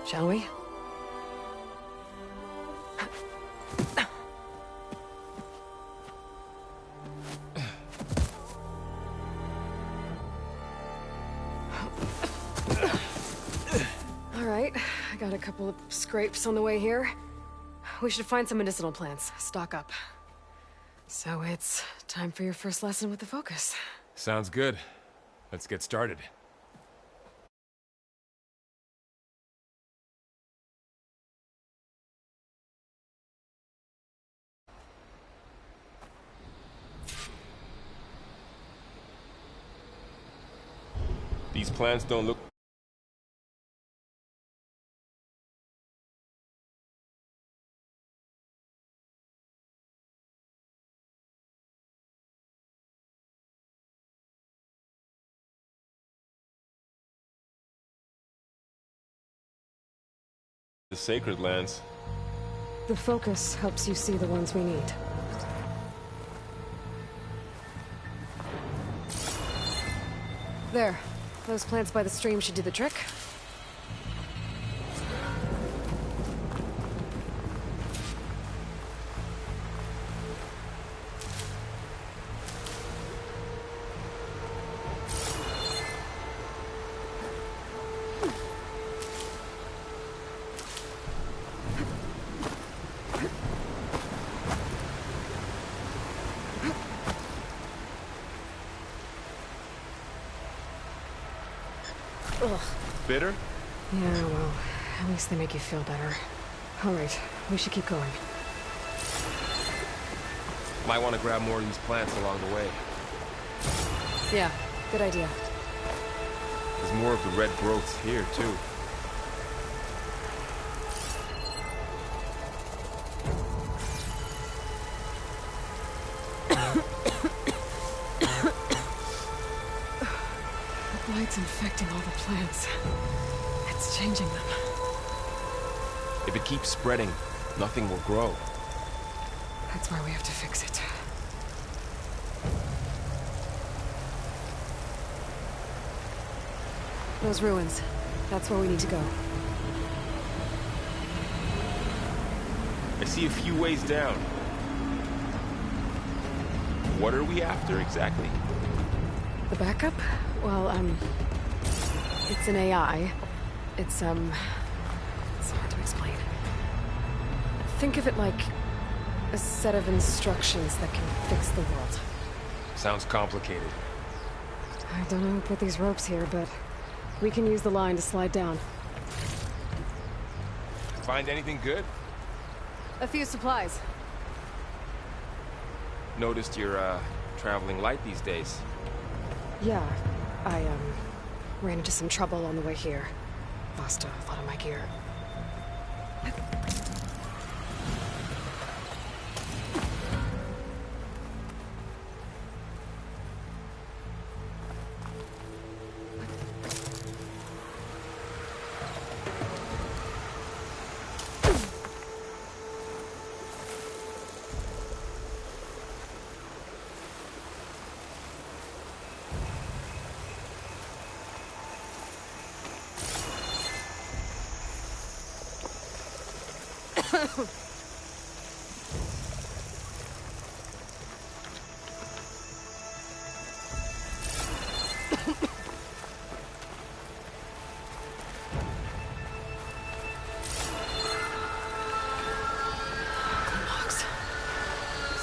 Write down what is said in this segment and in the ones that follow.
Shall we? Alright, I got a couple of scrapes on the way here. We should find some medicinal plants, stock up. So it's time for your first lesson with the Focus. Sounds good. Let's get started. These plants don't look... the sacred lands. The Focus helps you see the ones we need. There. Those plants by the stream should do the trick. Ugh. Bitter? Yeah, well, at least they make you feel better. All right, we should keep going. Might want to grab more of these plants along the way. Yeah, good idea. There's more of the red growths here, too. Light's infecting all the plants. It's changing them. If it keeps spreading, nothing will grow. That's why we have to fix it. Those ruins. That's where we need to go. I see a few ways down. What are we after, exactly? The backup? Well, it's an AI. It's hard to explain. Think of it like a set of instructions that can fix the world. Sounds complicated. I don't know who put these ropes here, but we can use the line to slide down. Find anything good? A few supplies. Noticed you're, traveling light these days. Yeah, I, ran into some trouble on the way here. Lost a lot of my gear.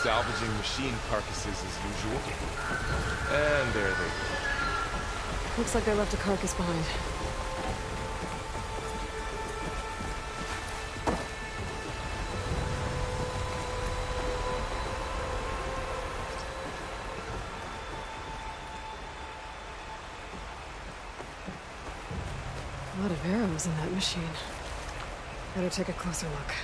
Salvaging machine carcasses as usual. And there they go. Looks like they left a carcass behind. A lot of arrows in that machine. Better take a closer look.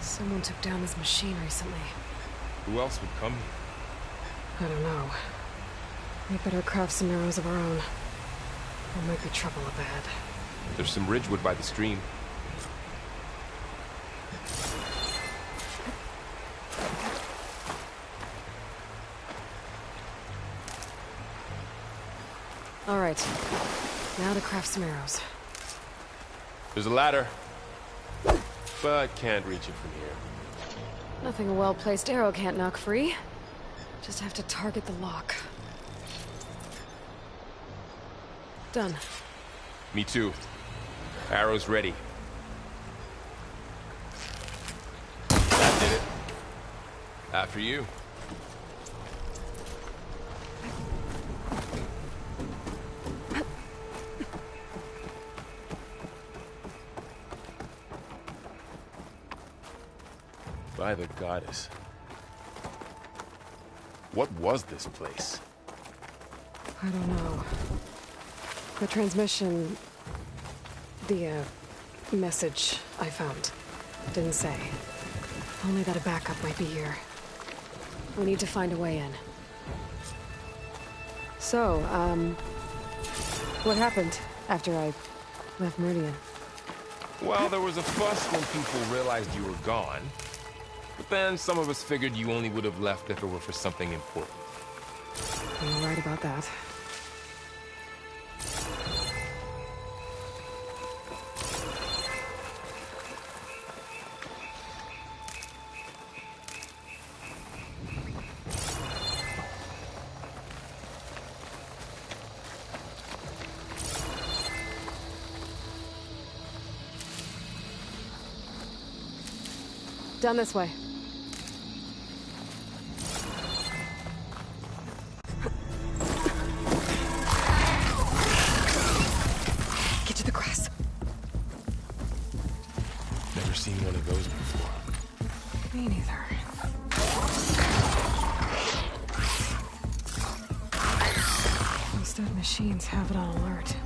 Someone took down this machine recently. Who else would come here? I don't know. We better craft some arrows of our own. There might be trouble up ahead. There's some ridgewood by the stream. All right. Now to craft some arrows. There's a ladder, but can't reach it from here. Nothing a well-placed arrow can't knock free. Just have to target the lock. Done. Me too. Arrows ready. That did it. After you. By the goddess. What was this place? I don't know. The transmission... The, message I found. Didn't say. Only that a backup might be here. We need to find a way in. So, what happened after I left Meridian? Well, there was a fuss when people realized you were gone. But then some of us figured you only would have left if it were for something important. You're right about that. Down this way. Get to the grass. Never seen one of those before. Me neither. These dead machines have it on alert.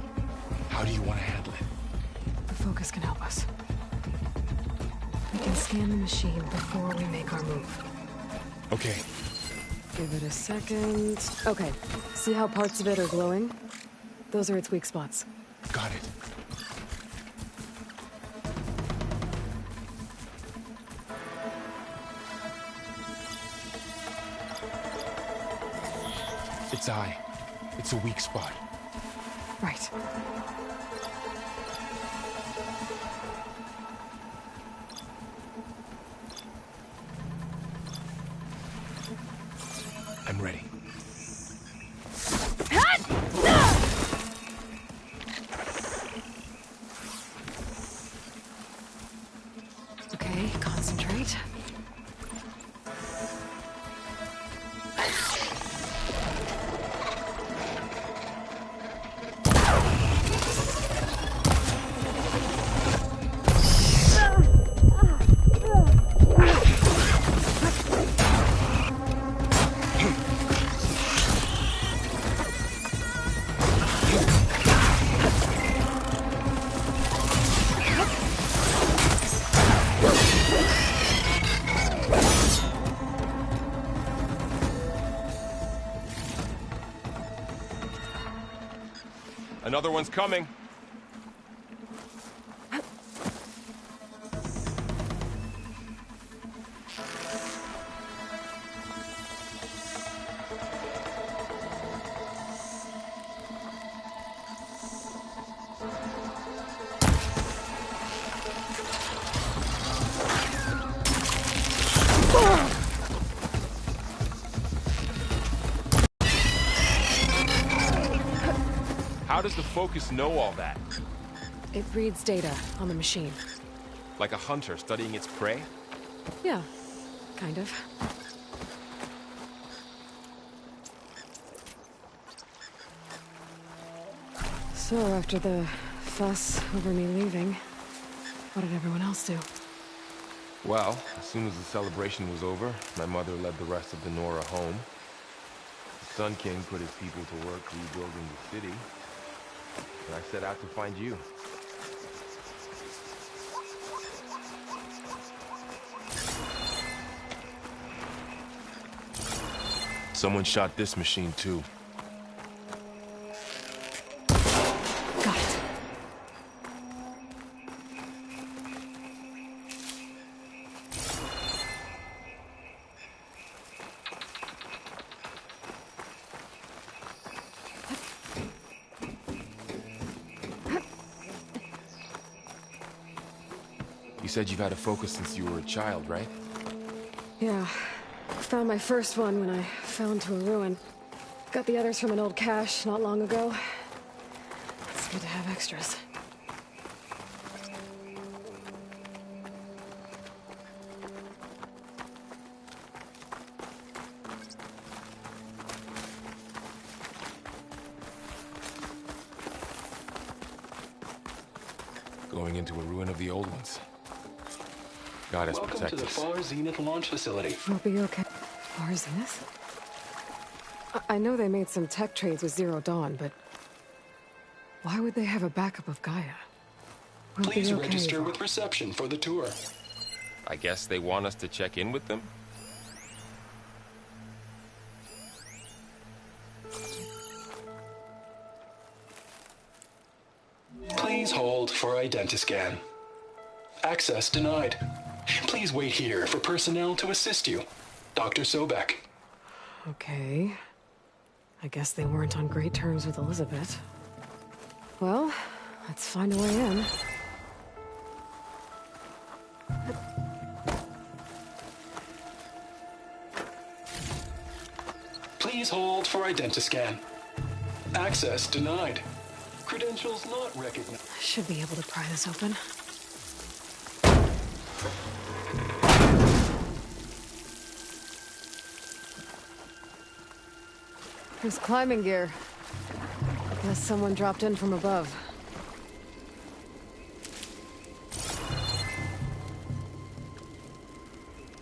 How do you want to handle it? The focus can help us. We can scan the machine before we make our move. Okay. Give it a second. Okay. See how parts of it are glowing? Those are its weak spots. Got it. Its eye. It's a weak spot. Right. I'm ready. Okay, concentrate. Another one's coming. How does the focus know all that? It reads data on the machine. Like a hunter studying its prey? Yeah, kind of. So, after the fuss over me leaving, what did everyone else do? Well, as soon as the celebration was over, my mother led the rest of the Nora home. The Sun King put his people to work rebuilding the city, and I set out to find you. Someone shot this machine too. Got it. You said you've had a Focus since you were a child, right? Yeah. Found my first one when I fell into a ruin. Got the others from an old cache not long ago. It's good to have extras. Going into a ruin of the old ones. God has Welcome protected to the us. Far Zenith launch facility. We'll be okay. Far Zenith? I know they made some tech trades with Zero Dawn, but why would they have a backup of Gaia? We'll Please be okay, register Val. with reception for the tour. I guess they want us to check in with them? Please hold for Identiscan. Access denied. Please wait here for personnel to assist you. Dr. Sobek. Okay. I guess they weren't on great terms with Elizabeth. Well, let's find a way in. Please hold for Identiscan. Access denied. Credentials not recognized. I should be able to pry this open. There's climbing gear. Guess someone dropped in from above.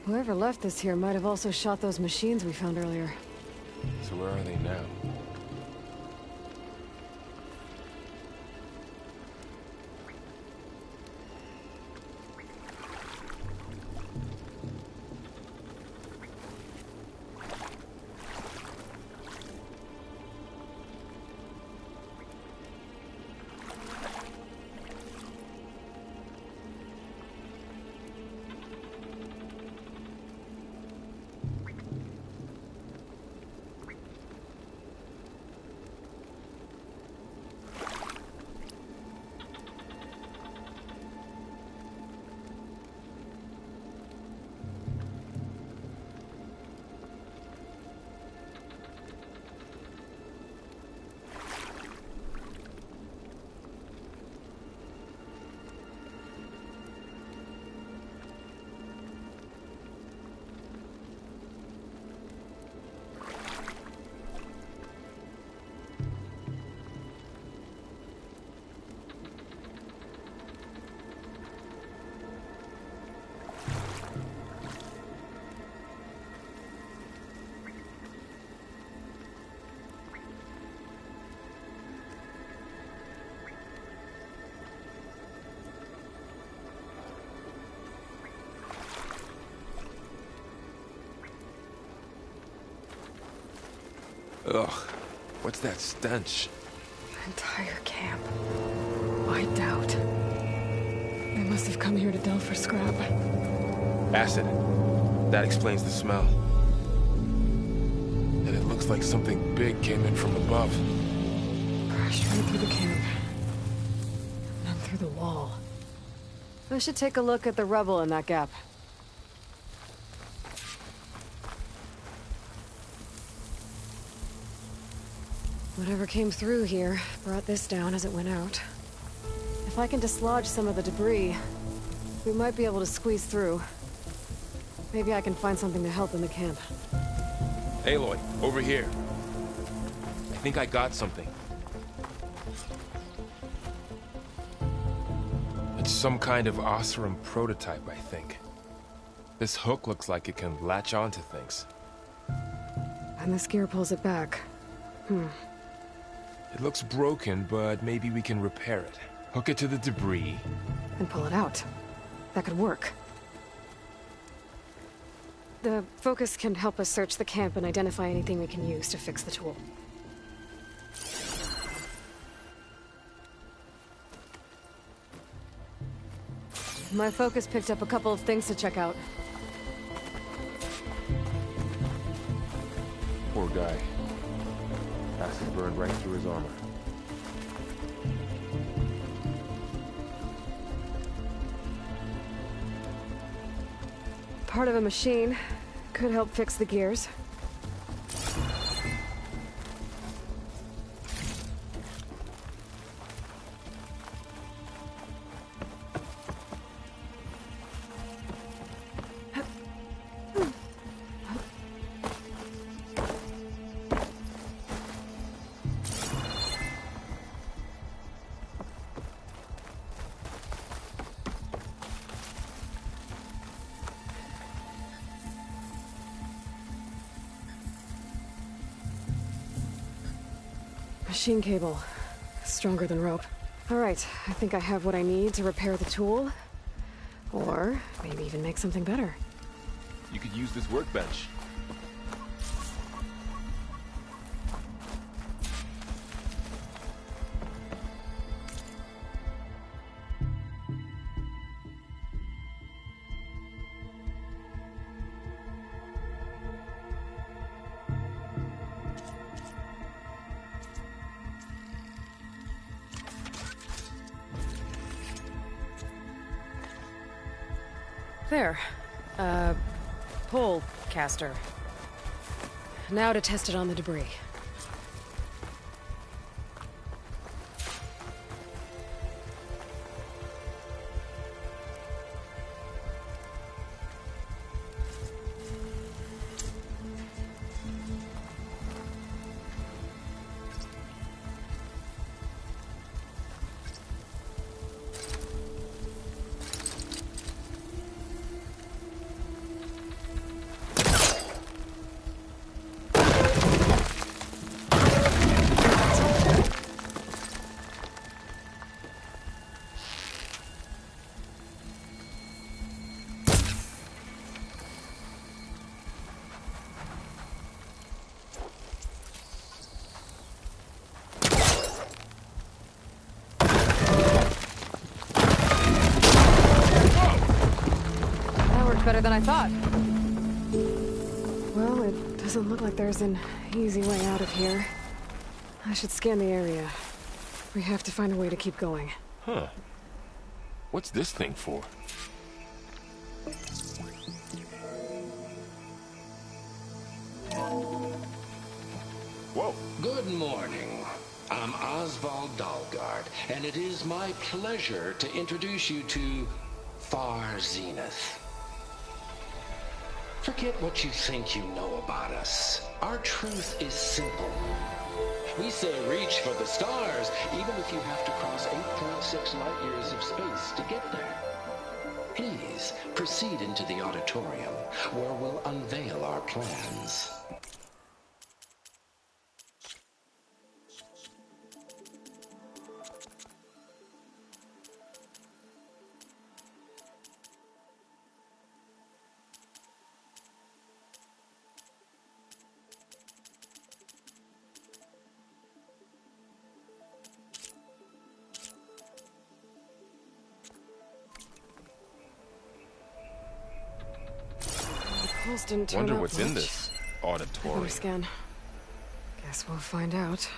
Whoever left this here might have also shot those machines we found earlier. So where are they now? Ugh, what's that stench? Entire camp. Wiped out. They must have come here to delve for scrap. Acid. That explains the smell. And it looks like something big came in from above. Crashed right through the camp. And through the wall. I should take a look at the rubble in that gap. Whatever came through here brought this down as it went out. If I can dislodge some of the debris, we might be able to squeeze through. Maybe I can find something to help in the camp. Aloy, over here. I think I got something. It's some kind of Oseram prototype, I think. This hook looks like it can latch onto things. And this gear pulls it back. It looks broken, but maybe we can repair it. Hook it to the debris. And pull it out. That could work. The Focus can help us search the camp and identify anything we can use to fix the tool. My Focus picked up a couple of things to check out. Poor guy. Acid burned right through his armor. part of a machine. Could help fix the gears. Machine cable. Stronger than rope. Alright, I think I have what I need to repair the tool. Or maybe even make something better. You could use this workbench. There. Pole caster. Now to test it on the debris. Better than I thought. Well, it doesn't look like there's an easy way out of here. I should scan the area. We have to find a way to keep going. Huh. What's this thing for? Whoa. Good morning. I'm Oswald Dalgard, and it is my pleasure to introduce you to Far Zenith. Forget what you think you know about us. Our truth is simple. We say reach for the stars, even if you have to cross 8.6 light years of space to get there. Please, proceed into the auditorium, where we'll unveil our plans. Didn't turn Wonder out what's much. in this Better auditorium. scan. Guess we'll find out.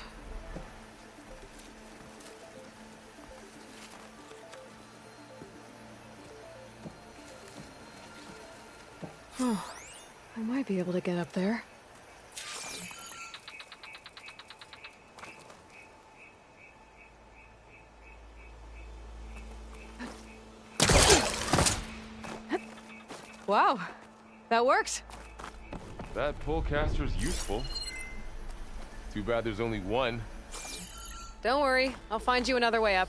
Oh, I might be able to get up there. Wow, that worked. That pullcaster's useful. Too bad there's only one. Don't worry, I'll find you another way up.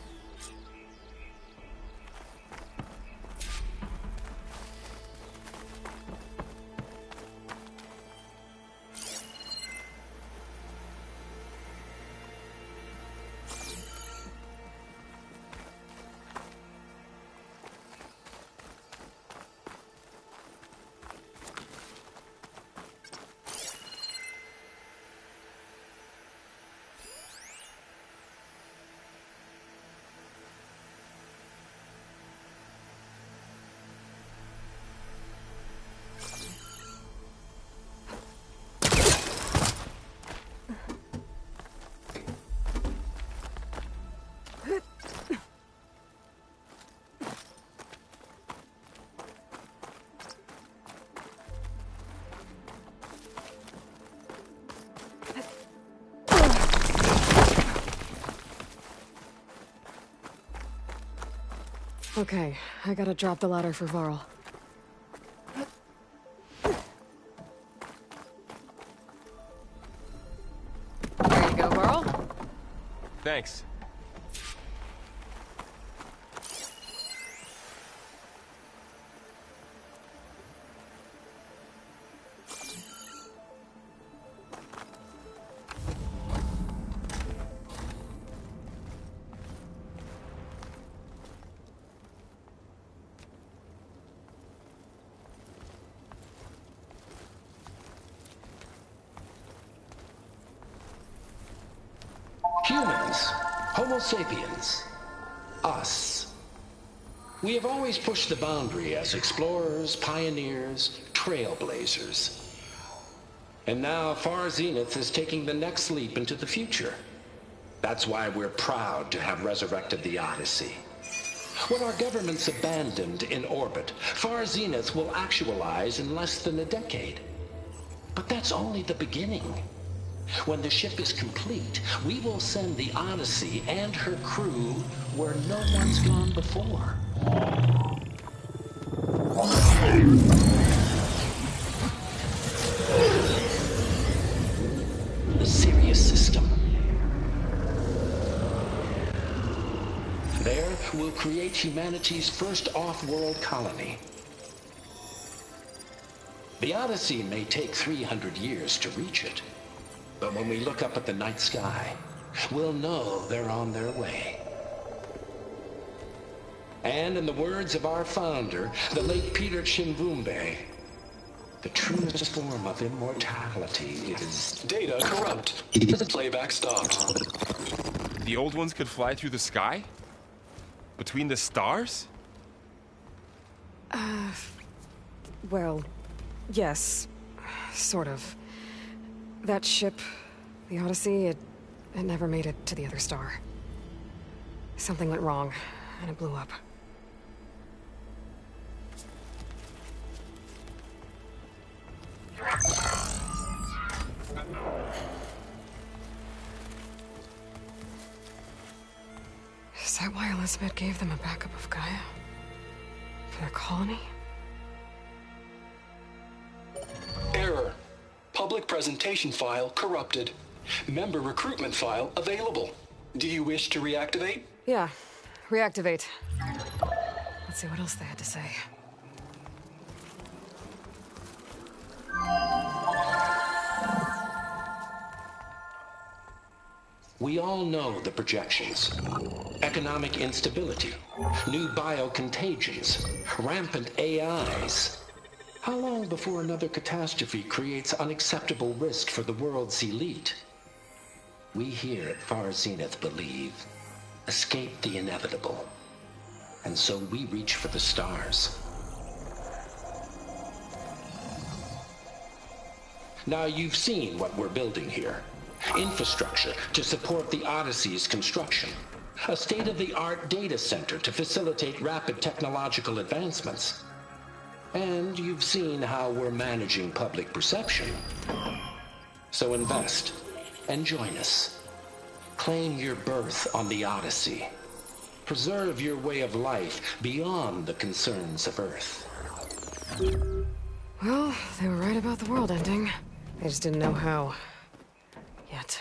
Okay, I gotta drop the ladder for Varl. There you go, Varl. Thanks. Humans, Homo sapiens, us. We have always pushed the boundary as explorers, pioneers, trailblazers. And now Far Zenith is taking the next leap into the future. That's why we're proud to have resurrected the Odyssey. What our governments abandoned in orbit, Far Zenith will actualize in less than a decade. But that's only the beginning. When the ship is complete, we will send the Odyssey and her crew where no one's gone before. The Sirius system. There, we'll create humanity's first off-world colony. The Odyssey may take 300 years to reach it. But when we look up at the night sky, we'll know they're on their way. And in the words of our founder, the late Peter Chimbumbe, the truest form of immortality is... Data corrupt. Playback stopped. The old ones could fly through the sky? Between the stars? Well, yes. Sort of. That ship, the Odyssey, it never made it to the other star. Something went wrong, and it blew up. Is that why Elizabeth gave them a backup of Gaia? For their colony? Error. Public presentation file corrupted. Member recruitment file available. Do you wish to reactivate? Yeah. Reactivate. Let's see what else they had to say. We all know the projections. Economic instability, new biocontagions, rampant AIs. How long before another catastrophe creates unacceptable risk for the world's elite? We here at Far Zenith believe, escape the inevitable. And so we reach for the stars. Now you've seen what we're building here. Infrastructure to support the Odyssey's construction. A state-of-the-art data center to facilitate rapid technological advancements. And you've seen how we're managing public perception. So invest and join us. Claim your berth on the Odyssey. Preserve your way of life beyond the concerns of Earth. Well, they were right about the world ending. They just didn't know how. Yet.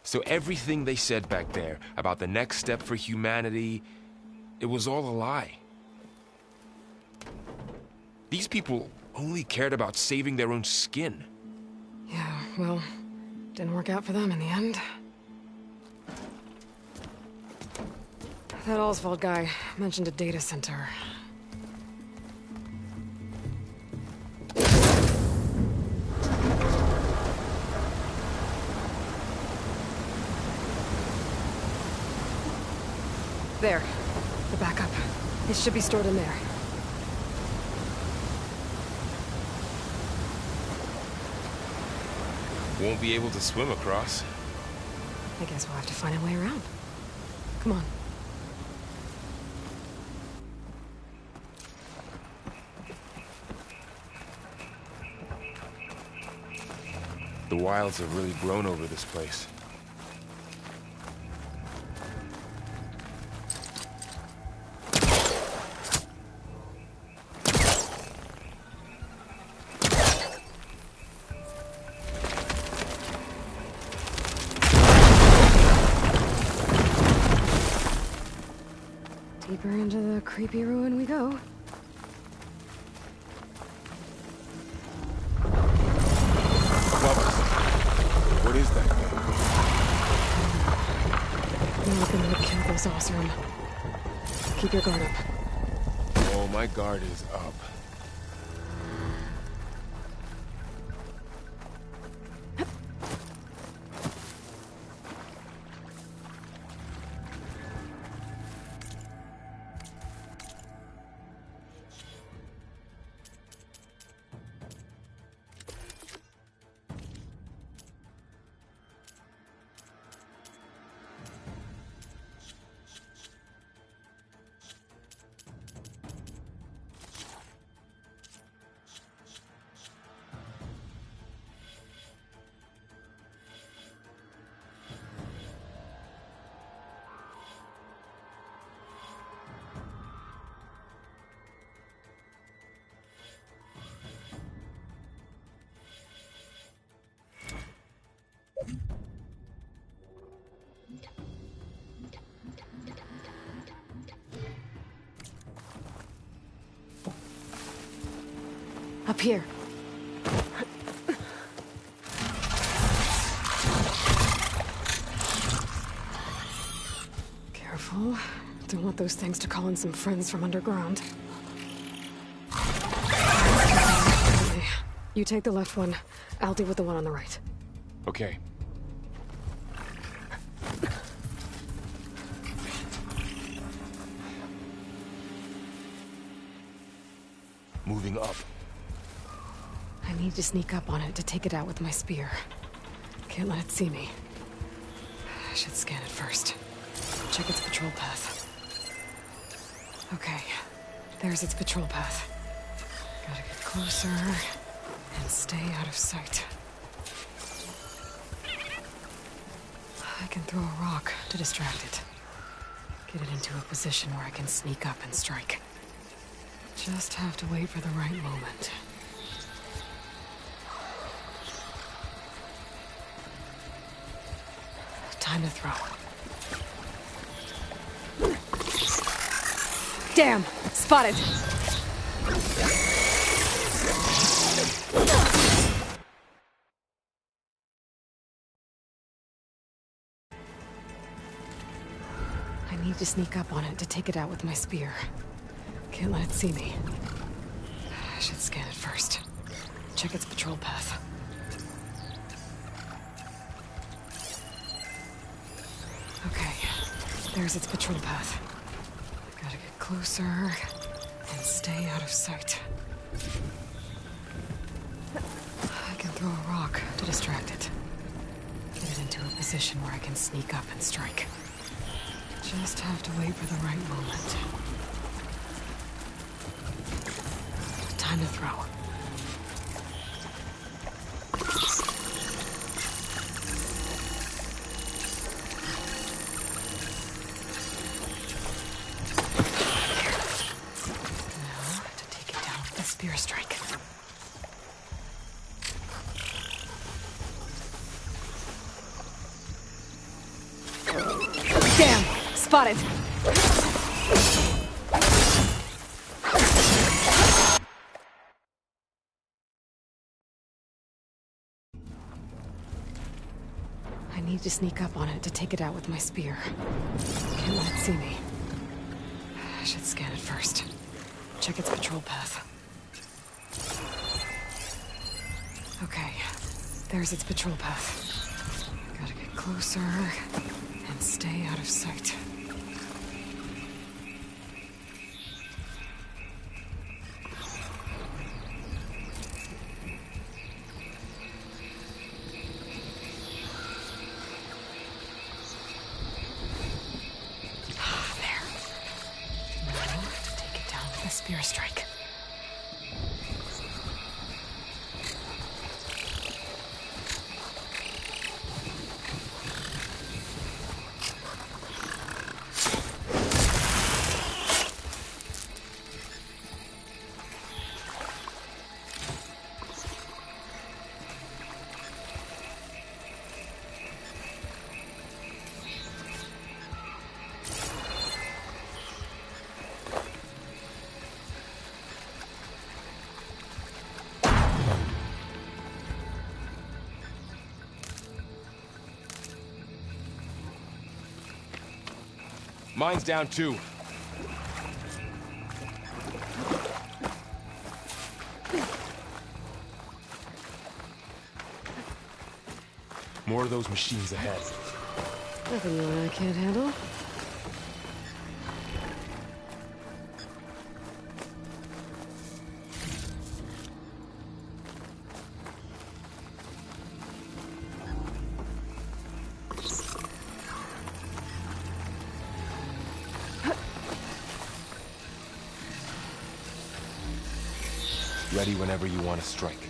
So everything they said back there about the next step for humanity, it was all a lie. These people only cared about saving their own skin. Yeah, well, didn't work out for them in the end. That Oswald guy mentioned a data center. There. The backup. It should be stored in there. Won't be able to swim across. I guess we'll have to find a way around. Come on. The wilds have really grown over this place. Deeper into the creepy ruin we go. What is that thing? Nothing would kill those Oseram. Keep your guard up. Oh, my guard is up. Up here. Careful. Don't want those things to call in some friends from underground. You take the left one. I'll deal with the one on the right. Okay. Moving up. I need to sneak up on it to take it out with my spear. Can't let it see me. I should scan it first. Check its patrol path. Okay, there's its patrol path. Gotta get closer and stay out of sight. I can throw a rock to distract it. Get it into a position where I can sneak up and strike. Just have to wait for the right moment. Time to throw. Damn! Spotted! I need to sneak up on it to take it out with my spear. Can't let it see me. I should scan it first. Check its patrol path. Okay, there's its patrol path. Gotta get closer and stay out of sight. I can throw a rock to distract it. Get it into a position where I can sneak up and strike. Just have to wait for the right moment. Time to throw. Now to take it down with a spear strike. Damn! Spotted! I need to sneak up on it to take it out with my spear. Can't let it see me. I should scan it first. Check its patrol path. Okay, there's its patrol path. Gotta get closer and stay out of sight. Spear strike. Mine's down too. More of those machines ahead. Nothing you and I can't handle. Ready whenever you want to strike.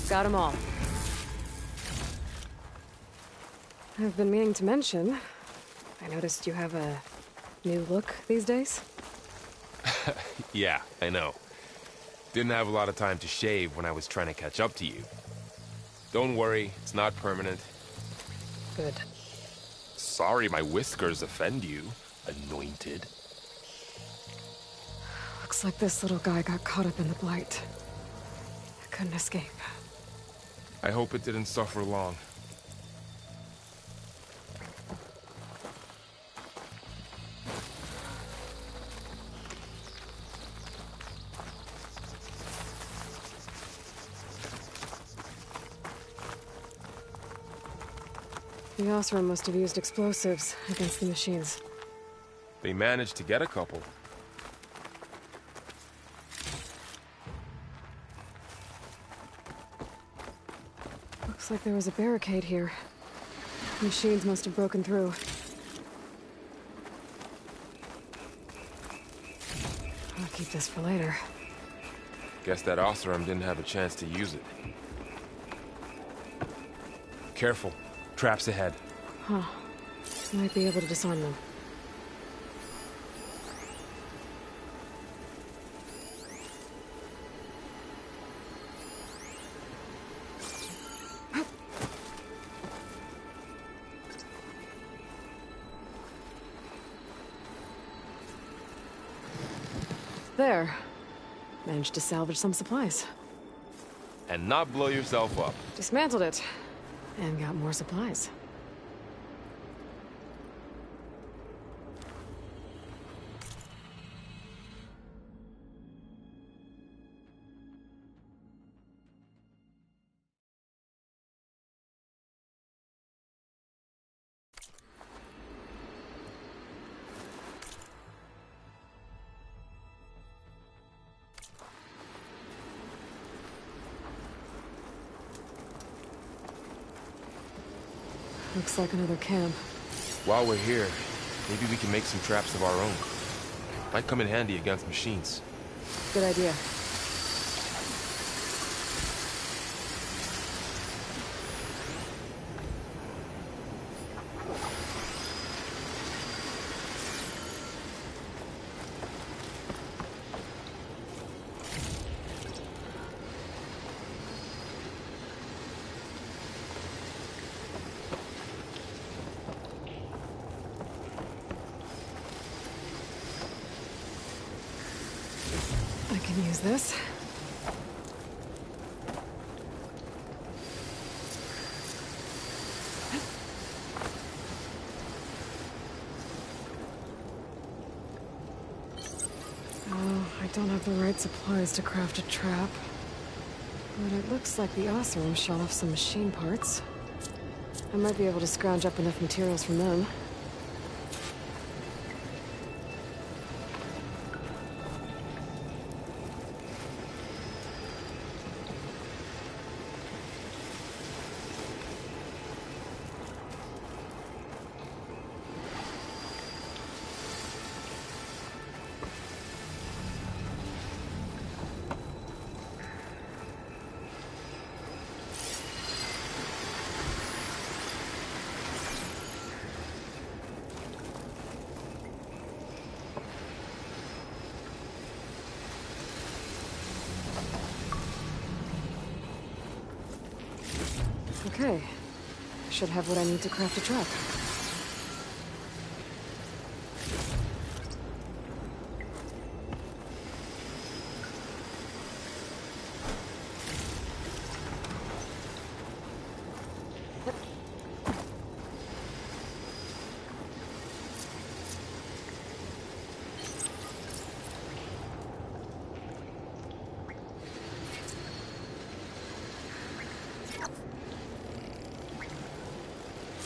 Got 'em all. I've been meaning to mention, I noticed you have a new look these days. Yeah, I know. Didn't have a lot of time to shave when I was trying to catch up to you. Don't worry, it's not permanent. Good. Sorry my whiskers offend you, anointed. Looks like this little guy got caught up in the Blight. I couldn't escape. I hope it didn't suffer long. The Oseram must have used explosives against the machines. They managed to get a couple. Looks like there was a barricade here. Machines must have broken through. I'll keep this for later. Guess that Oseram didn't have a chance to use it. Careful. Traps ahead. Huh. Might be able to disarm them. There. Managed to salvage some supplies. And not blow yourself up. Dismantled it. And got more supplies. Looks like another camp. While we're here, maybe we can make some traps of our own. Might come in handy against machines. Good idea. I can use this. Oh, I don't have the right supplies to craft a trap. But it looks like the Oseram shot off some machine parts. I might be able to scrounge up enough materials from them. Okay. Should have what I need to craft a trap.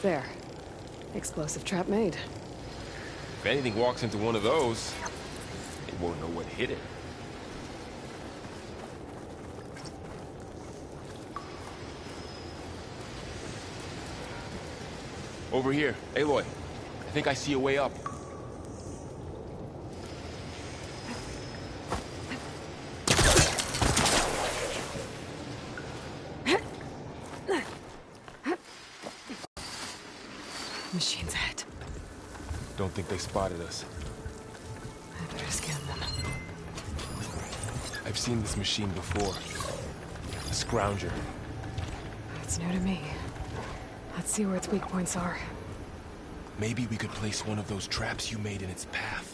There. Explosive trap made. If anything walks into one of those, they won't know what hit it. Over here. Aloy, I think I see a way up. Machine's ahead. Don't think they spotted us. I better scan them. I've seen this machine before. A scrounger. That's new to me. Let's see where its weak points are. Maybe we could place one of those traps you made in its path.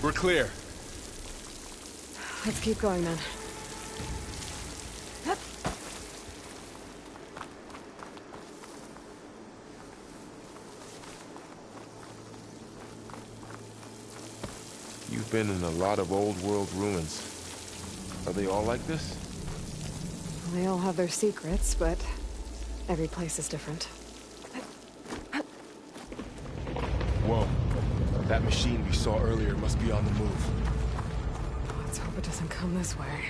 We're clear. Let's keep going then. You I've been in a lot of old world ruins. Are they all like this? They all have their secrets, but every place is different. Whoa. That machine we saw earlier must be on the move. Let's hope it doesn't come this way.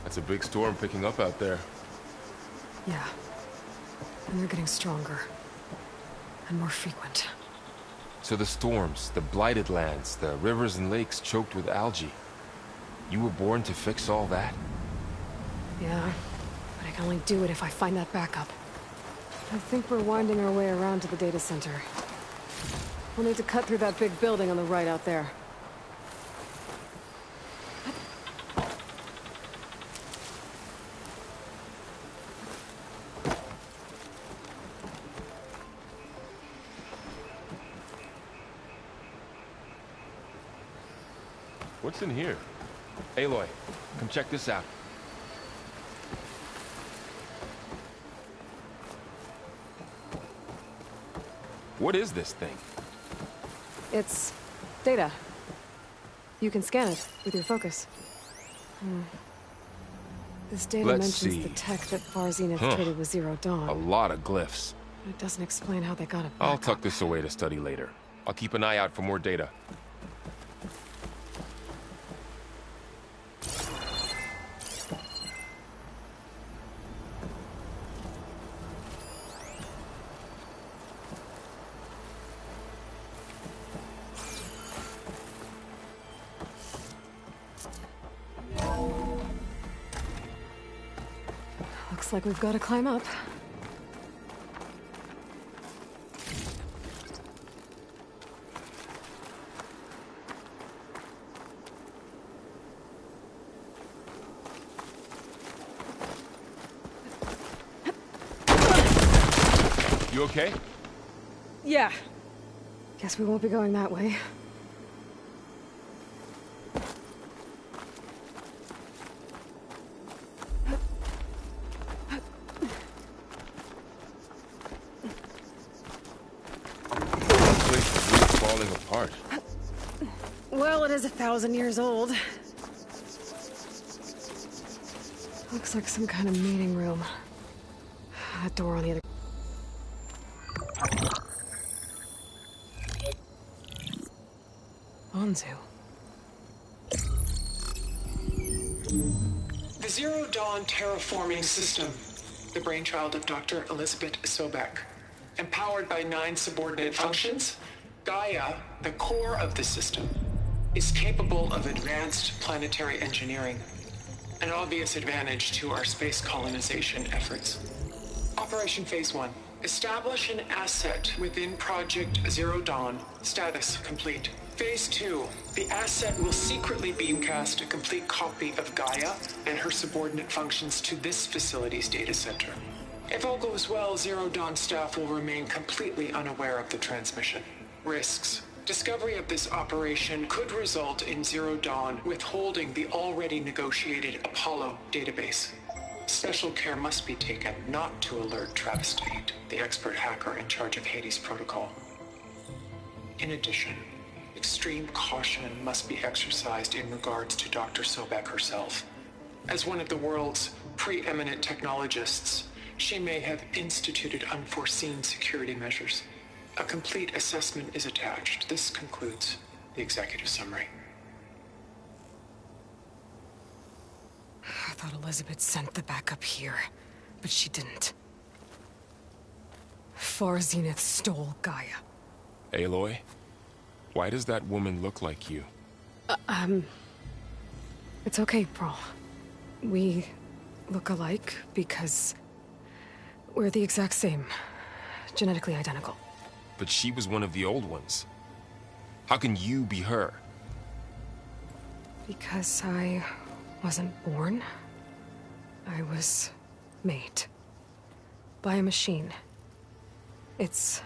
It's a big storm picking up out there. Yeah. And they're getting stronger. And more frequent. So the storms, the blighted lands, the rivers and lakes choked with algae. You were born to fix all that? Yeah. But I can only do it if I find that backup. I think we're winding our way around to the data center. We'll need to cut through that big building on the right out there. What's in here? Aloy, come check this out. What is this thing? It's data. You can scan it with your focus. This data Let's mentions see. the tech that Far Zenith traded with Zero Dawn. A lot of glyphs. But it doesn't explain how they got it I'll back tuck up. this away to study later. I'll keep an eye out for more data. Looks like we've got to climb up. You okay? Yeah. Guess we won't be going that way. This place is really falling apart. Well, it is 1,000 years old. Looks like some kind of meeting room. That door on the other... Anzu. The Zero Dawn terraforming system, the brainchild of Dr. Elizabeth Sobek. Empowered by 9 subordinate functions, Gaia, the core of the system, is capable of advanced planetary engineering, an obvious advantage to our space colonization efforts. Operation Phase 1. Establish an asset within Project Zero Dawn. Status complete. Phase 2. The asset will secretly beamcast a complete copy of Gaia and her subordinate functions to this facility's data center. If all goes well, Zero Dawn staff will remain completely unaware of the transmission. Risks. Discovery of this operation could result in Zero Dawn withholding the already negotiated Apollo database. Special care must be taken not to alert Travis Tate, the expert hacker in charge of Hades Protocol. In addition, extreme caution must be exercised in regards to Dr. Sobek herself. As one of the world's preeminent technologists, she may have instituted unforeseen security measures. A complete assessment is attached. This concludes the executive summary. I thought Elizabeth sent the backup here, but she didn't. Far Zenith stole Gaia. Aloy? Why does that woman look like you? It's okay, Pearl. We look alike because... We're the exact same. Genetically identical. But she was one of the old ones. How can you be her? Because I wasn't born. I was made. By a machine. It's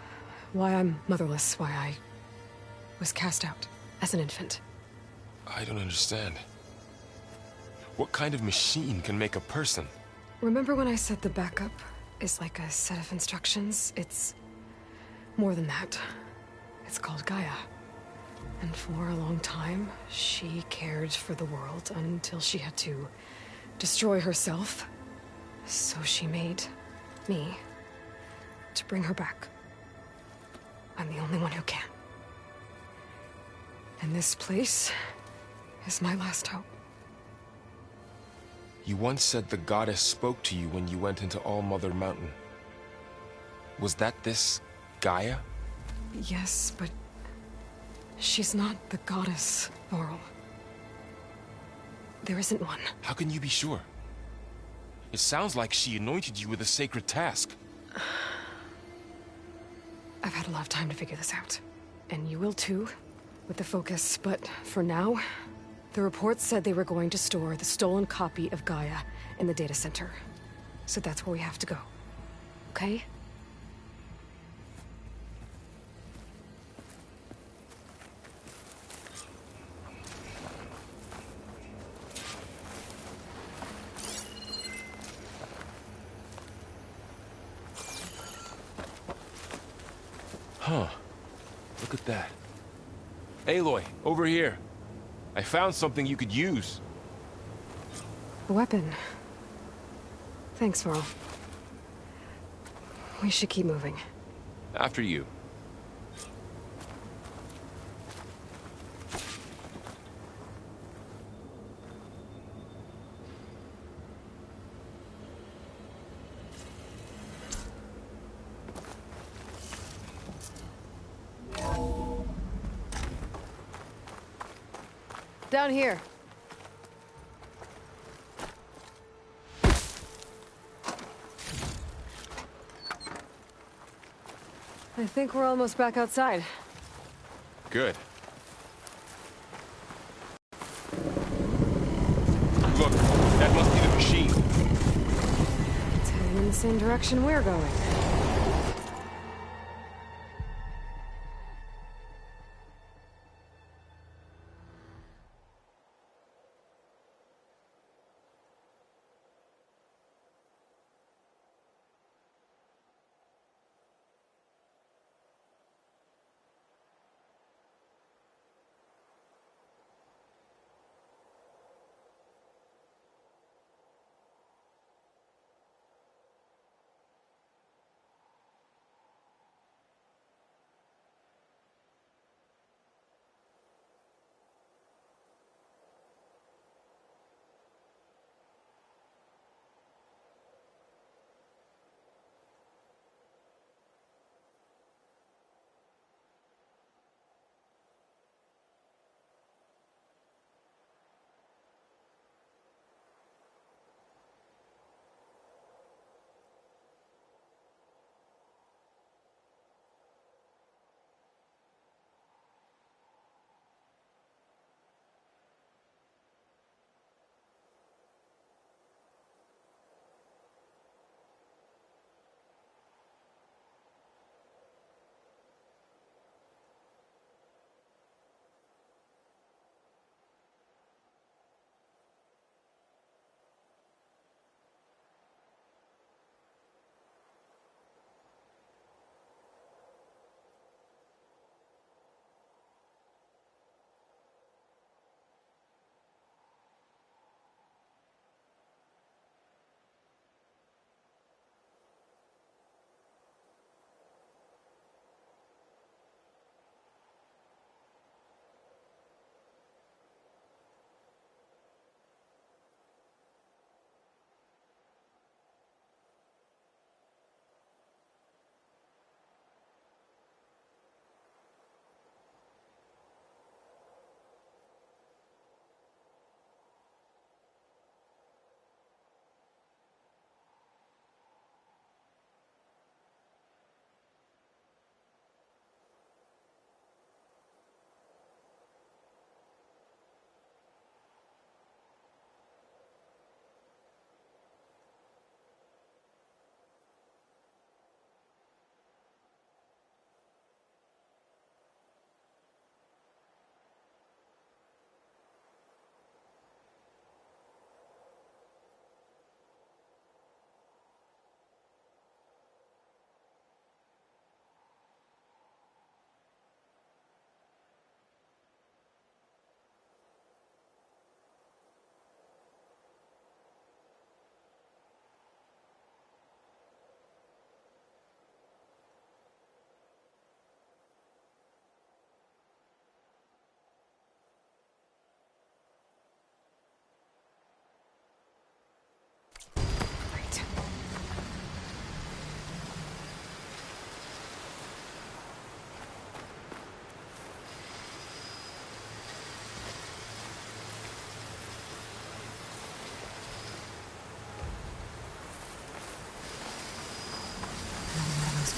why I'm motherless, why I was cast out as an infant. I don't understand. What kind of machine can make a person? Remember when I said the backup is like a set of instructions? It's more than that. It's called Gaia. And for a long time, she cared for the world until she had to destroy herself. So she made me to bring her back. I'm the only one who can. And this place is my last hope. You once said the goddess spoke to you when you went into All-Mother Mountain. Was that this Gaia? Yes, but she's not the goddess, Laurel. There isn't one. How can you be sure? It sounds like she anointed you with a sacred task. I've had a lot of time to figure this out. And you will too, with the focus. But for now, the reports said they were going to store the stolen copy of Gaia in the data center. So that's where we have to go. Okay? Huh. Look at that. Aloy, over here. I found something you could use. A weapon. Thanks, Varl. We should keep moving. After you. Down here. I think we're almost back outside. Good. Look, that must be the machine. It's heading in the same direction we're going.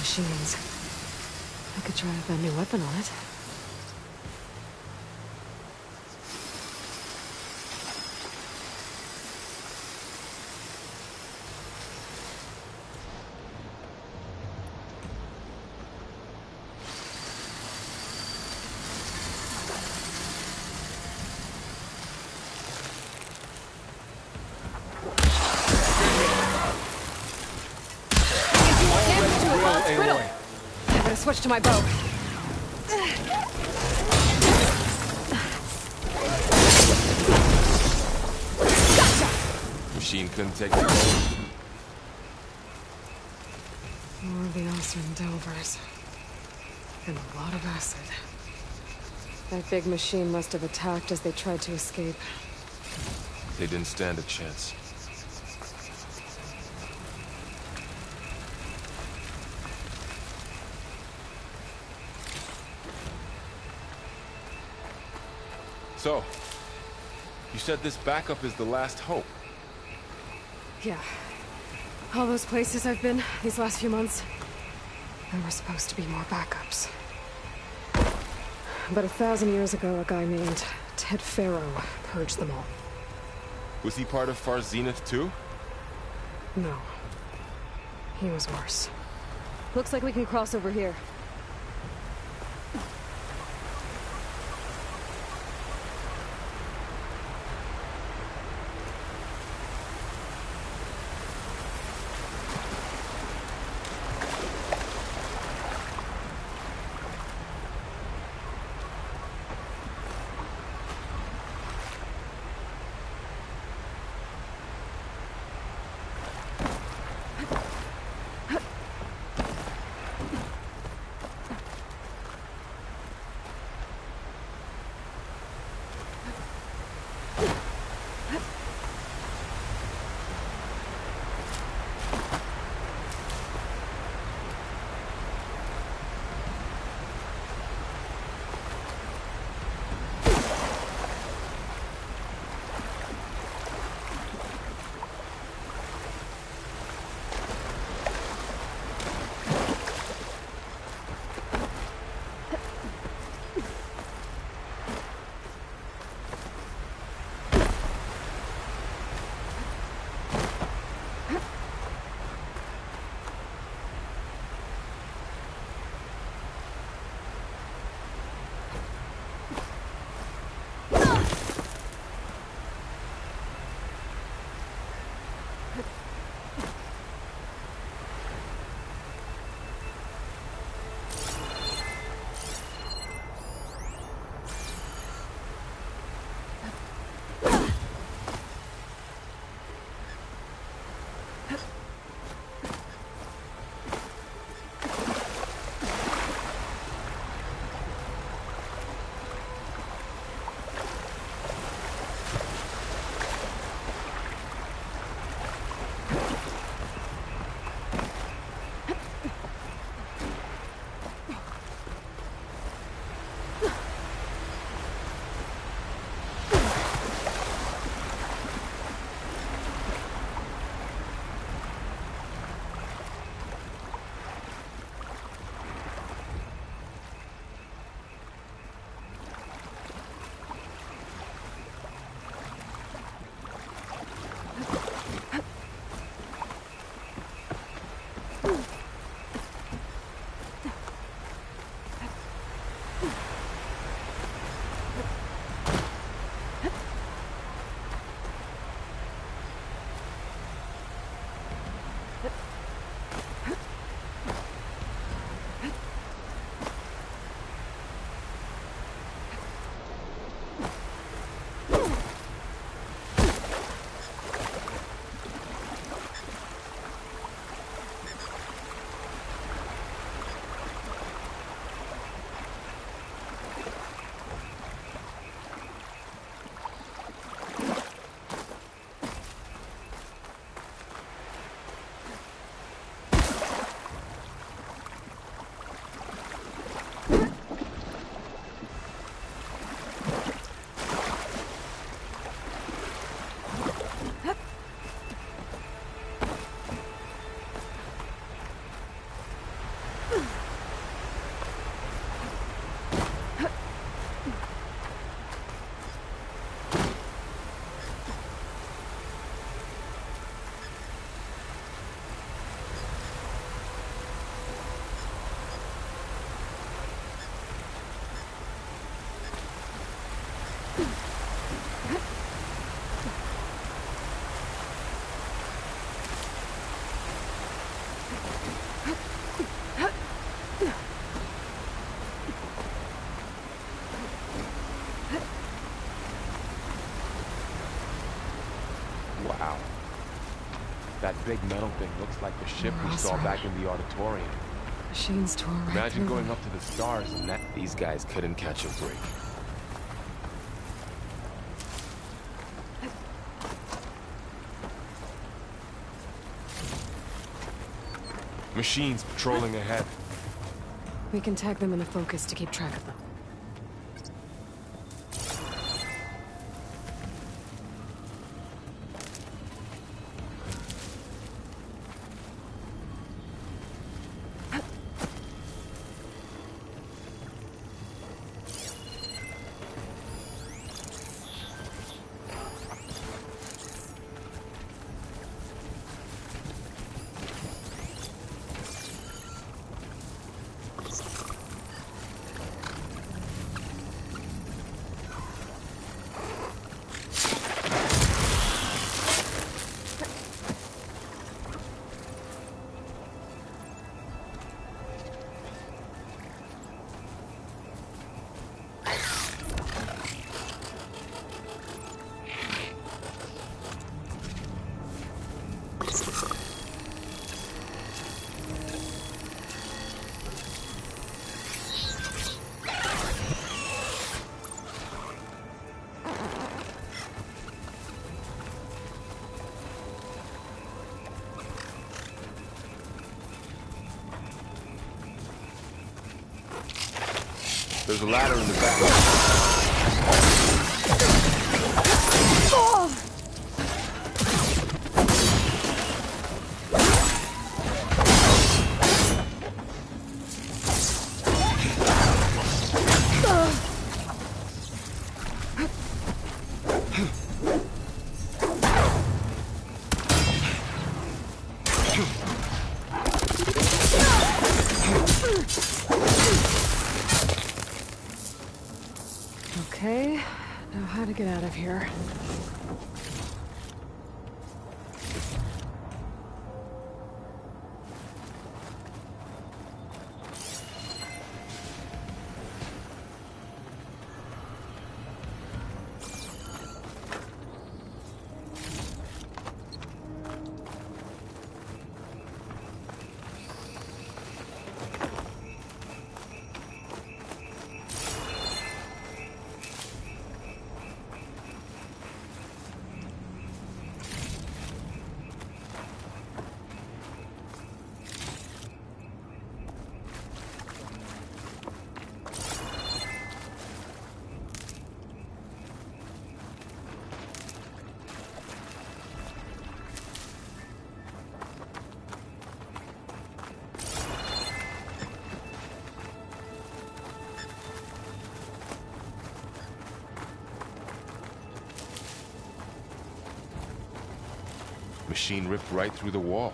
machines. I could try out that new weapon on it. Switch to my bow. Gotcha! Machine couldn't take the bow. More of the Oseram Delvers. And a lot of acid. That big machine must have attacked as they tried to escape. They didn't stand a chance. So, you said this backup is the last hope. Yeah. All those places I've been these last few months, there were supposed to be more backups. But 1,000 years ago, a guy named Ted Faro purged them all. Was he part of Far Zenith too? No. He was worse. Looks like we can cross over here. That big metal thing looks like the ship we saw Roswell. back in the auditorium. Machines tore right Imagine through going them. up to the stars and that these guys couldn't catch a break. Machines patrolling ahead. We can tag them in the focus to keep track of them. There's a ladder in the back. Okay, now how to get out of here. Machine ripped right through the wall.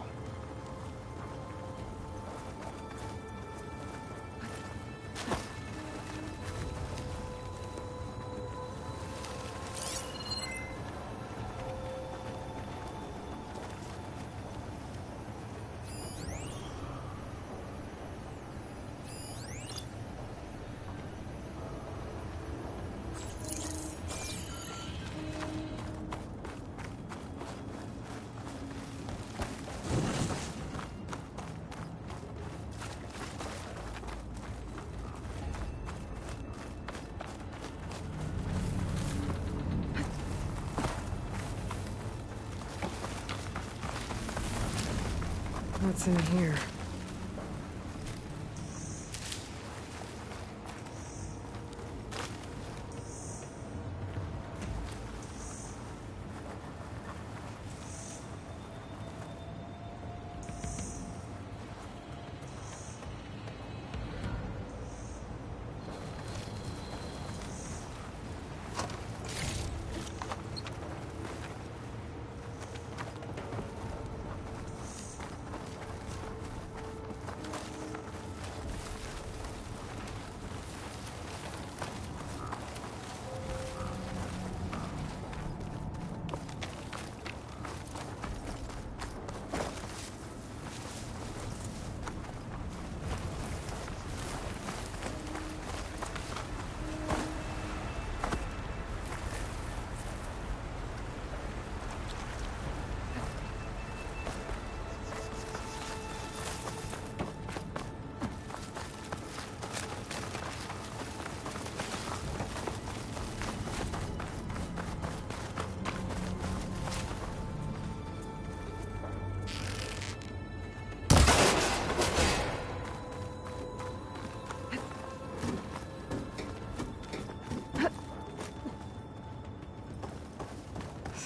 What's in here?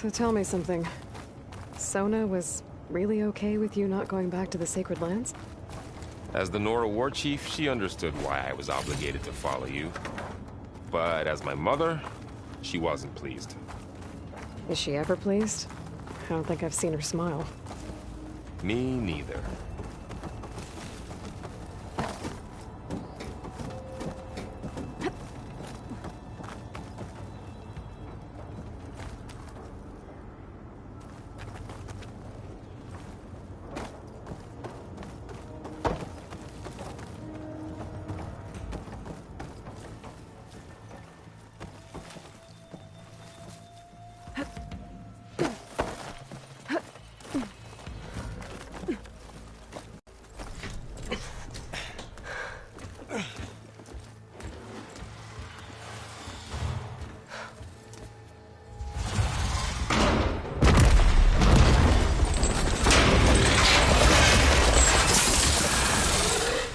So tell me something. Sona was really okay with you not going back to the Sacred Lands? As the Nora war chief, she understood why I was obligated to follow you. But as my mother, she wasn't pleased. Is she ever pleased? I don't think I've seen her smile. Me neither.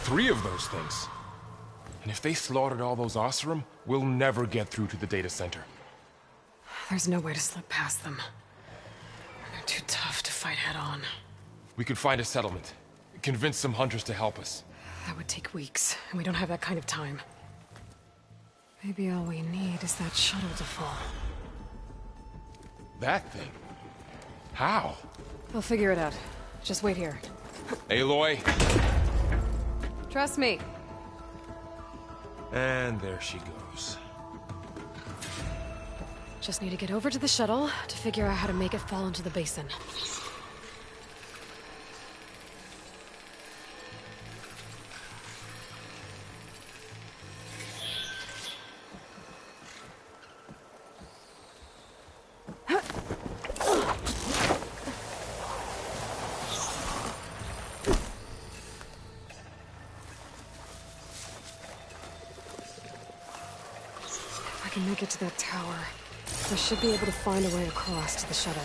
Three of those things. And if they slaughtered all those Oseram, we'll never get through to the data center. There's no way to slip past them. They're too tough to fight head-on. We could find a settlement. Convince some hunters to help us. That would take weeks, and we don't have that kind of time. Maybe all we need is that shuttle to fall. That thing? How? I'll figure it out. Just wait here. Aloy. Trust me. And there she goes. Just need to get over to the shuttle to figure out how to make it fall into the basin. If I can make it to that tower, I should be able to find a way across to the shuttle.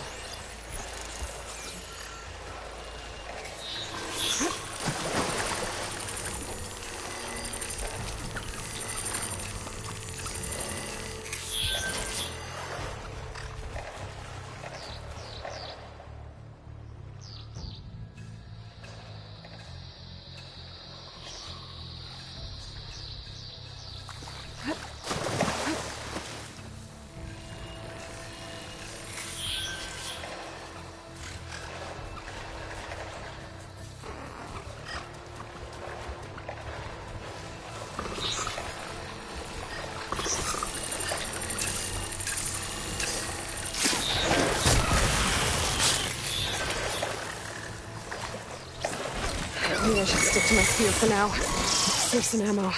Maybe I should stick to my spear for now. Save some ammo.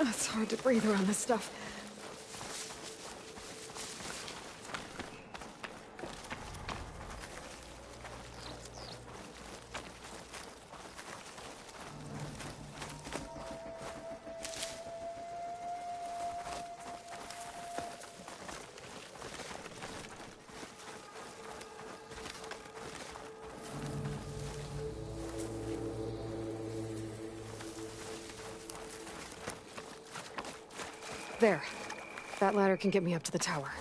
It's hard to breathe around this stuff. There. That ladder can get me up to the tower.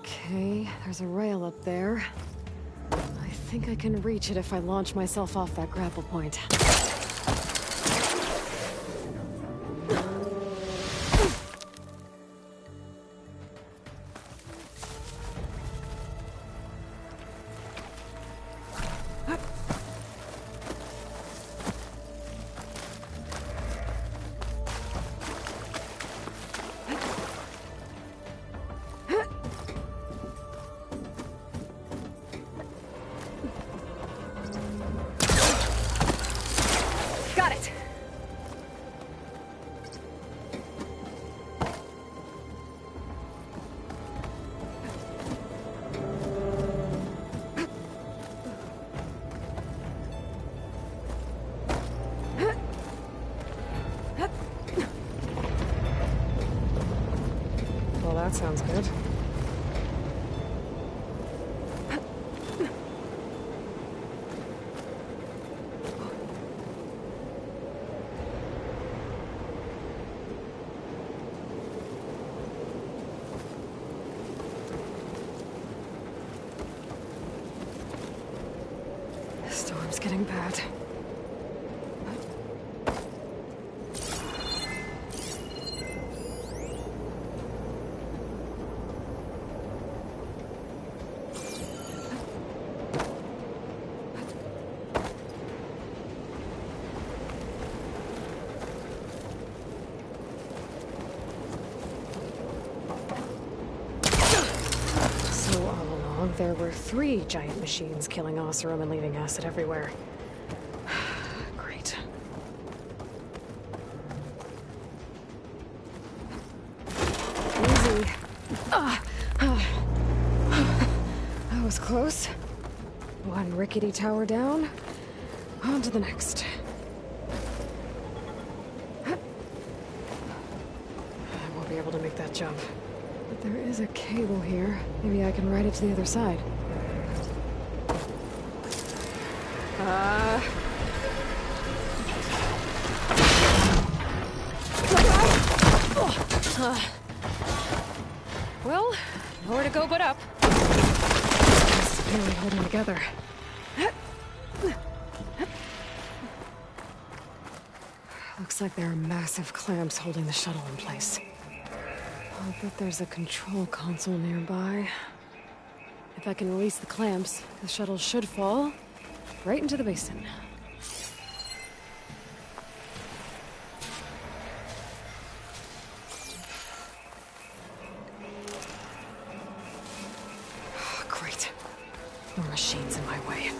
Okay, there's a rail up there. I think I can reach it if I launch myself off that grapple point. sounds good. Storm's getting bad. There were 3 giant machines killing Oseram and leaving acid everywhere. Great. Easy. That was close. One rickety tower down. On to the next. I won't be able to make that jump. But there is a cable here. Maybe I can ride it to the other side. Well, nowhere to go but up. It's really holding together. Looks like there are massive clamps holding the shuttle in place. I'll bet there's a control console nearby. If I can release the clamps, the shuttle should fall right into the basin. Great. More machines in my way.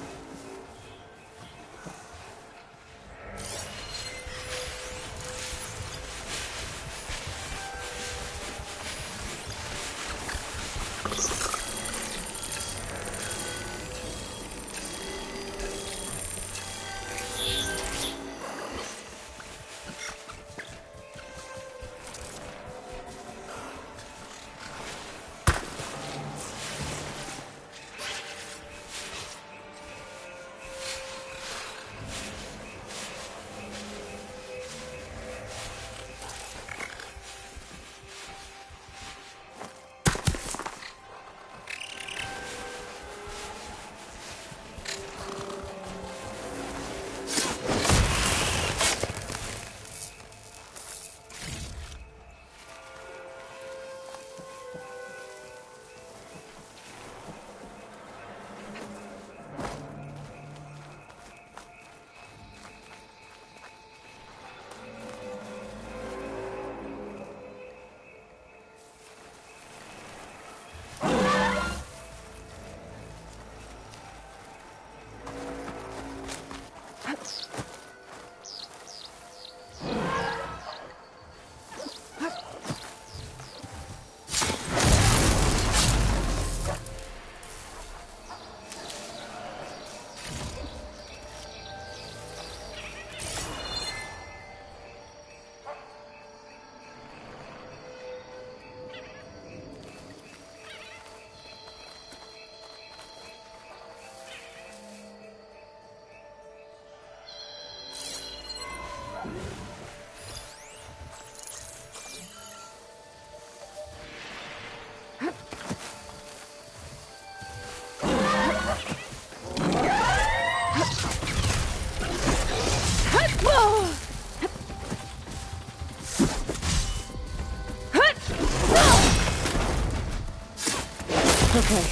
Okay.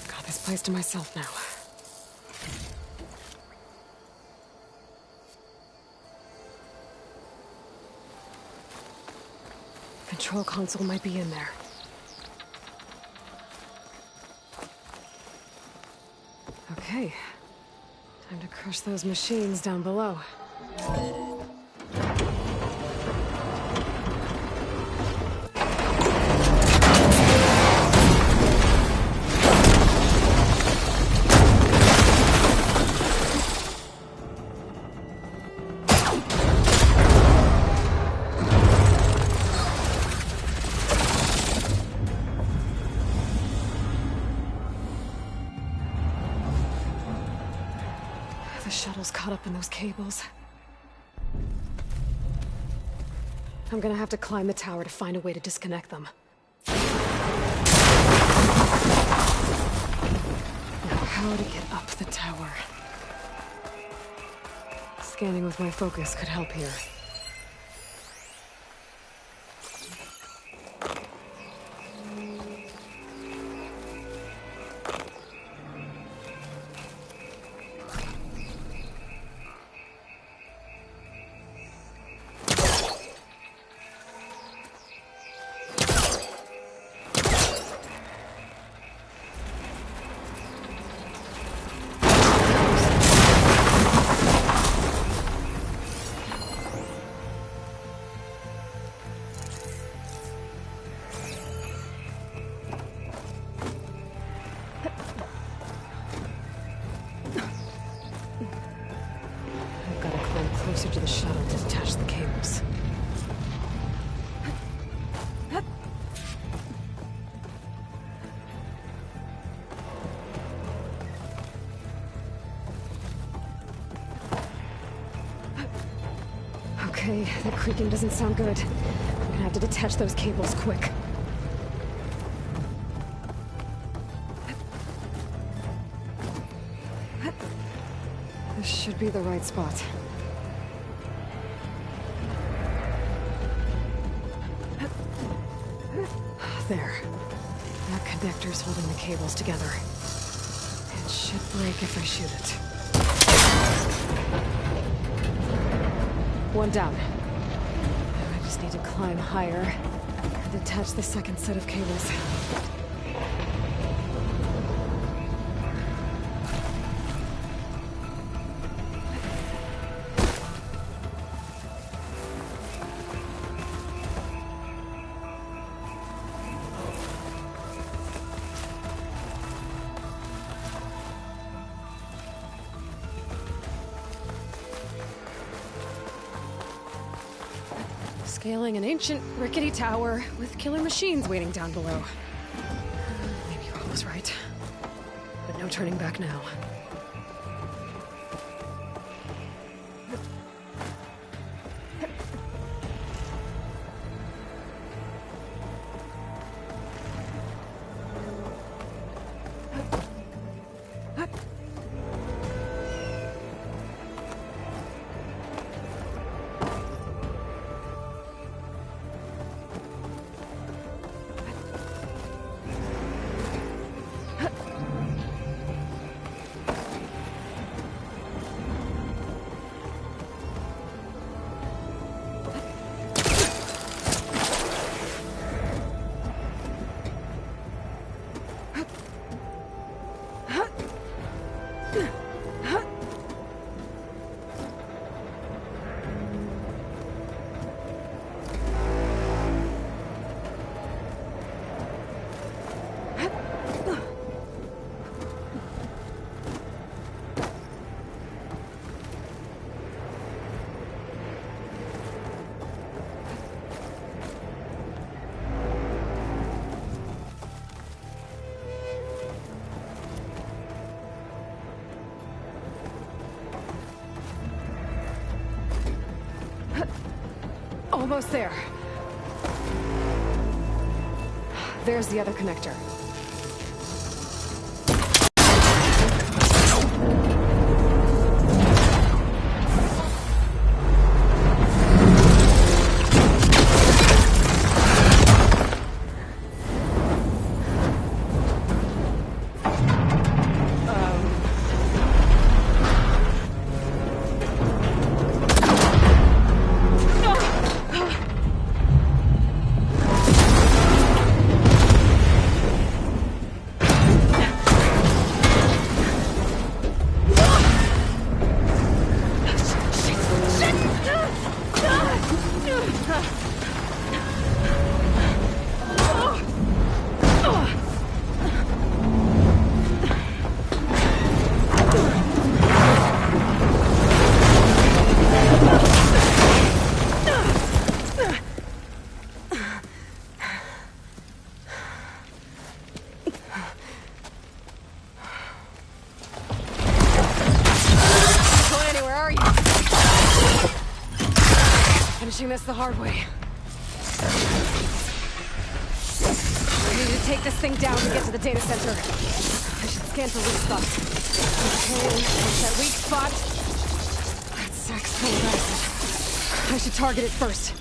Got this place to myself now. Control console might be in there. Okay. Time to crush those machines down below. The shuttle's caught up in those cables. I'm gonna have to climb the tower to find a way to disconnect them. Now, how to get up the tower? Scanning with my focus could help here. Closer to the shuttle to detach the cables. Okay, that creaking doesn't sound good. I'm gonna have to detach those cables quick. This should be the right spot. There. That connector's holding the cables together. It should break if I shoot it. One down. Now I just need to climb higher and detach the second set of cables. Scaling an ancient, rickety tower with killer machines waiting down below. Maybe Rob was right. But no turning back now. Almost there. There's the other connector. finishing this the hard way. I need to take this thing down to get to the data center. I should scan for weak spots. Okay, what's that weak spot? That sack's full of acid. I should target it first.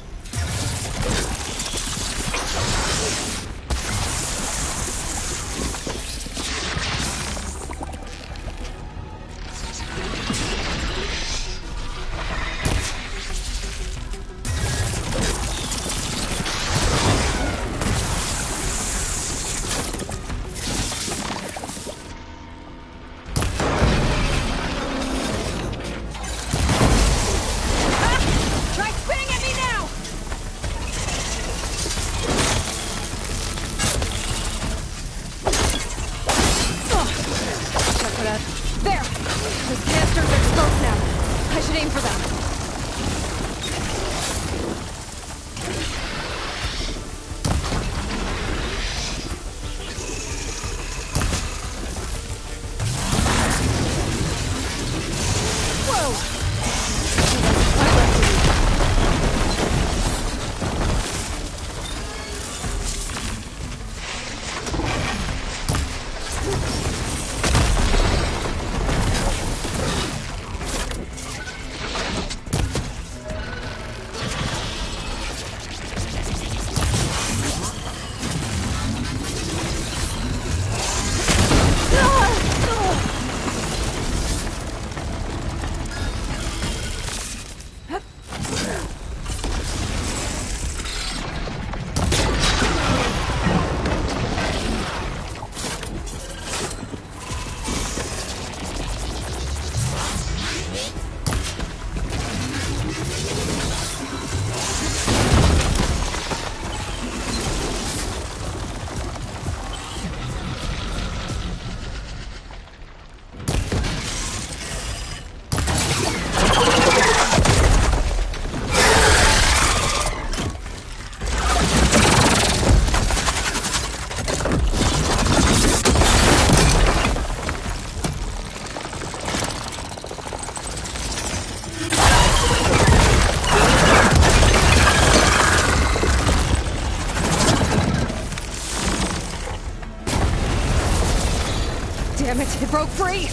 Damn it, it broke free!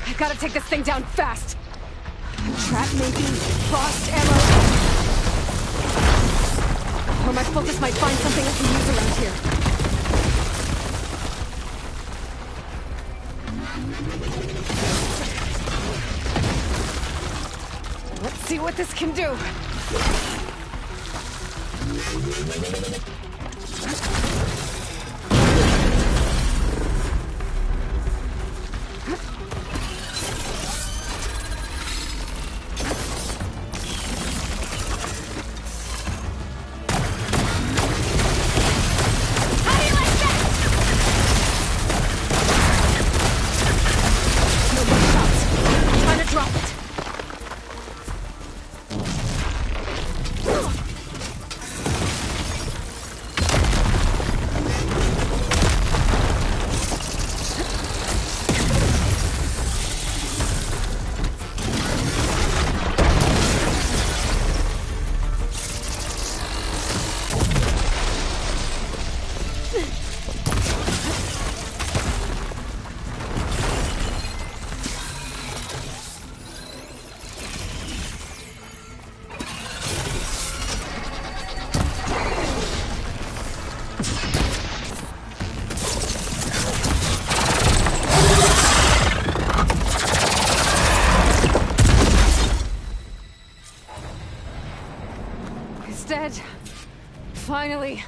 I gotta take this thing down fast! Trap maybe? Frost ammo? Or my focus might find something I can use around here. Let's see what this can do! Dead. Finally.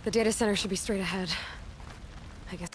The data center should be straight ahead. I guess.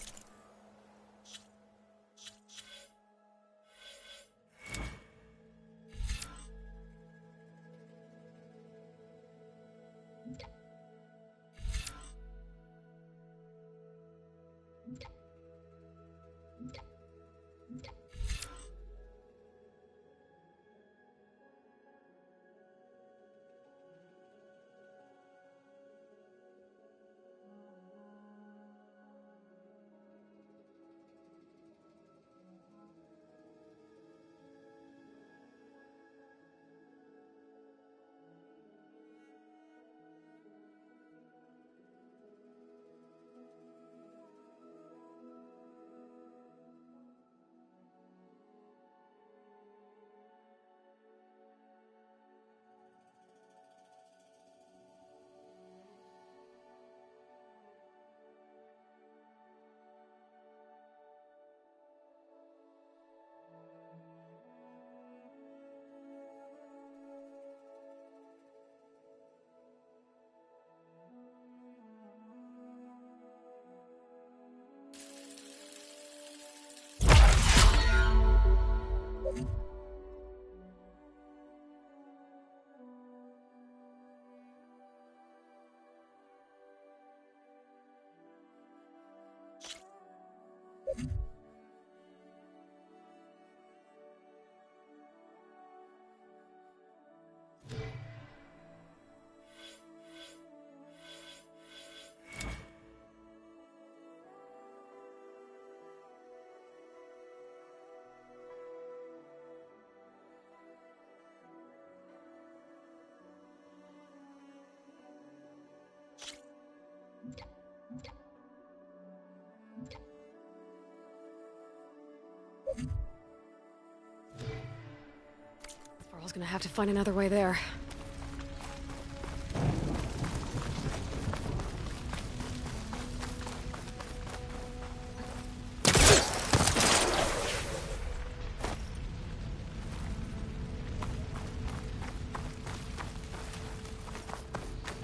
Varl's gonna have to find another way there.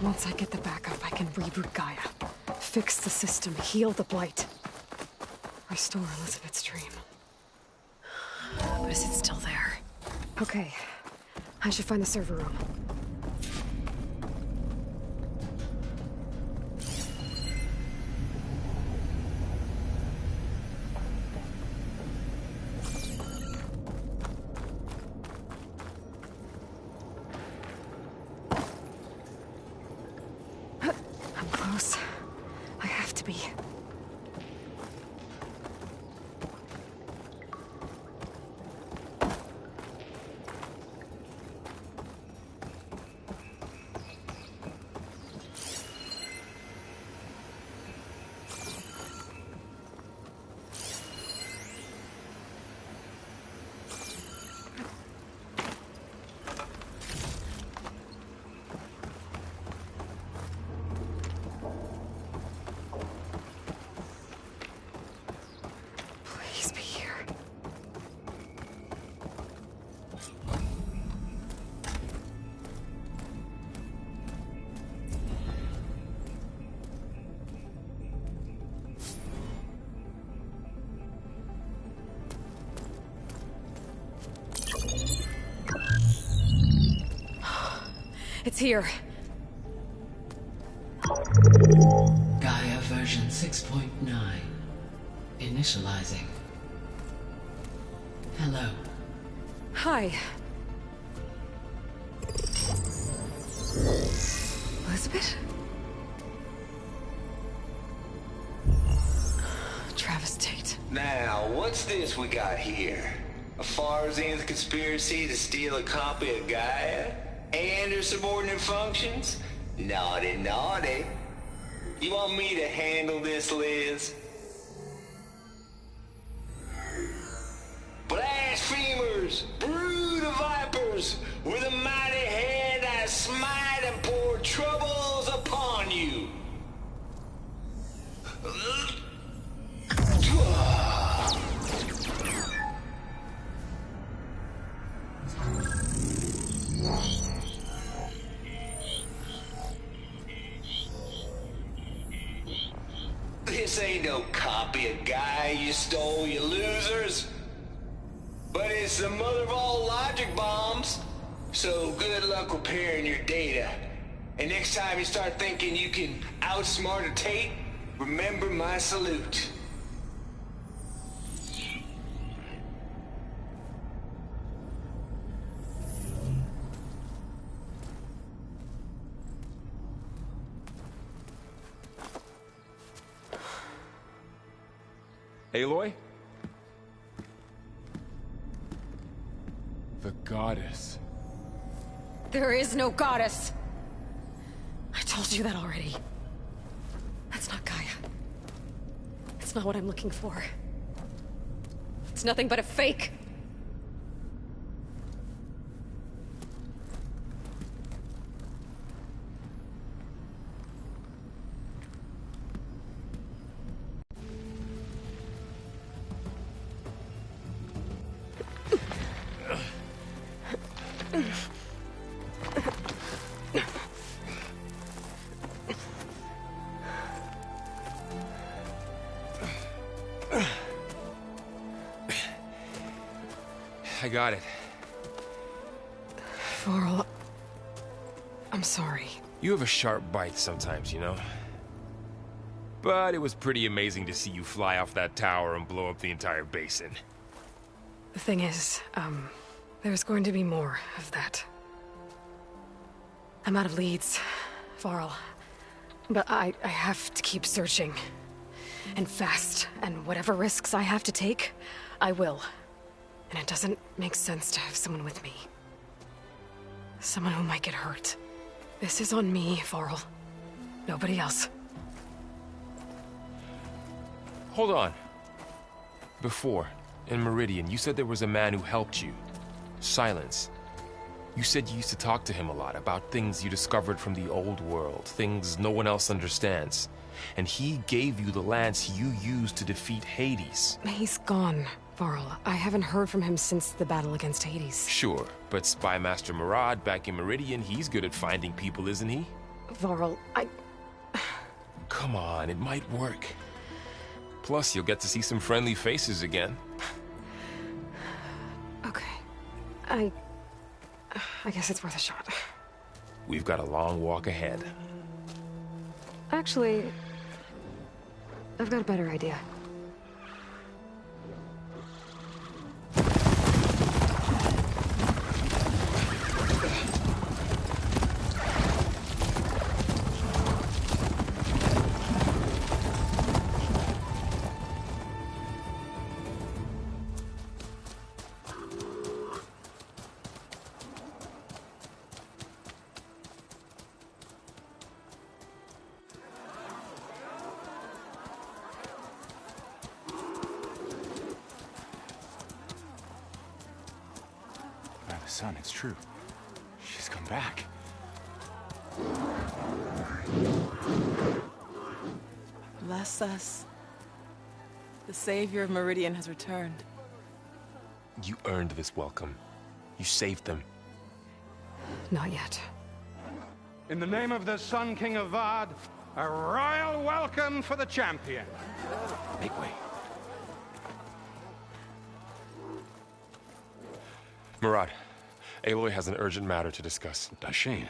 Once I get the backup, I can reboot Gaia. Fix the system, heal the Blight. Restore Elizabeth's dream. But is it still there? Okay. I should find the server room. I'm close. I have to be. Please be here. It's here. Gaia version 6.9. Initializing. Hello. Hi. Elizabeth? Travis Tate. Now, what's this we got here? A Farzian's conspiracy to steal a copy of Gaia? And her subordinate functions? Naughty, naughty. You want me to handle this, Liz? Blasphemers! Brood of vipers! With a mighty hand I smite and pour troubles upon you! This ain't no copy of Gaia you stole, you losers. But it's the mother of all logic bombs. So good luck repairing your data. And next time you start thinking you can outsmart a Tate, remember my salute. Aloy? The goddess. There is no goddess. I told you that already. That's not Gaia. It's not what I'm looking for. It's nothing but a fake. I got it. Varl, I'm sorry. You have a sharp bite sometimes, you know? But it was pretty amazing to see you fly off that tower and blow up the entire basin. The thing is, there's going to be more of that. I'm out of leads, Varl. But I have to keep searching. And fast. And whatever risks I have to take, I will. And it doesn't make sense to have someone with me. Someone who might get hurt. This is on me, Varl. Nobody else. Hold on. Before In Meridian, you said there was a man who helped you. Silence. You said you used to talk to him a lot about things you discovered from the old world, things no one else understands. And he gave you the lance you used to defeat Hades. He's gone, Varl. I haven't heard from him since the battle against Hades. Sure, but Spy Master Murad back in Meridian, he's good at finding people, isn't he? Varl, Come on, it might work. Plus, you'll get to see some friendly faces again. Okay. I guess it's worth a shot. We've got a long walk ahead. Actually, I've got a better idea. Son, it's true. She's come back. Bless us. The savior of Meridian has returned. You earned this welcome. You saved them. Not yet. In the name of the Sun King of Vard, a royal welcome for the champion. Make way. Murad, Aloy has an urgent matter to discuss. Dashane,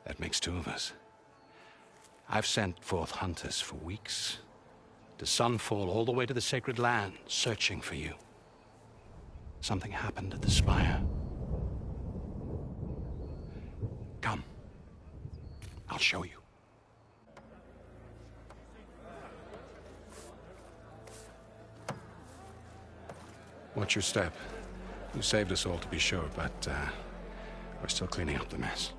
that makes two of us. I've sent forth hunters for weeks, to Sunfall all the way to the Sacred Land, searching for you. Something happened at the Spire. Come. I'll show you. Watch your step. You saved us all, to be sure, but we're still cleaning up the mess.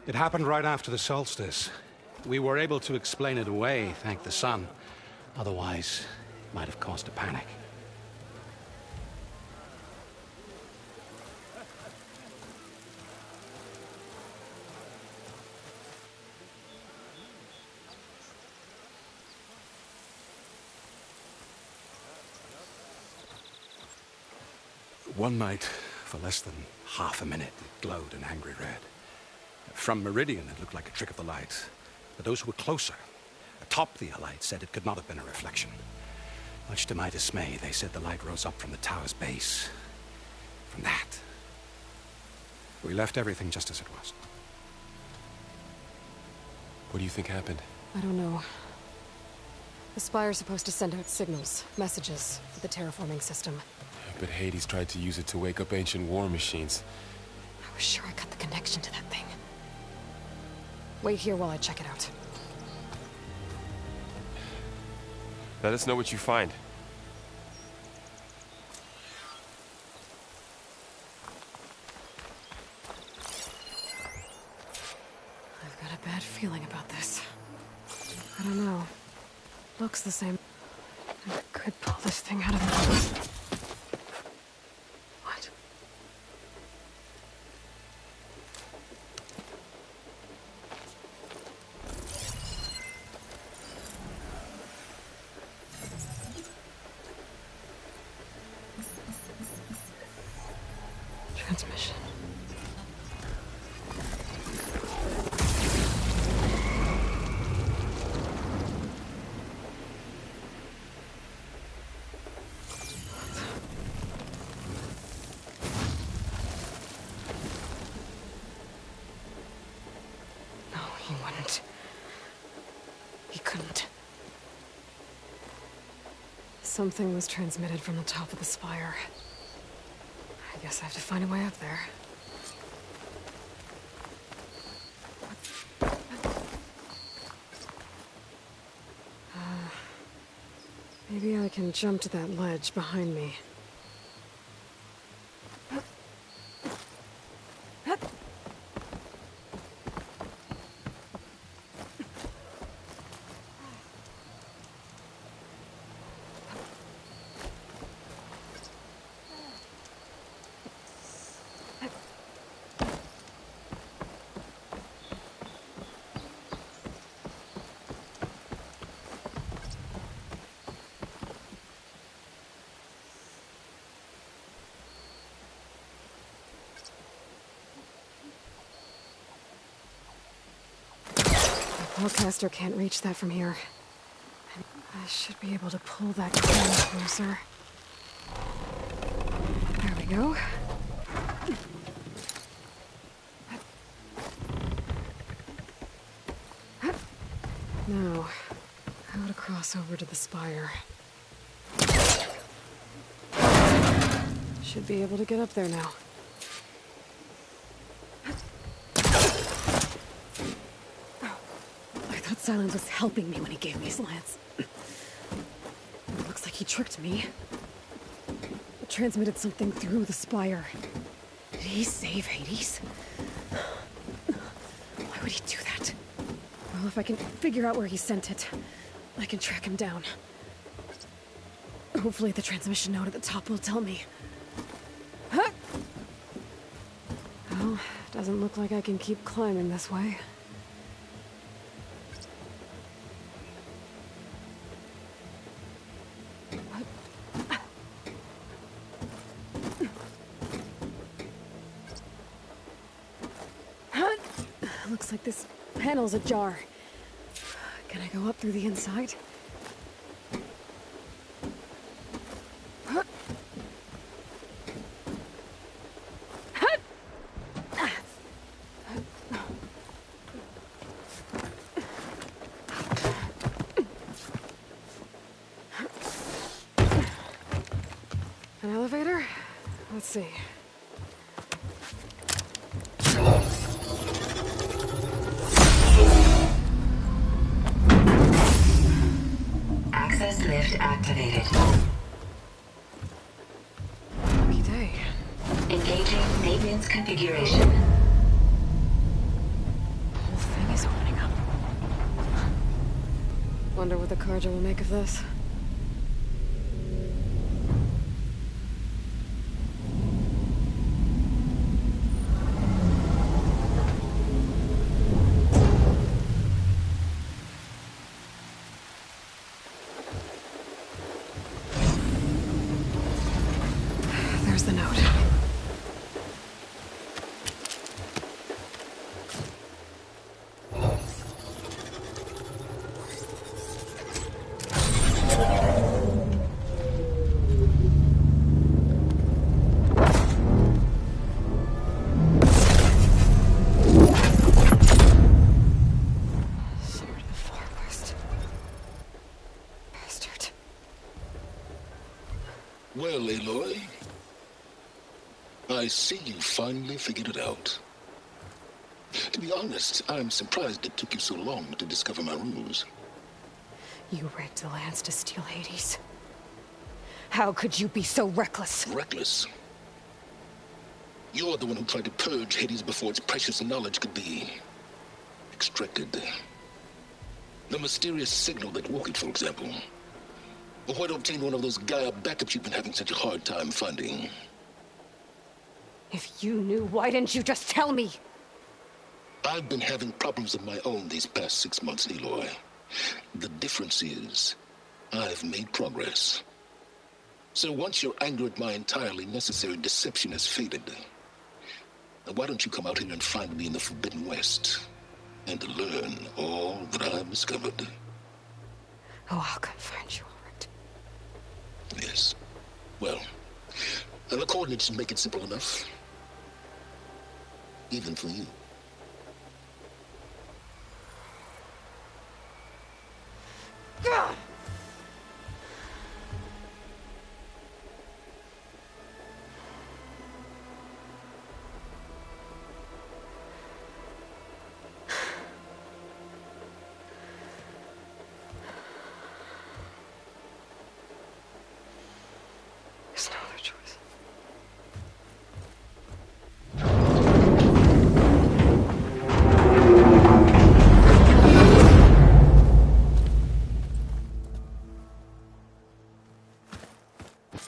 It happened right after the solstice. We were able to explain it away, thank the sun. Otherwise, it might have caused a panic. One night, for less than half a minute, it glowed an angry red. From Meridian, it looked like a trick of the light. But those who were closer, atop the Allied, said it could not have been a reflection. Much to my dismay, they said the light rose up from the tower's base. From that. We left everything just as it was. What do you think happened? I don't know. The Spire's supposed to send out signals, messages, for the terraforming system. But Hades tried to use it to wake up ancient war machines. I was sure I cut the connection to that thing. Wait here while I check it out. Let us know what you find. I've got a bad feeling about this. I don't know. Looks the same. I could pull this thing out of the... What? Transmission. No, he wouldn't. He couldn't. Something was transmitted from the top of the spire. I guess I have to find a way up there. Maybe I can jump to that ledge behind me. Spellcaster can't reach that from here. I should be able to pull that crane closer. There we go. Now, how to cross over to the spire. Should be able to get up there now. I thought Silence was helping me when he gave me slants. It looks like he tricked me. It transmitted something through the spire. Did he save Hades? Why would he do that? Well, if I can figure out where he sent it, I can track him down. Hopefully the transmission node at the top will tell me. Huh? Well, doesn't look like I can keep climbing this way. Looks like this panel's ajar. Can I go up through the inside? An elevator? Let's see. Access lift activated. Lucky day. Engaging maintenance configuration. The whole thing is opening up. Wonder what the Carja will make of this. There's the note. Sword of the Far West. Bastard. Well, Aloy, I see you finally figured it out. To be honest, I'm surprised it took you so long to discover my ruse. You rigged the lance to steal Hades. How could you be so reckless? Reckless? You're the one who tried to purge Hades before its precious knowledge could be extracted. The mysterious signal that woke it, for example. Or why to obtain one of those Gaia backups you've been having such a hard time finding. If you knew, why didn't you just tell me? I've been having problems of my own these past 6 months, Aloy. The difference is, I've made progress. So once your anger at my entirely necessary deception has faded, why don't you come out here and find me in the Forbidden West, and learn all that I've discovered? Oh, I'll come find you, all right. Yes. Well, the coordinates make it simple enough. Even for you. Ugh! There's no other choice.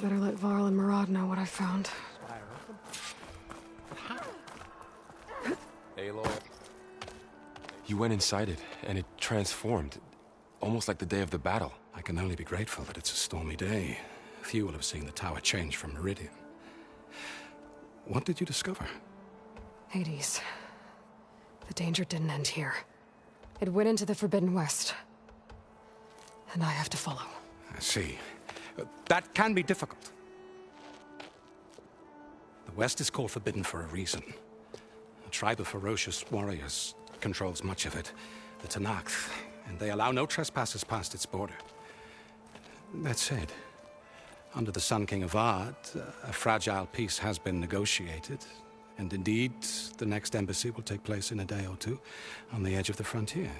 Better let Varl and Murad know what I found. Aloy. You went inside it, and it transformed. Almost like the day of the battle. I can only be grateful that it's a stormy day. Few will have seen the tower change from Meridian. What did you discover? Hades. The danger didn't end here. It went into the Forbidden West. And I have to follow. I see. That can be difficult. The West is called Forbidden for a reason. A tribe of ferocious warriors controls much of it, the Tenakth, and they allow no trespassers past its border. That said, under the Sun King Avad, a fragile peace has been negotiated, and indeed, the next embassy will take place in a day or two on the edge of the frontier.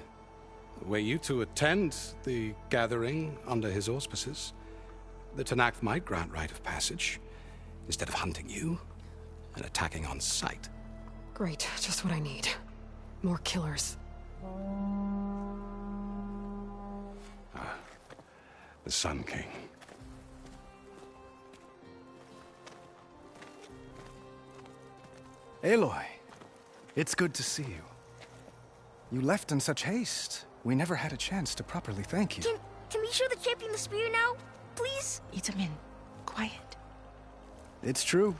Were you to attend the gathering under his auspices, the Tenakth might grant right of passage, instead of hunting you and attacking on sight. Great, just what I need. More killers. The Sun King. Aloy, it's good to see you. You left in such haste. We never had a chance to properly thank you. Can we show the champion the spear now? Please? Itamin, quiet. It's true.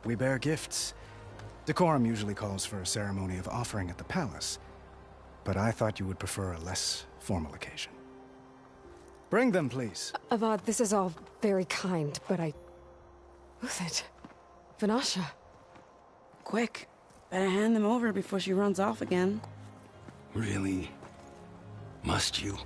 We bear gifts. Decorum usually calls for a ceremony of offering at the palace, but I thought you would prefer a less formal occasion. Bring them, please. Avad, this is all very kind, but Who's it? Vanasha. Quick. Better hand them over before she runs off again. Really? Must you?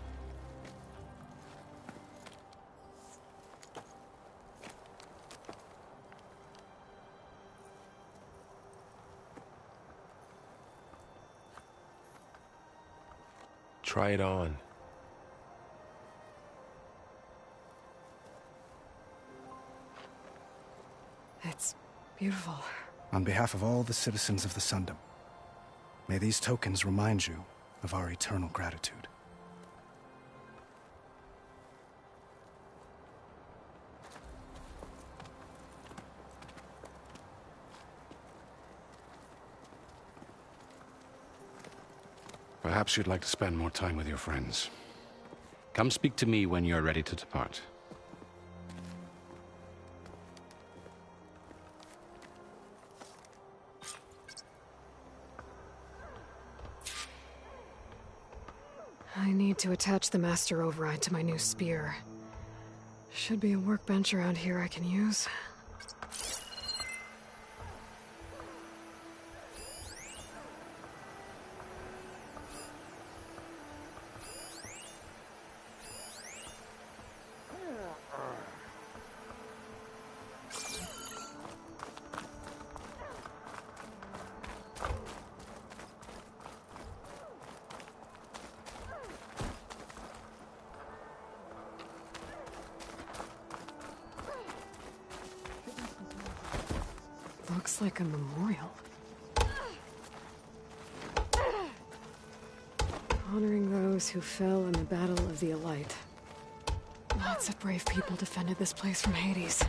Try it on. It's beautiful. On behalf of all the citizens of the Sundom, may these tokens remind you of our eternal gratitude. Perhaps you'd like to spend more time with your friends. Come speak to me when you're ready to depart. I need to attach the Master Override to my new spear. Should be a workbench around here I can use. Looks like a memorial. Honoring those who fell in the Battle of the Elite. Lots of brave people defended this place from Hades.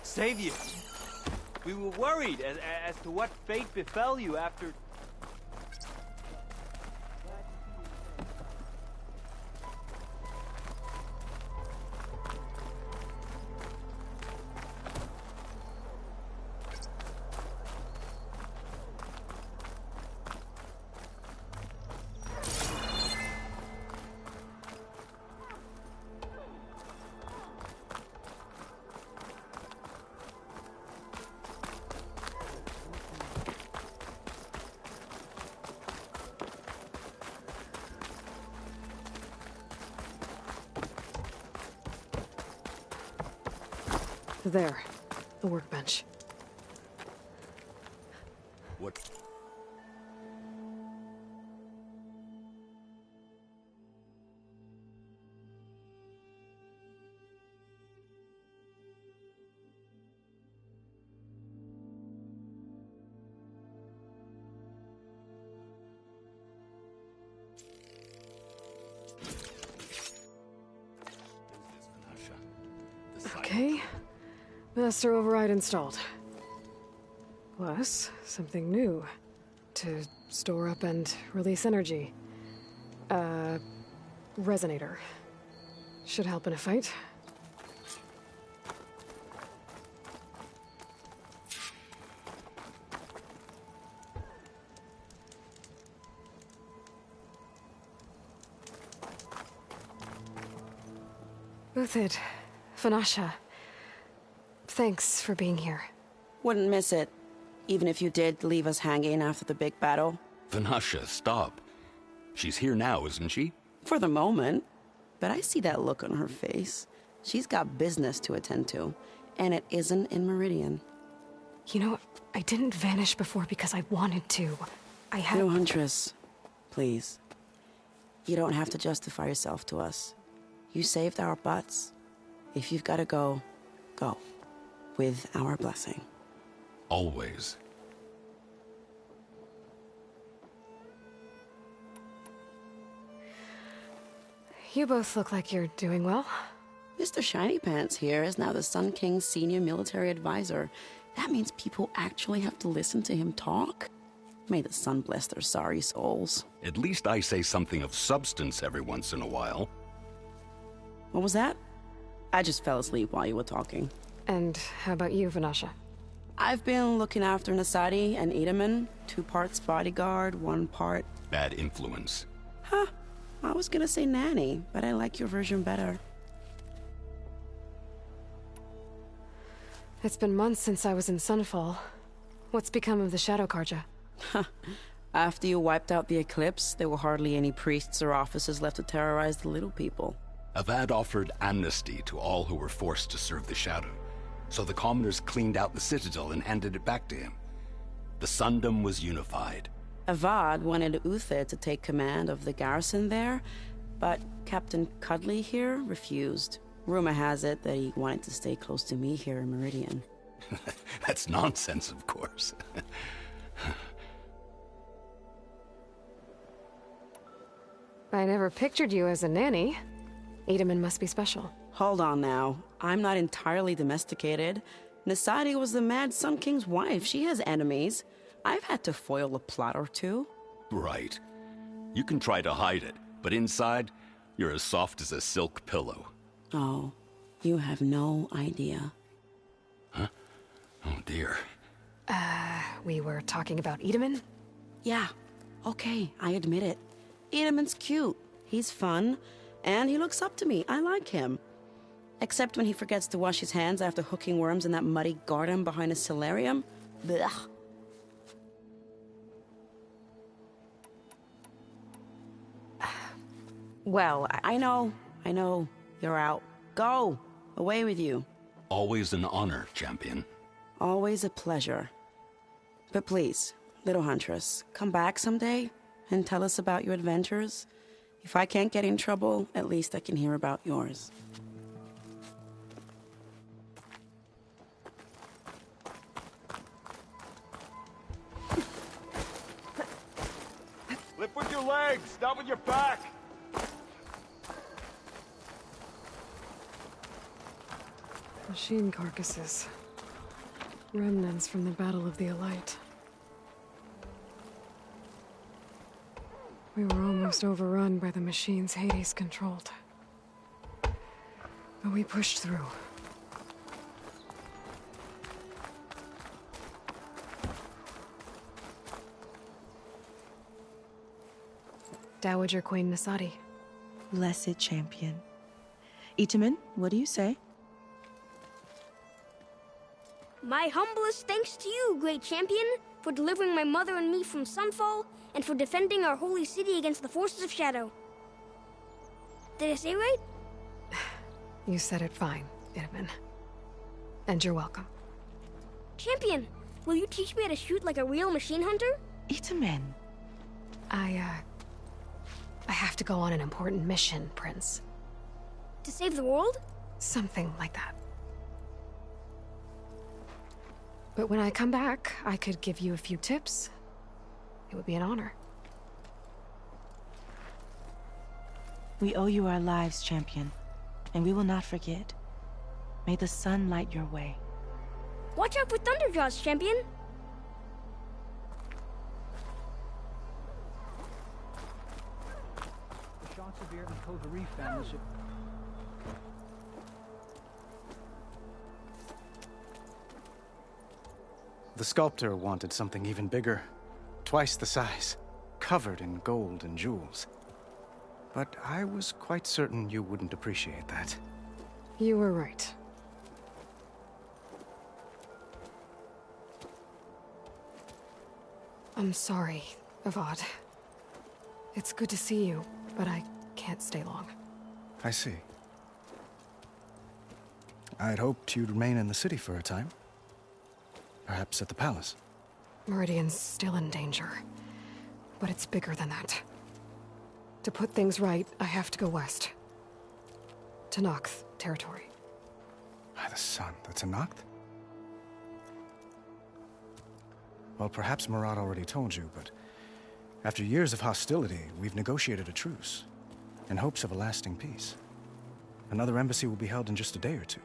Savior, we were worried as to what fate befell you after... There, the workbench. What? Okay. Master override installed. Plus, something new. To store up and release energy. Resonator. Should help in a fight. Uthid, Vanasha, thanks for being here. Wouldn't miss it, even if you did leave us hanging after the big battle. Vanasha, stop. She's here now, isn't she? For the moment. But I see that look on her face. She's got business to attend to, and it isn't in Meridian. You know, I didn't vanish before because I wanted to. I had... No, Huntress. Please. You don't have to justify yourself to us. You saved our butts. If you've got to go, go. With our blessing. Always. You both look like you're doing well. Mr. Shiny Pants here is now the Sun King's senior military advisor. That means people actually have to listen to him talk? May the sun bless their sorry souls. At least I say something of substance every once in a while. What was that? I just fell asleep while you were talking. And how about you, Vanasha? I've been looking after Nasadi and Edaman. 2 parts bodyguard, 1 part... Bad influence. Huh. I was gonna say nanny, but I like your version better. It's been months since I was in Sunfall. What's become of the Shadow Carja? After you wiped out the Eclipse, there were hardly any priests or officers left to terrorize the little people. Avad offered amnesty to all who were forced to serve the Shadow, so the commoners cleaned out the Citadel and handed it back to him. The Sundom was unified. Avad wanted Uthid to take command of the garrison there, but Captain Cudley here refused. Rumor has it that he wanted to stay close to me here in Meridian. That's nonsense, of course. I never pictured you as a nanny. Edaman must be special. Hold on now. I'm not entirely domesticated. Nasadi was the Mad Sun King's wife. She has enemies. I've had to foil a plot or 2. Right. You can try to hide it, but inside, you're as soft as a silk pillow. Oh, you have no idea. Huh? Oh dear. We were talking about Edaman? Yeah. Okay, I admit it. Edaman's cute. He's fun. And he looks up to me. I like him. Except when he forgets to wash his hands after hooking worms in that muddy garden behind his solarium. Blech. Well, I know. You're out. Go! Away with you. Always an honor, champion. Always a pleasure. But please, little Huntress, come back someday and tell us about your adventures. If I can't get in trouble, at least I can hear about yours. Lift with your legs, not with your back. Machine carcasses. Remnants from the Battle of the Elite. We were almost overrun by the machines Hades controlled. But we pushed through. Dowager Queen Nasadi. Blessed champion. Itamen, what do you say? My humblest thanks to you, great champion, for delivering my mother and me from Sunfall, and for defending our holy city against the forces of Shadow. Did I say right? You said it fine, Edaman. And you're welcome. Champion, will you teach me how to shoot like a real machine hunter? Itamen. I have to go on an important mission, Prince. To save the world? Something like that. But when I come back, I could give you a few tips. It would be an honor. We owe you our lives, champion, and we will not forget. May the sun light your way. Watch out for Thunderjaws, champion! The shots of air and Coterie families. The sculptor wanted something even bigger, twice the size, covered in gold and jewels. But I was quite certain you wouldn't appreciate that. You were right. I'm sorry, Avad. It's good to see you, but I can't stay long. I see. I'd hoped you'd remain in the city for a time. Perhaps at the palace. Meridian's still in danger, but it's bigger than that. To put things right, I have to go west. To Noct territory. By the sun, the Tenakth? Well, perhaps Murad already told you, but after years of hostility, we've negotiated a truce, in hopes of a lasting peace. Another embassy will be held in just a day or two.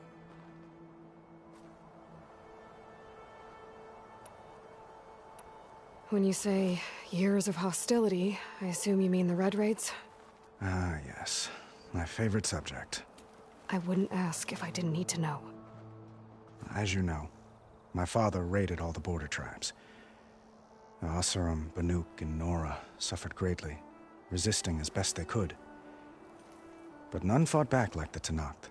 When you say years of hostility, I assume you mean the Red Raids? Ah, yes. My favorite subject. I wouldn't ask if I didn't need to know. As you know, my father raided all the border tribes. The Oseram, Banuk, and Nora suffered greatly, resisting as best they could. But none fought back like the Tenakth.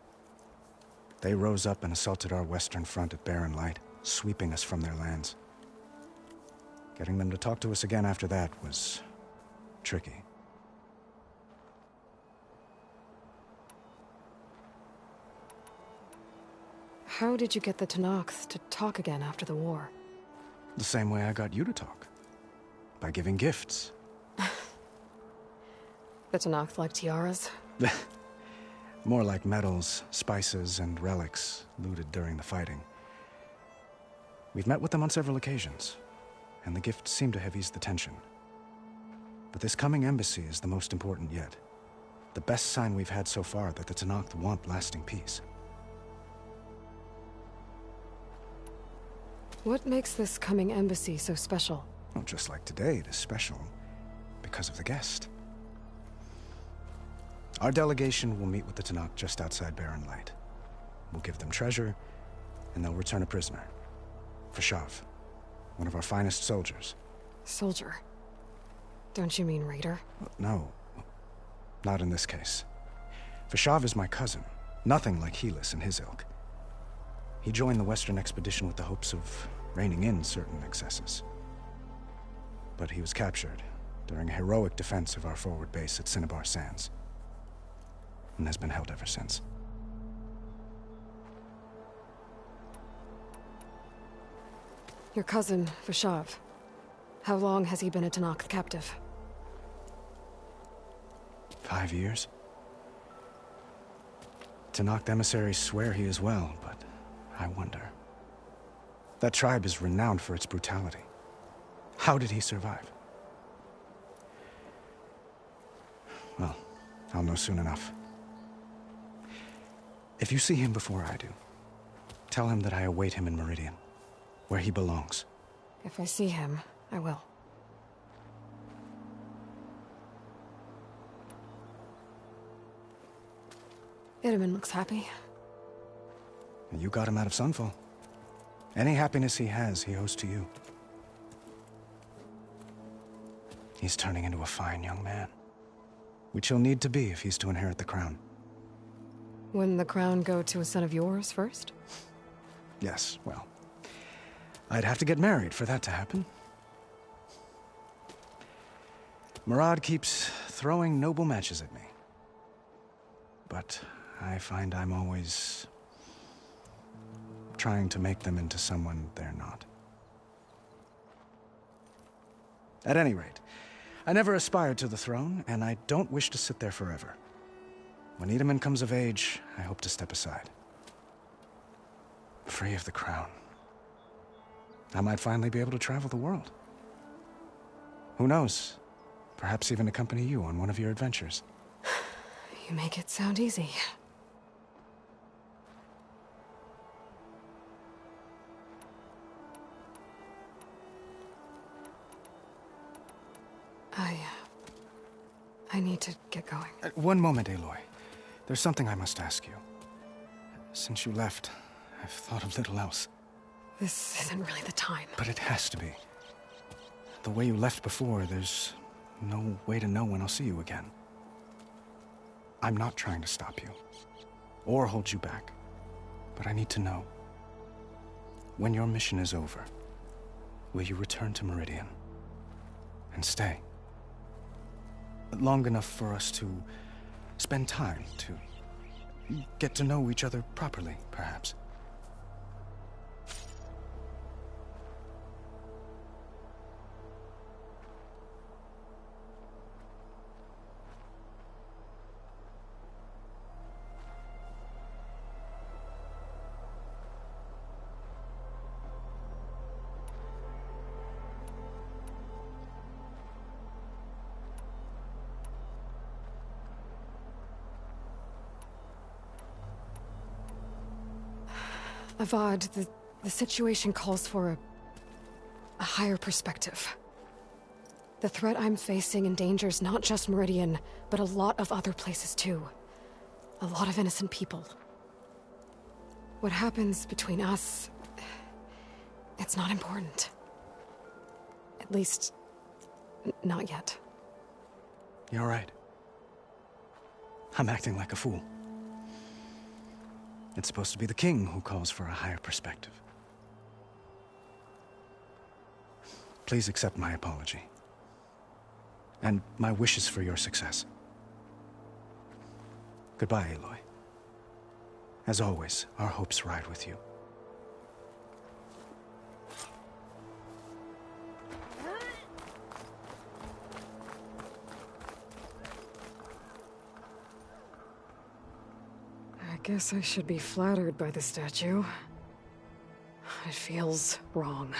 They rose up and assaulted our western front at Barren Light, sweeping us from their lands. Getting them to talk to us again after that was tricky. How did you get the Tenakth to talk again after the war? The same way I got you to talk. By giving gifts. The Tenakth like tiaras? More like medals, spices, and relics looted during the fighting. We've met with them on several occasions, and the gifts seem to have eased the tension. But this coming embassy is the most important yet. The best sign we've had so far that the Tenakth want lasting peace. What makes this coming embassy so special? Well, just like today, it is special because of the guest. Our delegation will meet with the Tenakth just outside Barren Light. We'll give them treasure, and they'll return a prisoner. Fashav, one of our finest soldiers. Soldier? Don't you mean raider? No, not in this case. Fashav is my cousin, nothing like Helis and his ilk. He joined the Western expedition with the hopes of reining in certain excesses. But he was captured during a heroic defense of our forward base at Cinnabar Sands, and has been held ever since. Your cousin, Fashav. How long has he been a Tenakth captive? 5 years. Tenakth emissaries swear he is well, but I wonder. That tribe is renowned for its brutality. How did he survive? Well, I'll know soon enough. If you see him before I do, tell him that I await him in Meridian, where he belongs. If I see him, I will. Itamen looks happy. You got him out of Sunfall. Any happiness he has, he owes to you. He's turning into a fine young man, which he'll need to be if he's to inherit the crown. Wouldn't the crown go to a son of yours first? Yes, well, I'd have to get married for that to happen. Murad keeps throwing noble matches at me. But I find I'm always trying to make them into someone they're not. At any rate, I never aspired to the throne, and I don't wish to sit there forever. When Itamen comes of age, I hope to step aside. Free of the crown. I might finally be able to travel the world. Who knows? Perhaps even accompany you on one of your adventures. You make it sound easy. I need to get going. One moment, Aloy. There's something I must ask you. Since you left, I've thought of little else. This isn't really the time. But it has to be. The way you left before, there's no way to know when I'll see you again. I'm not trying to stop you, or hold you back. But I need to know. When your mission is over, will you return to Meridian? And stay? Long enough for us to spend time, to get to know each other properly, perhaps. Avad, the situation calls for a higher perspective. The threat I'm facing endangers not just Meridian, but a lot of other places too. A lot of innocent people. What happens between us, it's not important. At least, not yet. You're right. I'm acting like a fool. It's supposed to be the king who calls for a higher perspective. Please accept my apology. And my wishes for your success. Goodbye, Aloy. As always, our hopes ride with you. I guess I should be flattered by the statue. It feels wrong.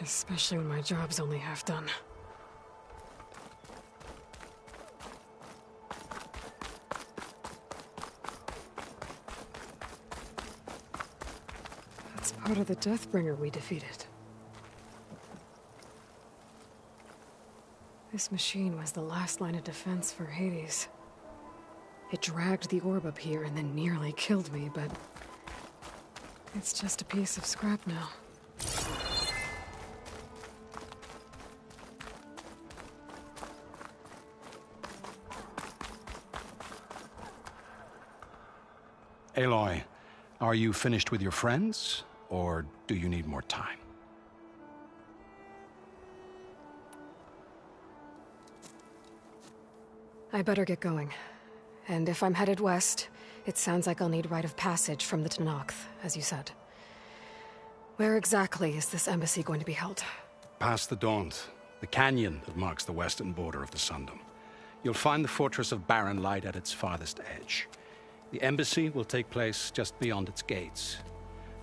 Especially when my job's only half done. That's part of the Deathbringer we defeated. This machine was the last line of defense for Hades. It dragged the orb up here and then nearly killed me, but it's just a piece of scrap now. Aloy, are you finished with your friends, or do you need more time? I better get going. And if I'm headed west, it sounds like I'll need rite of passage from the Tenakth, as you said. Where exactly is this embassy going to be held? Past the Daunt, the canyon that marks the western border of the Sundom. You'll find the fortress of Barren Light at its farthest edge. The embassy will take place just beyond its gates.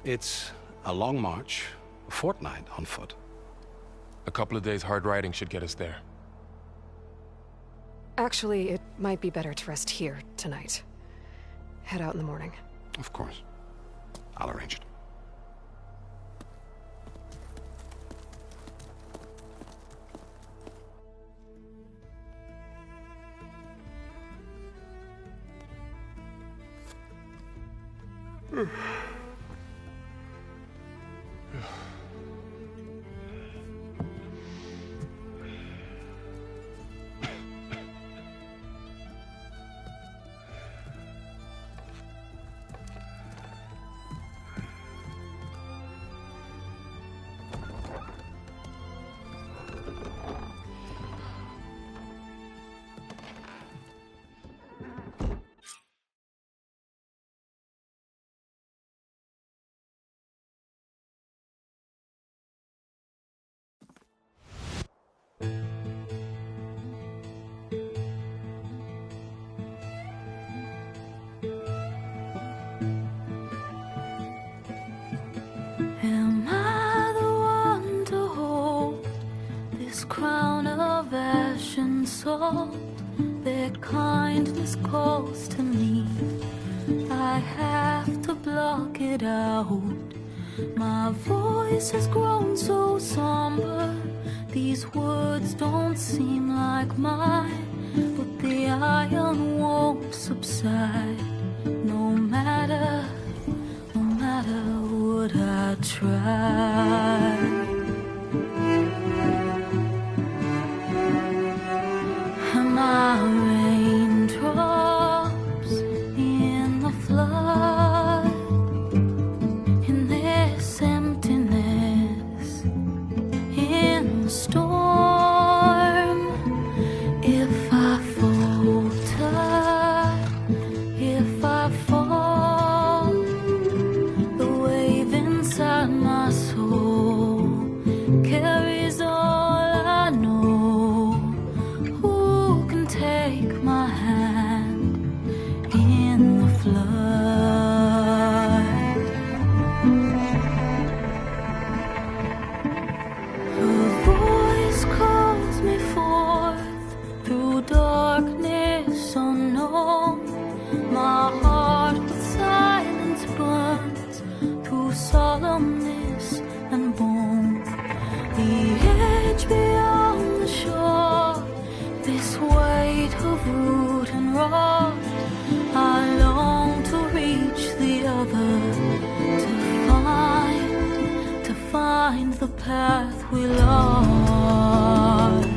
It's a long march, a fortnight on foot. A couple of days hard riding should get us there. Actually, it might be better to rest here tonight. Head out in the morning. Of course. I'll arrange it. Am I the one to hold this crown of ash and salt that kindness calls to me? I have to block it out. My voice has grown so somber. These words don't seem like mine. but the iron won't subside. No matter what I try. And my raindrops in the flood, in this emptiness, in the storm. If I falter, if I fall, the wave inside my soul carries all I know. Who can take my hand in the flood? Her voice calls me forth through darkness unknown. My heart with silence burns through solemnness and bone. The edge beyond the shore, this weight of root and rod. I long to reach the other, to find the path we lost.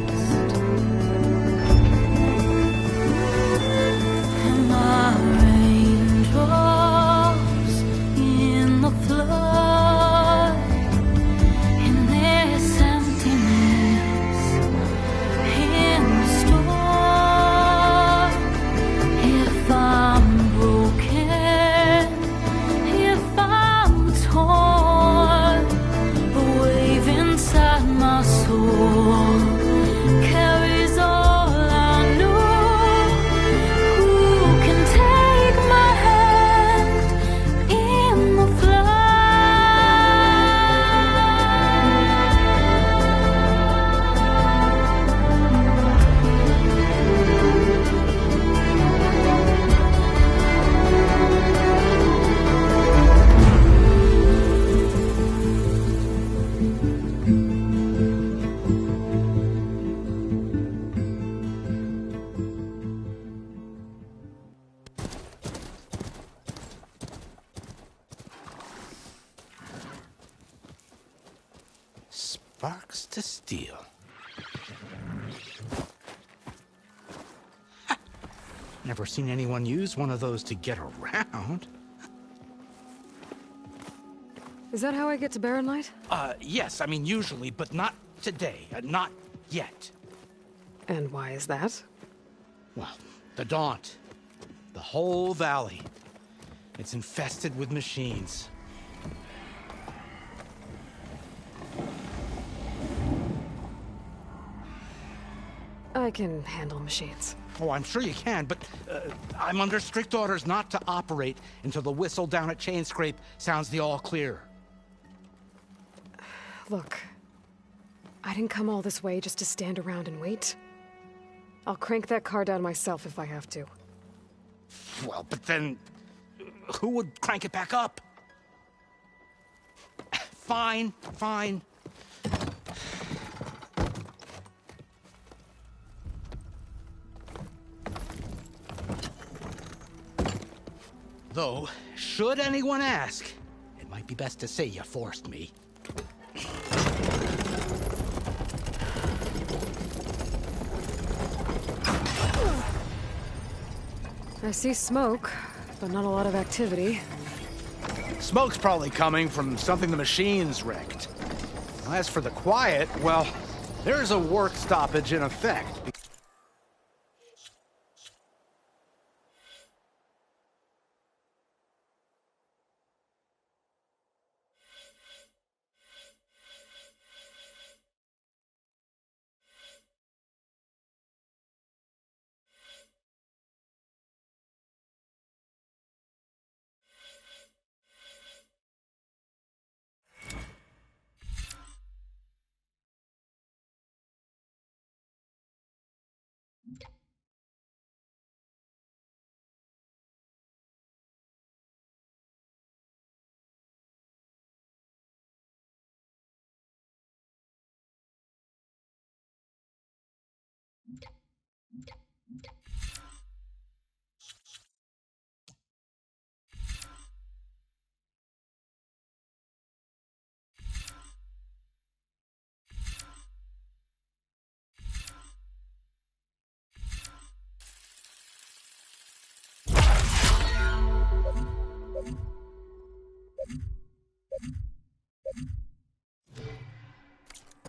And my raindrops in the flood, in this emptiness, in the storm. If I'm broken, if I'm torn, the wave inside my soul carries all I know. Who can take my hand in the Sparks to steel. Never seen anyone use one of those to get around. Is that how I get to Barren Light? Yes, I mean usually, but not today. Not yet. And why is that? Well, the Daunt. The whole valley. It's infested with machines. I can handle machines. Oh, I'm sure you can, but I'm under strict orders not to operate until the whistle down at Chainscrape sounds the all clear. Look, I didn't come all this way just to stand around and wait. I'll crank that car down myself if I have to. Well, but then who would crank it back up? Fine, fine. Though, should anyone ask, it might be best to say you forced me. I see smoke, but not a lot of activity. Smoke's probably coming from something the machines wrecked. As for the quiet, well, there's a work stoppage in effect.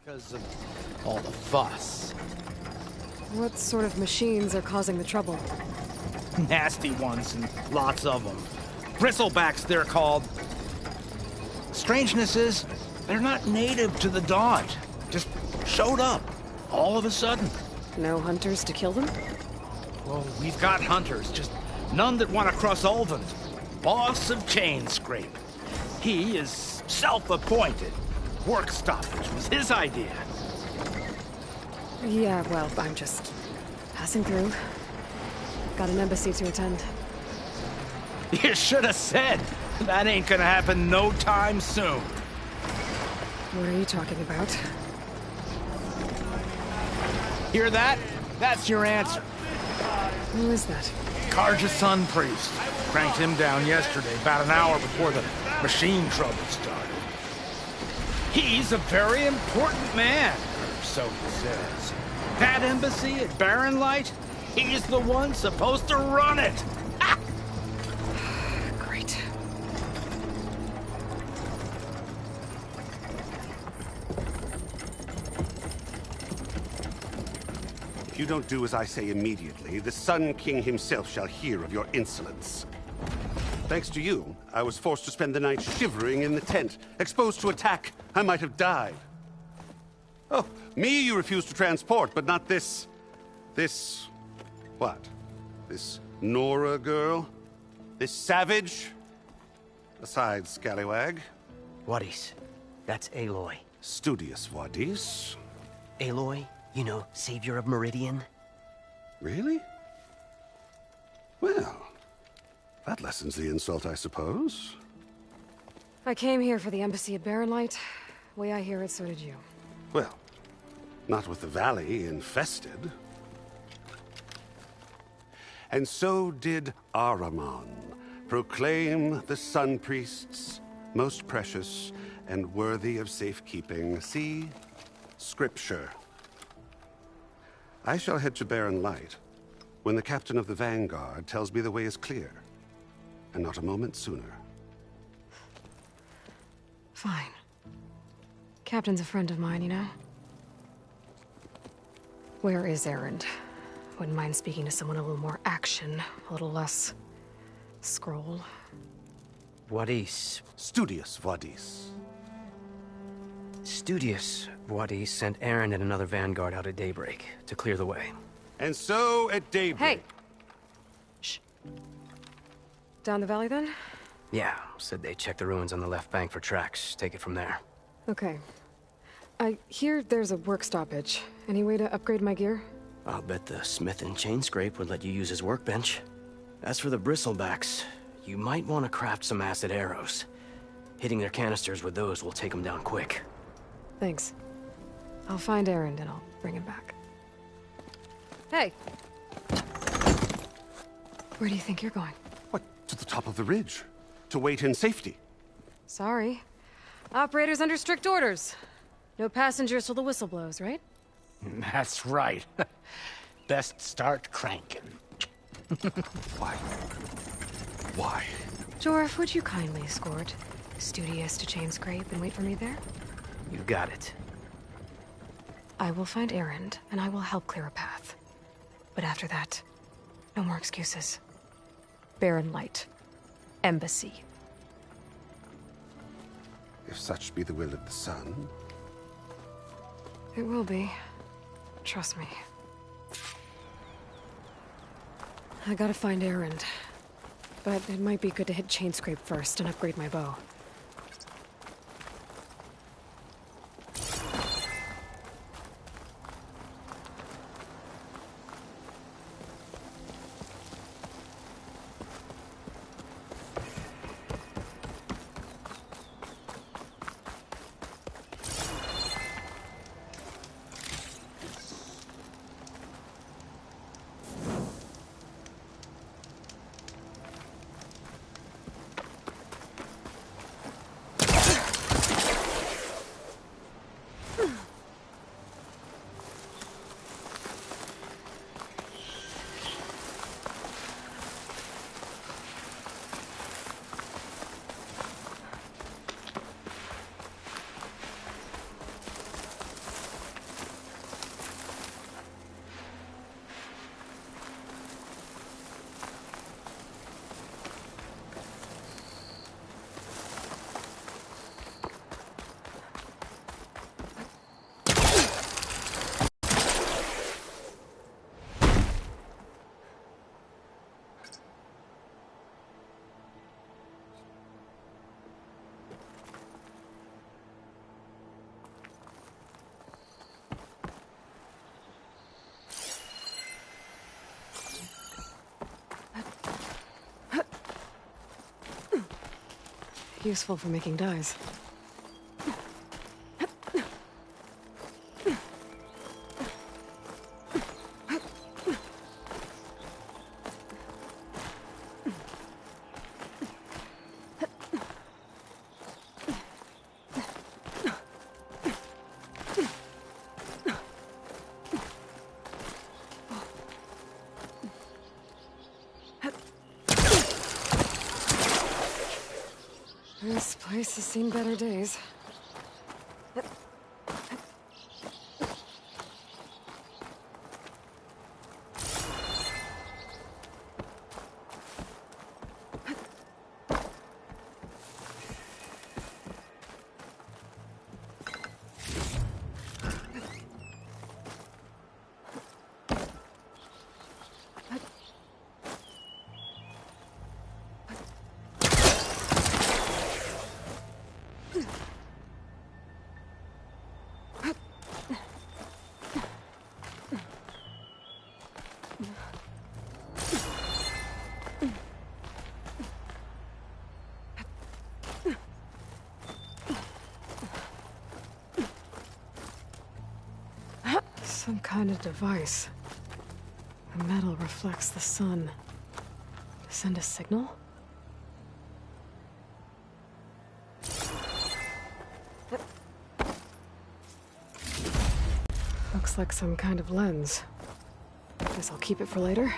because of all the fuss. What sort of machines are causing the trouble? Nasty ones, and lots of them. Bristlebacks, they're called. Strangeness is, they're not native to the Dodge. Just showed up, all of a sudden. No hunters to kill them? Well, we've got hunters, just none that want to cross Ulvund. Boss of Chainscrape. He is self-appointed. Work stoppage was his idea. Yeah, well, I'm just passing through. Got an embassy to attend. You should have said. That ain't gonna happen no time soon. What are you talking about? Hear that? That's your answer. Who is that? Karja's Sun Priest. Cranked him down yesterday, about an hour before the machine trouble started. He's a very important man, or so he says. That embassy at Barren Light, he's the one supposed to run it. Great. If you don't do as I say immediately, the Sun King himself shall hear of your insolence. Thanks to you, I was forced to spend the night shivering in the tent. Exposed to attack, I might have died. Oh, me you refuse to transport, but not this... what? This Nora girl? This savage? Aside, scallywag. Wadis. That's Aloy. Studious Wadis. Aloy, you know, savior of Meridian. Really? Well, that lessens the insult, I suppose. I came here for the embassy at Barren Light. Way I hear it, so did you. Well, not with the valley infested. And so did Ahriman proclaim the Sun Priests most precious and worthy of safekeeping. See? Scripture. I shall head to Barren Light when the captain of the Vanguard tells me the way is clear. And not a moment sooner. Fine. Captain's a friend of mine, you know? Where is Erend? Wouldn't mind speaking to someone a little more action, a little less... scroll. Wadis. Studious Wadis. Studious Wadis sent Erend and another Vanguard out at daybreak to clear the way. And so at daybreak... Hey! Shh. Down the valley, then? Yeah, said they checked the ruins on the left bank for tracks. Take it from there. Okay. I hear there's a work stoppage. Any way to upgrade my gear? I'll bet the smith in Chainscrape would let you use his workbench. As for the Bristlebacks, you might want to craft some acid arrows. Hitting their canisters with those will take them down quick. Thanks. I'll find Erend and I'll bring him back. Hey! Where do you think you're going? What, to the top of the ridge? To wait in safety? Sorry. Operator's under strict orders. No passengers till the whistle blows, right? That's right. Best start cranking. Why? Why? Jorf, would you kindly escort Studious to Chainscrape and wait for me there? You got it. I will find Erend, and I will help clear a path. But after that, no more excuses. Barren Light. Embassy. If such be the will of the sun. It will be. Trust me. I gotta find Erend. But it might be good to hit Chainscrape first and upgrade my bow. Useful for making dyes. This place has seen better days. Some kind of device. The metal reflects the sun. To send a signal? Looks like some kind of lens. Guess I'll keep it for later.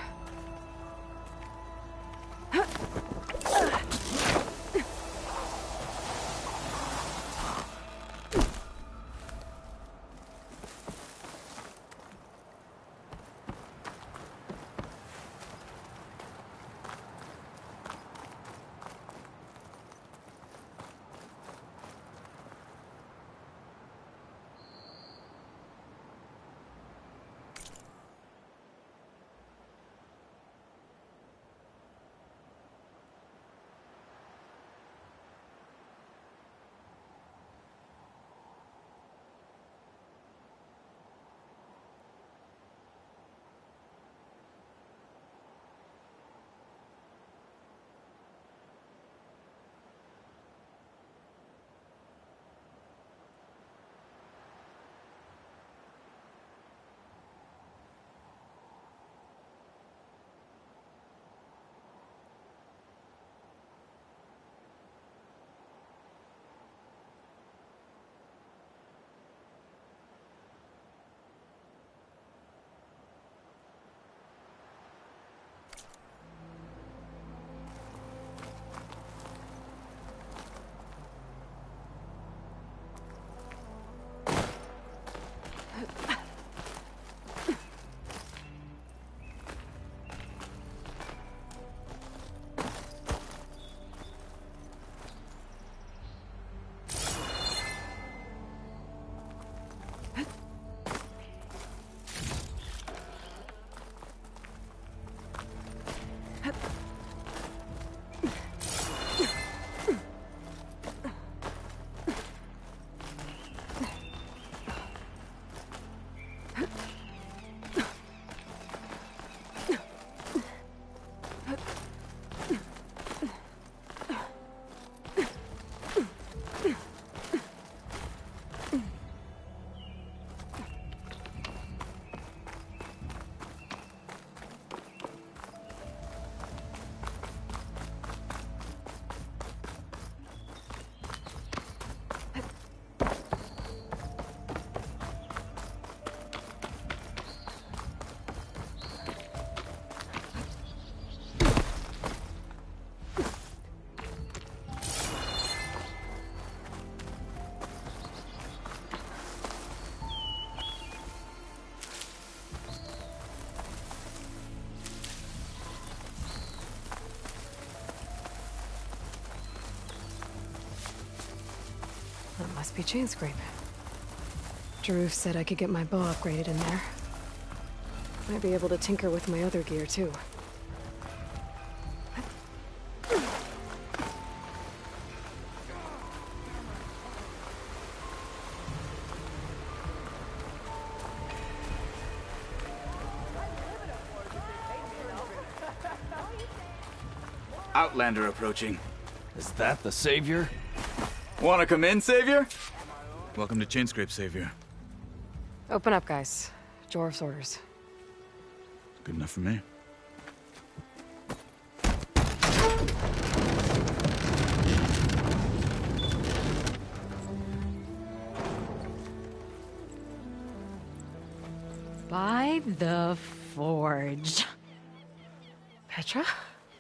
That must be Chainscrape. Jaruf said I could get my bow upgraded in there. Might be able to tinker with my other gear, too. Outlander approaching. Is that the Savior? Wanna come in, Savior? Welcome to Chainscrape, Savior. Open up, guys. Jorv's orders. Good enough for me. By the Forge. Petra?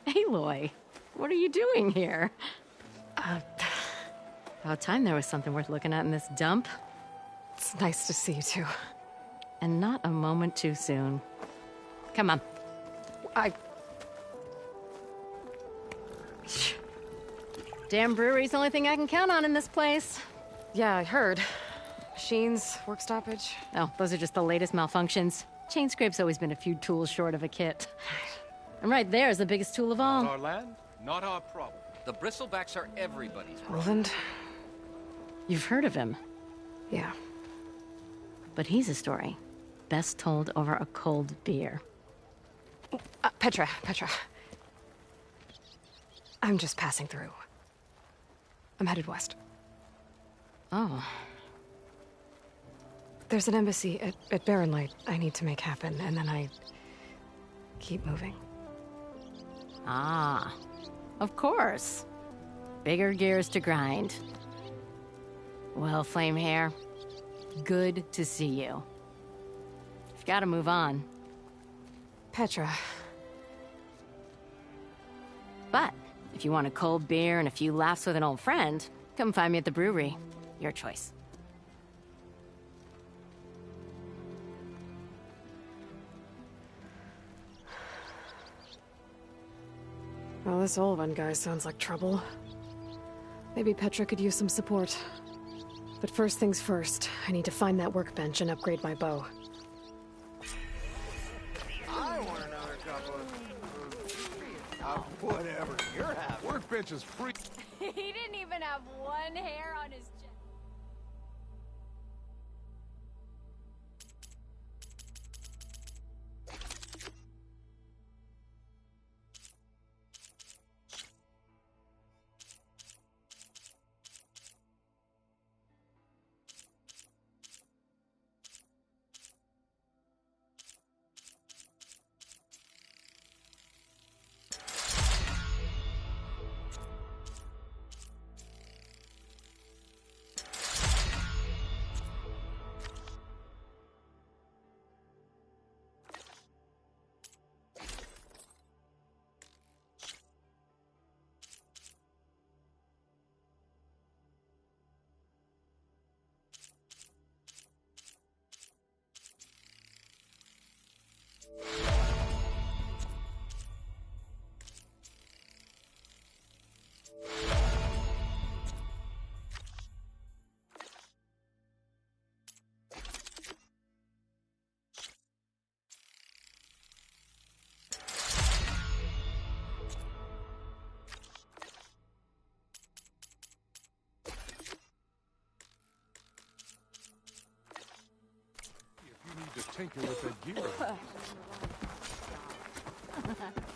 Aloy, what are you doing here? About time there was something worth looking at in this dump. It's nice to see you too. And not a moment too soon. Come on. Damn brewery's the only thing I can count on in this place. Yeah, I heard. Machines, work stoppage. Oh, those are just the latest malfunctions. Chainscrape's always been a few tools short of a kit. And right there is the biggest tool of all. Not our land, not our problem. The Bristlebacks are everybody's problem. Roland? You've heard of him. Yeah. But he's a story best told over a cold beer. Petra. I'm just passing through. I'm headed west. Oh. There's an embassy at Barren Light I need to make happen, and then I keep moving. Ah, of course. Bigger gears to grind. Well, Flamehair, good to see you. You've got to move on. Petra. But if you want a cold beer and a few laughs with an old friend, come find me at the brewery. Your choice. Well, this Olvan guy sounds like trouble. Maybe Petra could use some support. But first things first, I need to find that workbench and upgrade my bow. I want another couple of... whatever you're having. Workbench is free. He didn't even have one hair on his chest. Tinker with that gear.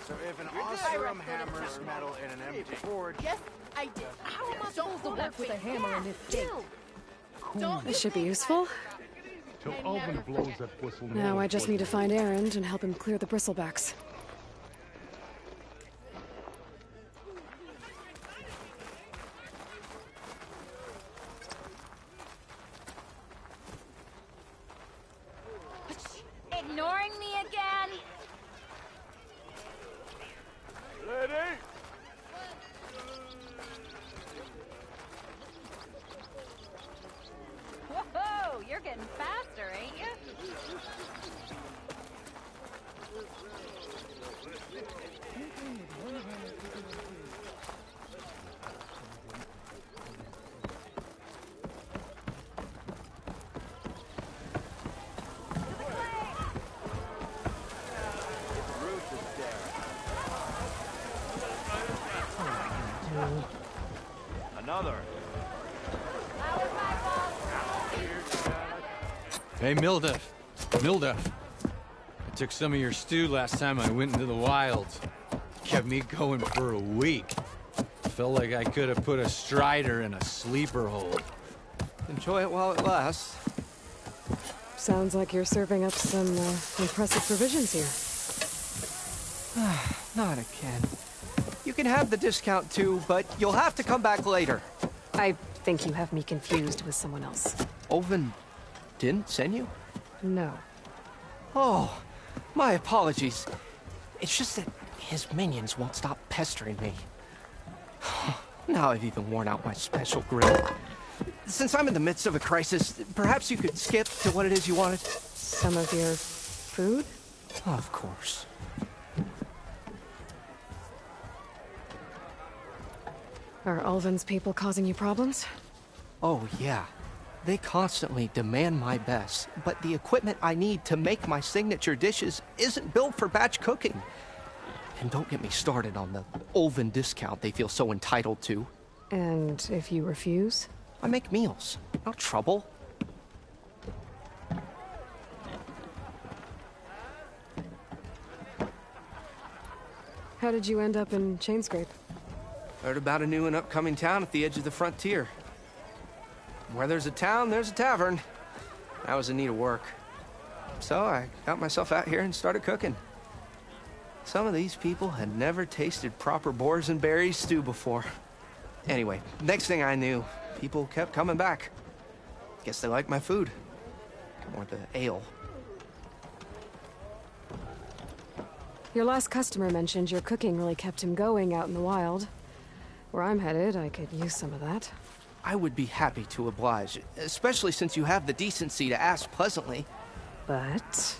So if an Osram hammers metal in an empty forge... Yes, I did. How am I supposed to work with a hammer in this thing? This should be useful. Till Alvin blows that whistle. Now I just need to find Erend and help him clear the Bristlebacks. Ignoring me again? Lady! Whoa, you're getting faster, ain't you? Another. Hey, Mildef. I took some of your stew last time I went into the wilds. Kept me going for a week. Felt like I could have put a Strider in a sleeper hole. Enjoy it while it lasts. Sounds like you're serving up some impressive provisions here. Not again. You can have the discount too, but you'll have to come back later. I think you have me confused with someone else. Olvin didn't send you? No. Oh, my apologies. It's just that his minions won't stop pestering me. Now I've even worn out my special grill. Since I'm in the midst of a crisis, perhaps you could skip to what it is you wanted? Some of your food? Of course. Are Ulvin's people causing you problems? Oh, yeah. They constantly demand my best, but the equipment I need to make my signature dishes isn't built for batch cooking. And don't get me started on the Ulvin discount they feel so entitled to. And if you refuse? I make meals, not trouble. How did you end up in Chainscrape? Heard about a new and upcoming town at the edge of the frontier. Where there's a town, there's a tavern. I was in need of work. So I got myself out here and started cooking. Some of these people had never tasted proper boars and berries stew before. Anyway, next thing I knew, people kept coming back. Guess they liked my food. Or the ale. Your last customer mentioned your cooking really kept him going out in the wild. Where I'm headed, I could use some of that. I would be happy to oblige, especially since you have the decency to ask pleasantly. But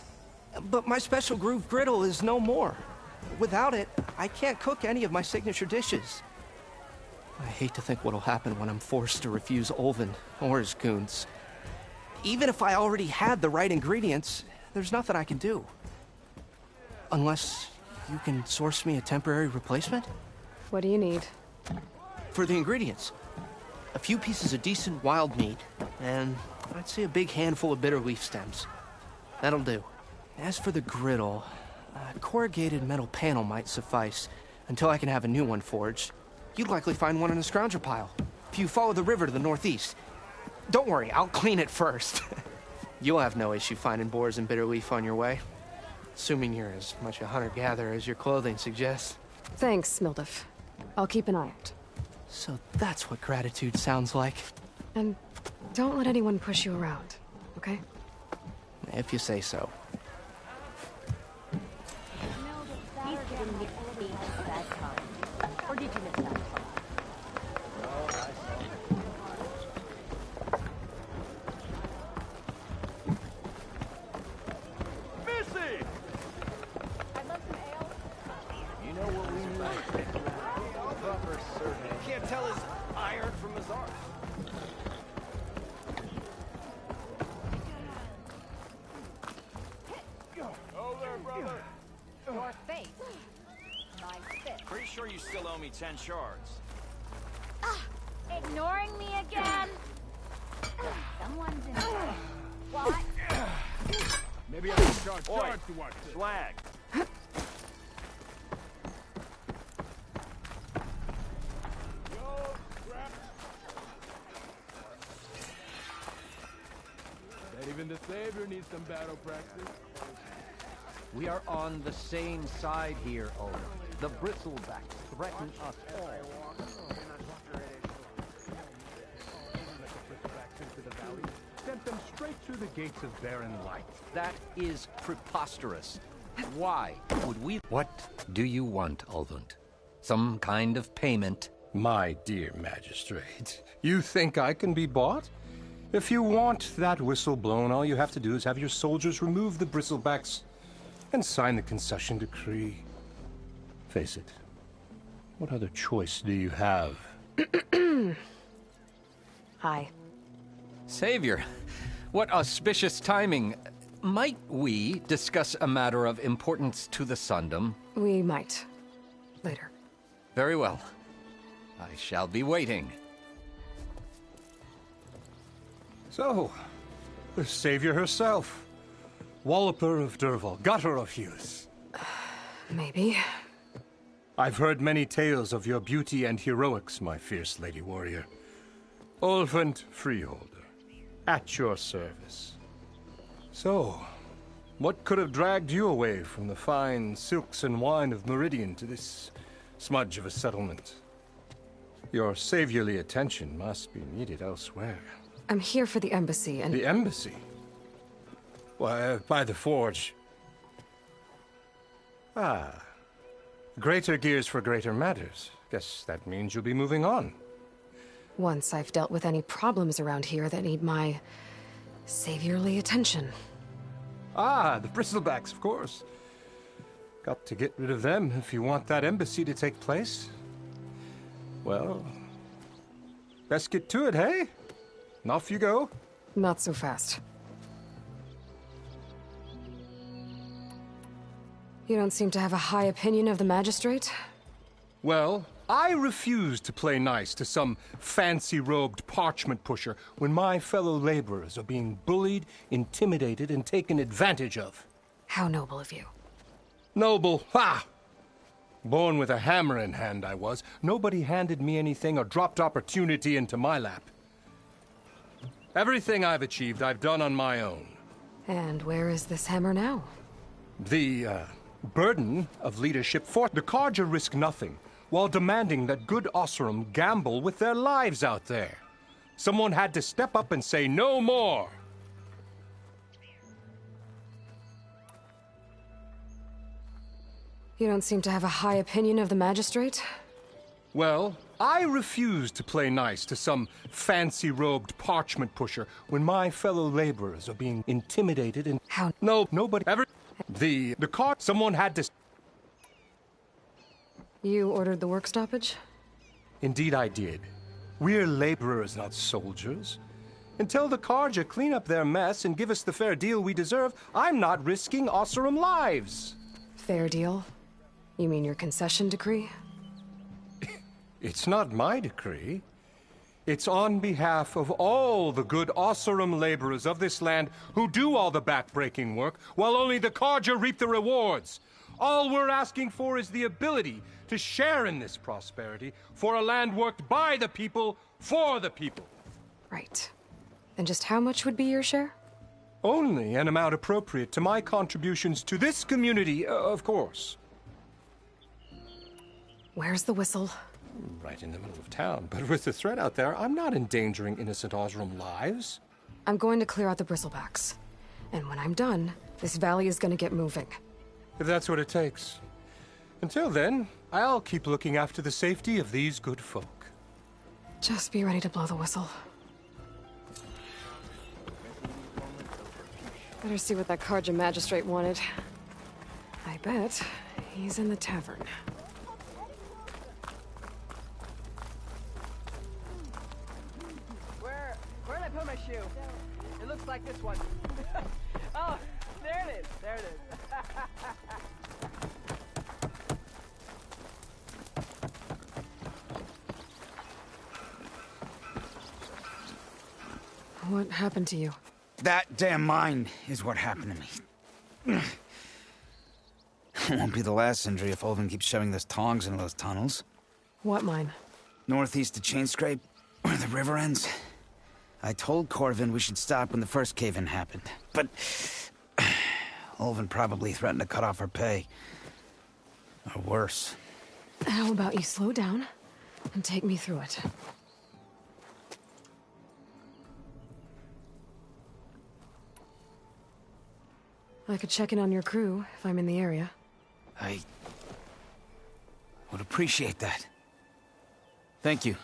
my special groove griddle is no more. Without it, I can't cook any of my signature dishes. I hate to think what'll happen when I'm forced to refuse Ulvin or his goons. Even if I already had the right ingredients, there's nothing I can do. Unless you can source me a temporary replacement? What do you need? For the ingredients, a few pieces of decent wild meat, and I'd say a big handful of bitter leaf stems. That'll do. As for the griddle, a corrugated metal panel might suffice until I can have a new one forged. You'd likely find one in a scrounger pile, if you follow the river to the northeast. Don't worry, I'll clean it first. You'll have no issue finding boars and bitter leaf on your way. Assuming you're as much a hunter-gatherer as your clothing suggests. Thanks, Mildef. I'll keep an eye out. So that's what gratitude sounds like. And don't let anyone push you around, okay? If you say so. Or did you miss that? Missy! I'd love some ale. You know what we need? Proper serving. Can't tell his iron from his art. Oh there, brother. Your face. My fist. Pretty sure you still owe me 10 shards. Ignoring me again? Someone's in there. What? Maybe I can charge shards to watch this. Swag. Bet even the Savior needs some battle practice. We are on the same side here, Ulvin. The bristlebacks threaten us all. Sent them straight through the gates of Barren Light. That is preposterous. Why would we... What do you want, Ulvund? Some kind of payment? My dear magistrate, you think I can be bought? If you want that whistle blown, all you have to do is have your soldiers remove the bristlebacks and sign the concession decree. Face it, what other choice do you have? Hi. Savior, what auspicious timing. Might we discuss a matter of importance to the Sundom? We might. Later. Very well. I shall be waiting. So, the Savior herself. Walloper of Derval, Gutter of Hughes. Maybe. I've heard many tales of your beauty and heroics, my fierce lady warrior. Ulvund Freeholder, at your service. So, what could have dragged you away from the fine silks and wine of Meridian to this smudge of a settlement? Your saviorly attention must be needed elsewhere. I'm here for the embassy and... The embassy? Why, by the forge. Ah. Greater gears for greater matters. Guess that means you'll be moving on. Once I've dealt with any problems around here that need my saviorly attention. Ah, the Bristlebacks, of course. Got to get rid of them if you want that embassy to take place. Well, best get to it, hey? And off you go. Not so fast. You don't seem to have a high opinion of the magistrate? Well, I refuse to play nice to some fancy-robed parchment pusher when my fellow laborers are being bullied, intimidated, and taken advantage of. How noble of you. Noble? Ha! Born with a hammer in hand, I was. Nobody handed me anything or dropped opportunity into my lap. Everything I've achieved, I've done on my own. And where is this hammer now? The, burden of leadership for the Carja risk nothing, while demanding that good Oseram gamble with their lives out there. Someone had to step up and say no more. You don't seem to have a high opinion of the magistrate? Well, I refuse to play nice to some fancy-robed parchment pusher when my fellow laborers are being intimidated and... How? No, nobody ever... The car... Someone had to... You ordered the work stoppage? Indeed I did. We're laborers, not soldiers. Until the Carja clean up their mess and give us the fair deal we deserve, I'm not risking Oseram lives. Fair deal? You mean your concession decree? It's not my decree. It's on behalf of all the good Oseram laborers of this land who do all the backbreaking work, while only the Carja reap the rewards. All we're asking for is the ability to share in this prosperity for a land worked by the people, for the people. Right. And just how much would be your share? Only an amount appropriate to my contributions to this community, of course. Where's the whistle? Right in the middle of town. But with the threat out there, I'm not endangering innocent Oseram lives. I'm going to clear out the Bristlebacks. And when I'm done, this valley is going to get moving. If that's what it takes. Until then, I'll keep looking after the safety of these good folk. Just be ready to blow the whistle. Better see what that Carja magistrate wanted. I bet he's in the tavern. Where did I put my shoe? It looks like this one. Oh, there it is. There it is. What happened to you? That damn mine is what happened to me. It won't be the last injury if Ulvund keeps shoving those tongs into those tunnels. What mine? Northeast of Chainscrape, where the river ends. I told Corvin we should stop when the first cave-in happened, but Ulvund probably threatened to cut off our pay. Or worse. How about you slow down and take me through it? I could check in on your crew if I'm in the area. I would appreciate that. Thank you.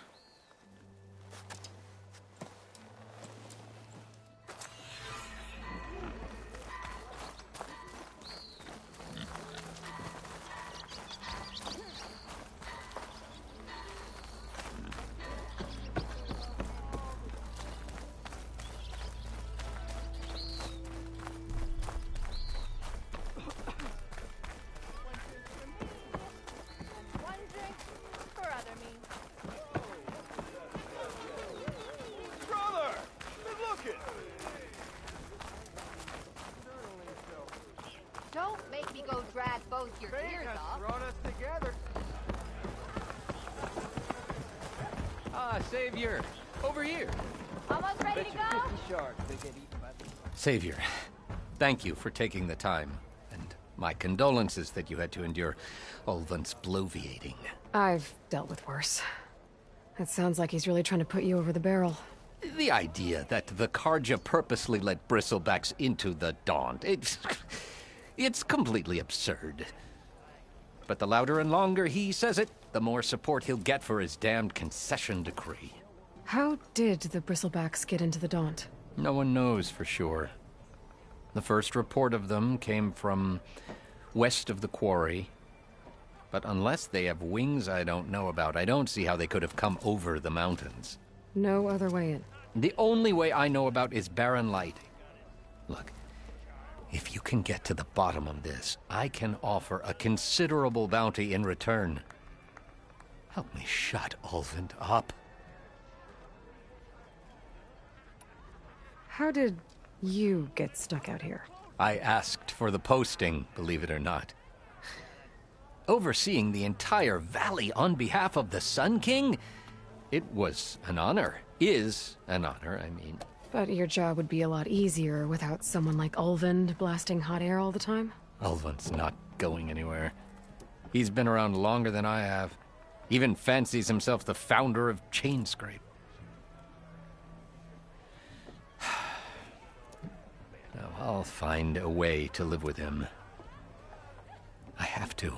Savior! Over here! Almost ready to go? Savior, thank you for taking the time. And my condolences that you had to endure Ulvund's bloviating. I've dealt with worse. It sounds like he's really trying to put you over the barrel. The idea that the Carja purposely let Bristlebacks into the Daunt, it's completely absurd. But the louder and longer he says it, the more support he'll get for his damned concession decree. How did the Bristlebacks get into the Daunt? No one knows for sure. The first report of them came from west of the quarry. But unless they have wings I don't know about, I don't see how they could have come over the mountains. No other way in. The only way I know about is Barren Light. Look, if you can get to the bottom of this, I can offer a considerable bounty in return. Help me shut Ulvund up. How did you get stuck out here? I asked for the posting, believe it or not. Overseeing the entire valley on behalf of the Sun King? It was an honor. Is an honor, I mean. But your job would be a lot easier without someone like Ulvund blasting hot air all the time? Ulvund's not going anywhere. He's been around longer than I have. Even fancies himself the founder of Chainscrape. Now, I'll find a way to live with him. I have to.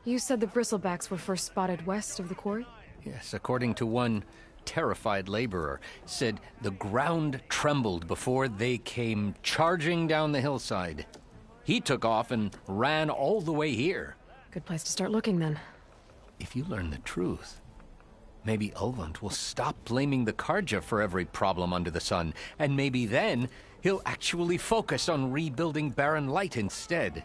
You said the Bristlebacks were first spotted west of the quarry? Yes, according to one terrified laborer, said the ground trembled before they came charging down the hillside. He took off and ran all the way here. Good place to start looking, then. If you learn the truth, maybe Ulvund will stop blaming the Carja for every problem under the sun, and maybe then he'll actually focus on rebuilding Barren Light instead.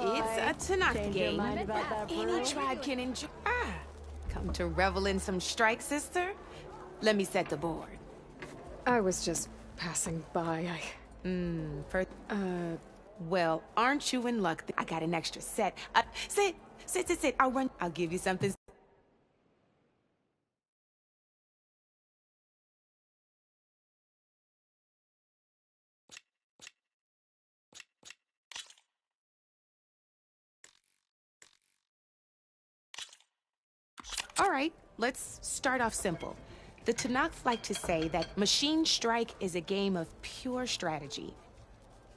It's a Tanakh game. Any tribe can enjoy. Come to revel in some strike, sister? Let me set the board. I was just passing by. Well, aren't you in luck? I got an extra set. Sit. I'll give you something. All right, let's start off simple. The Tanakhs like to say that Machine Strike is a game of pure strategy.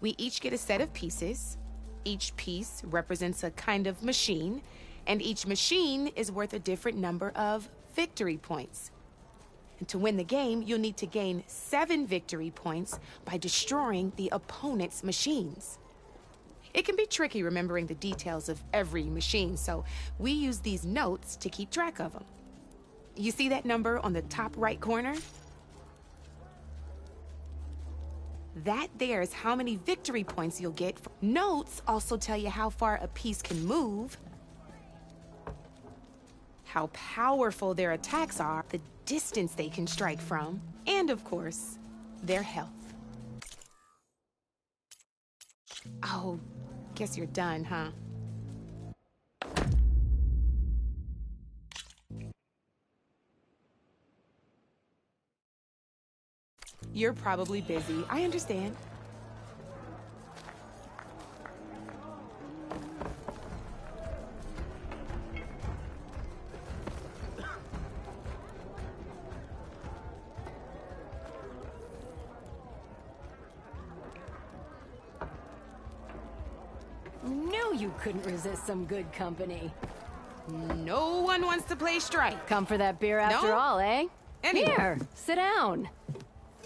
We each get a set of pieces. Each piece represents a kind of machine, and each machine is worth a different number of victory points. And to win the game, you'll need to gain 7 victory points by destroying the opponent's machines. It can be tricky remembering the details of every machine, so we use these notes to keep track of them. You see that number on the top right corner? That there is how many victory points you'll get. Notes also tell you how far a piece can move, how powerful their attacks are, the distance they can strike from, and of course, their health. Oh, guess you're done, huh? You're probably busy. I understand. Knew you couldn't resist some good company. No one wants to play strike. Come for that beer after all, eh? Anyway. Here, sit down.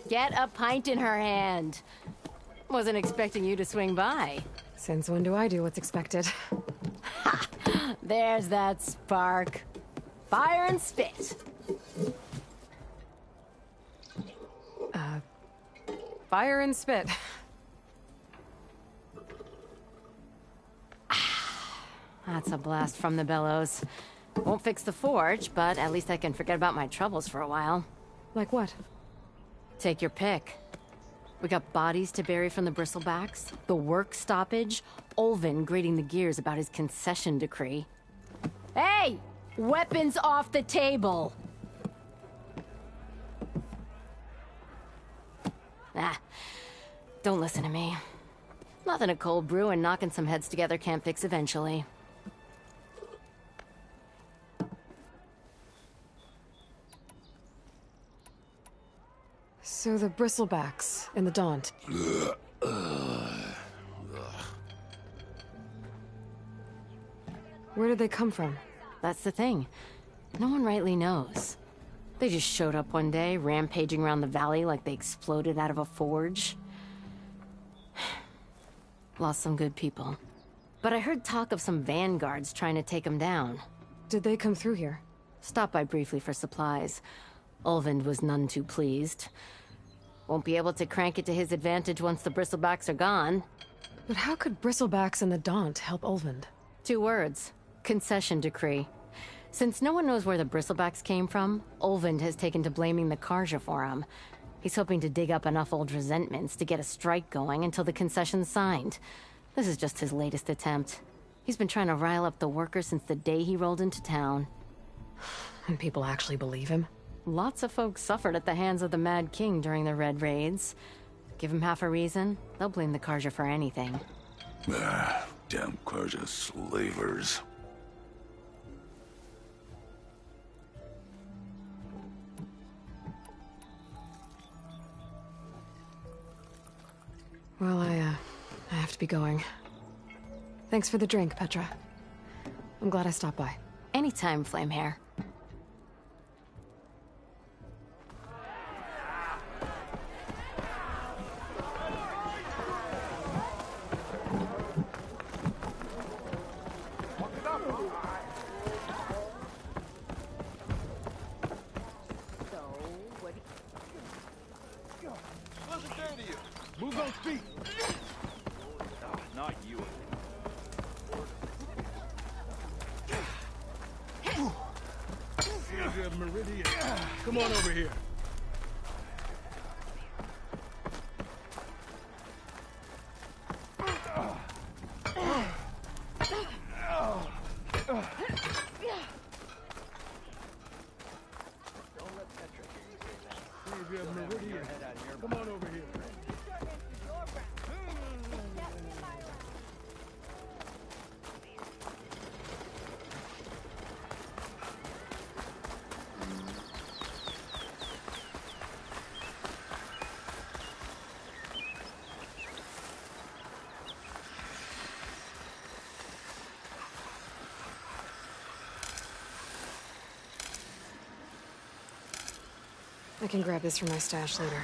Get a pint in her hand. Wasn't expecting you to swing by. Since when do I do what's expected? There's that spark. Fire and spit. Fire and spit. That's a blast from the bellows. Won't fix the forge, but at least I can forget about my troubles for a while. Like what? Take your pick. We got bodies to bury from the bristlebacks, the work stoppage, Olvin grating the gears about his concession decree. Hey! Weapons off the table! Don't listen to me. Nothing a cold brew and knocking some heads together can't fix eventually. So the bristlebacks in the Daunt. Where did they come from? That's the thing. No one rightly knows. They just showed up one day, rampaging around the valley like they exploded out of a forge. Lost some good people. But I heard talk of some vanguards trying to take them down. Did they come through here? Stopped by briefly for supplies. Ulvund was none too pleased. Won't be able to crank it to his advantage once the bristlebacks are gone. But how could bristlebacks and the Daunt help Ulvund? 2 words. Concession decree. Since no one knows where the bristlebacks came from, Ulvund has taken to blaming the Karja for them. He's hoping to dig up enough old resentments to get a strike going until the concession's signed. This is just his latest attempt. He's been trying to rile up the workers since the day he rolled into town. And people actually believe him? Lots of folks suffered at the hands of the Mad King during the Red Raids. Give him half a reason, they'll blame the Karja for anything. Damn Karja slavers. Well, I have to be going. Thanks for the drink, Petra. I'm glad I stopped by. Anytime, Flamehair. Move those feet! Not you. Savior of Meridian. Come on over here. Savior of Meridian. Come on over here. I can grab this from my stash later.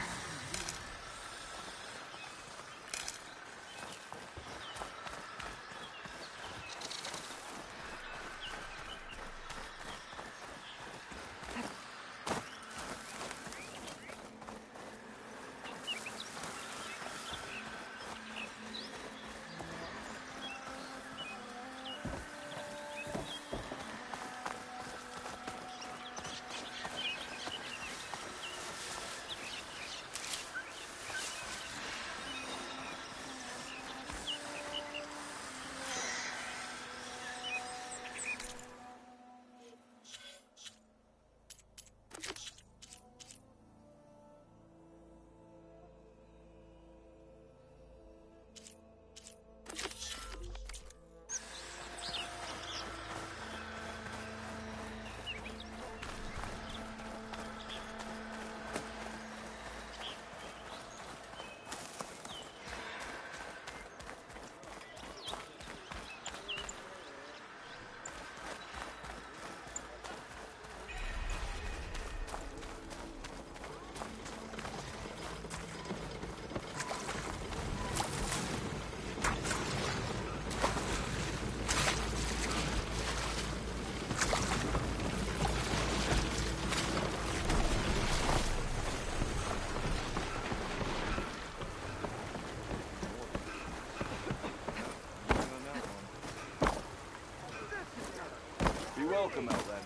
welcome, Outlander.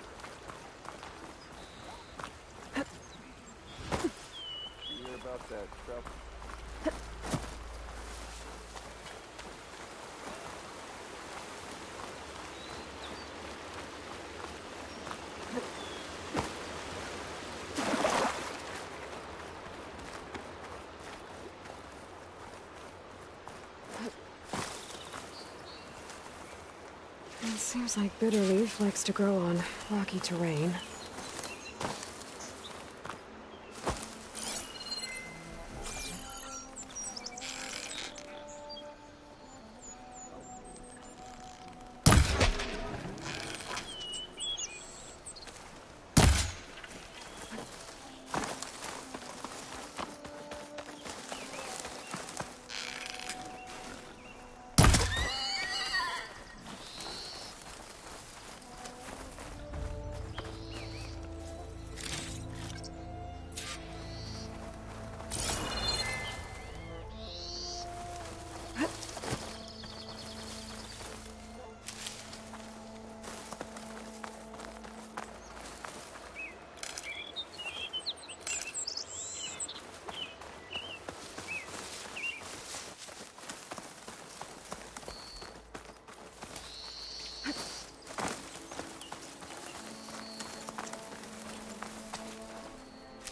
You hear about that trouble? It seems like Bitterleaf likes to grow on rocky terrain.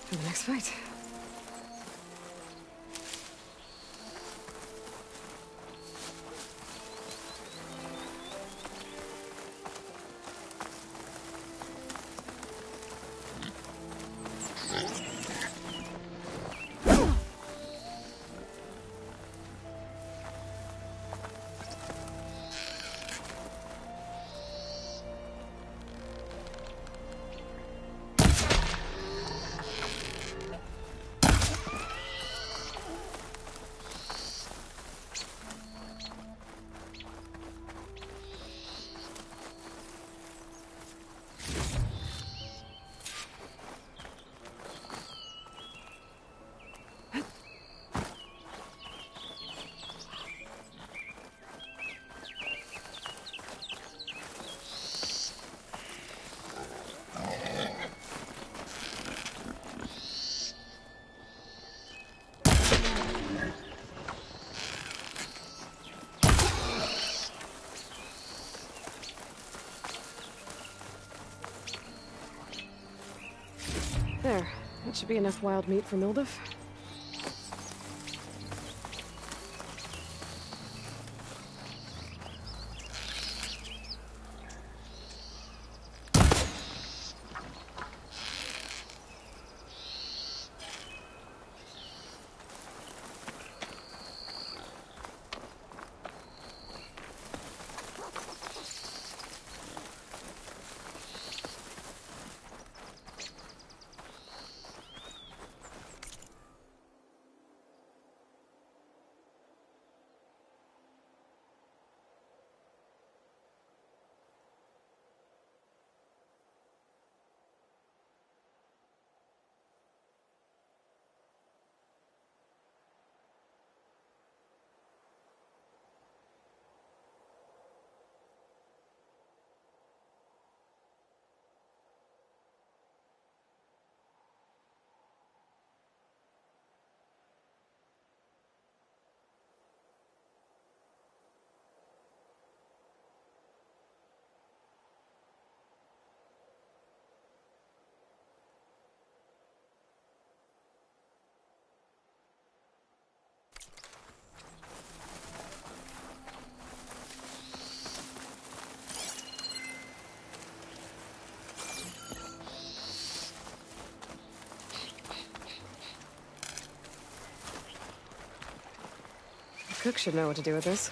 For the next fight. There. That should be enough wild meat for Milduf. Cook should know what to do with this.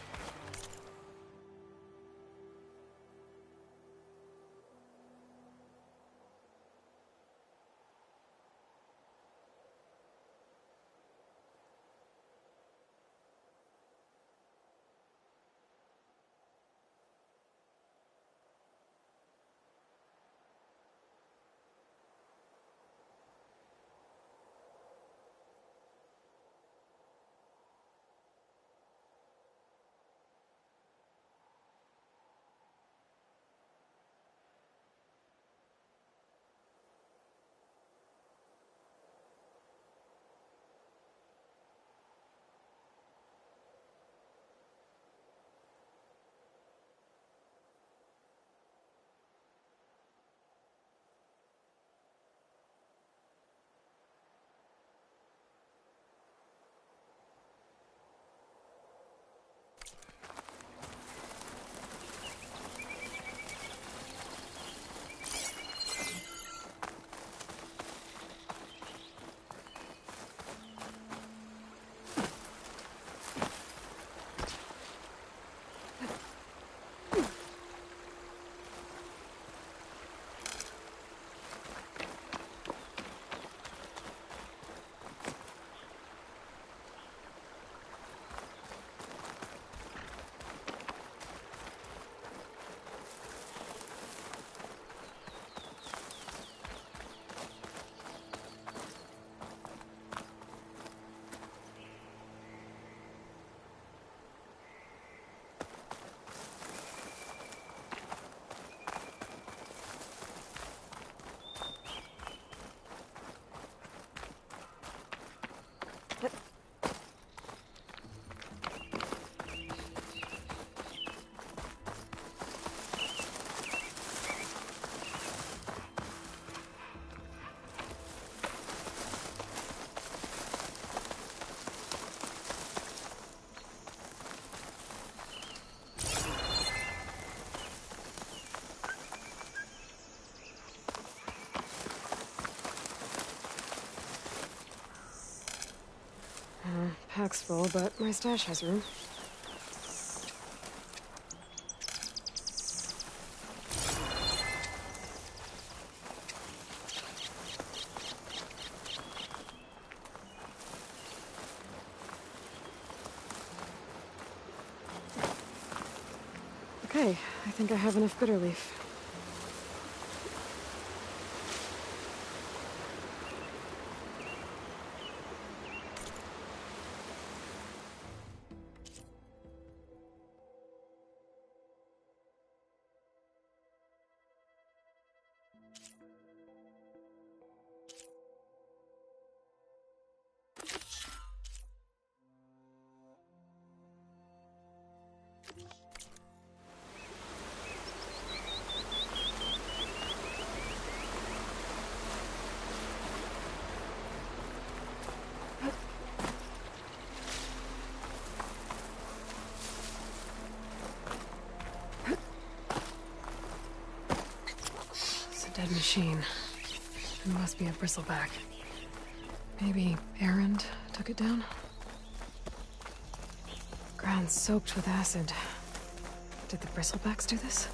pack's full, but my stash has room. Okay, I think I have enough bitter leaf. Dead machine. It must be a bristleback. Maybe Erend took it down? Ground soaked with acid. Did the bristlebacks do this?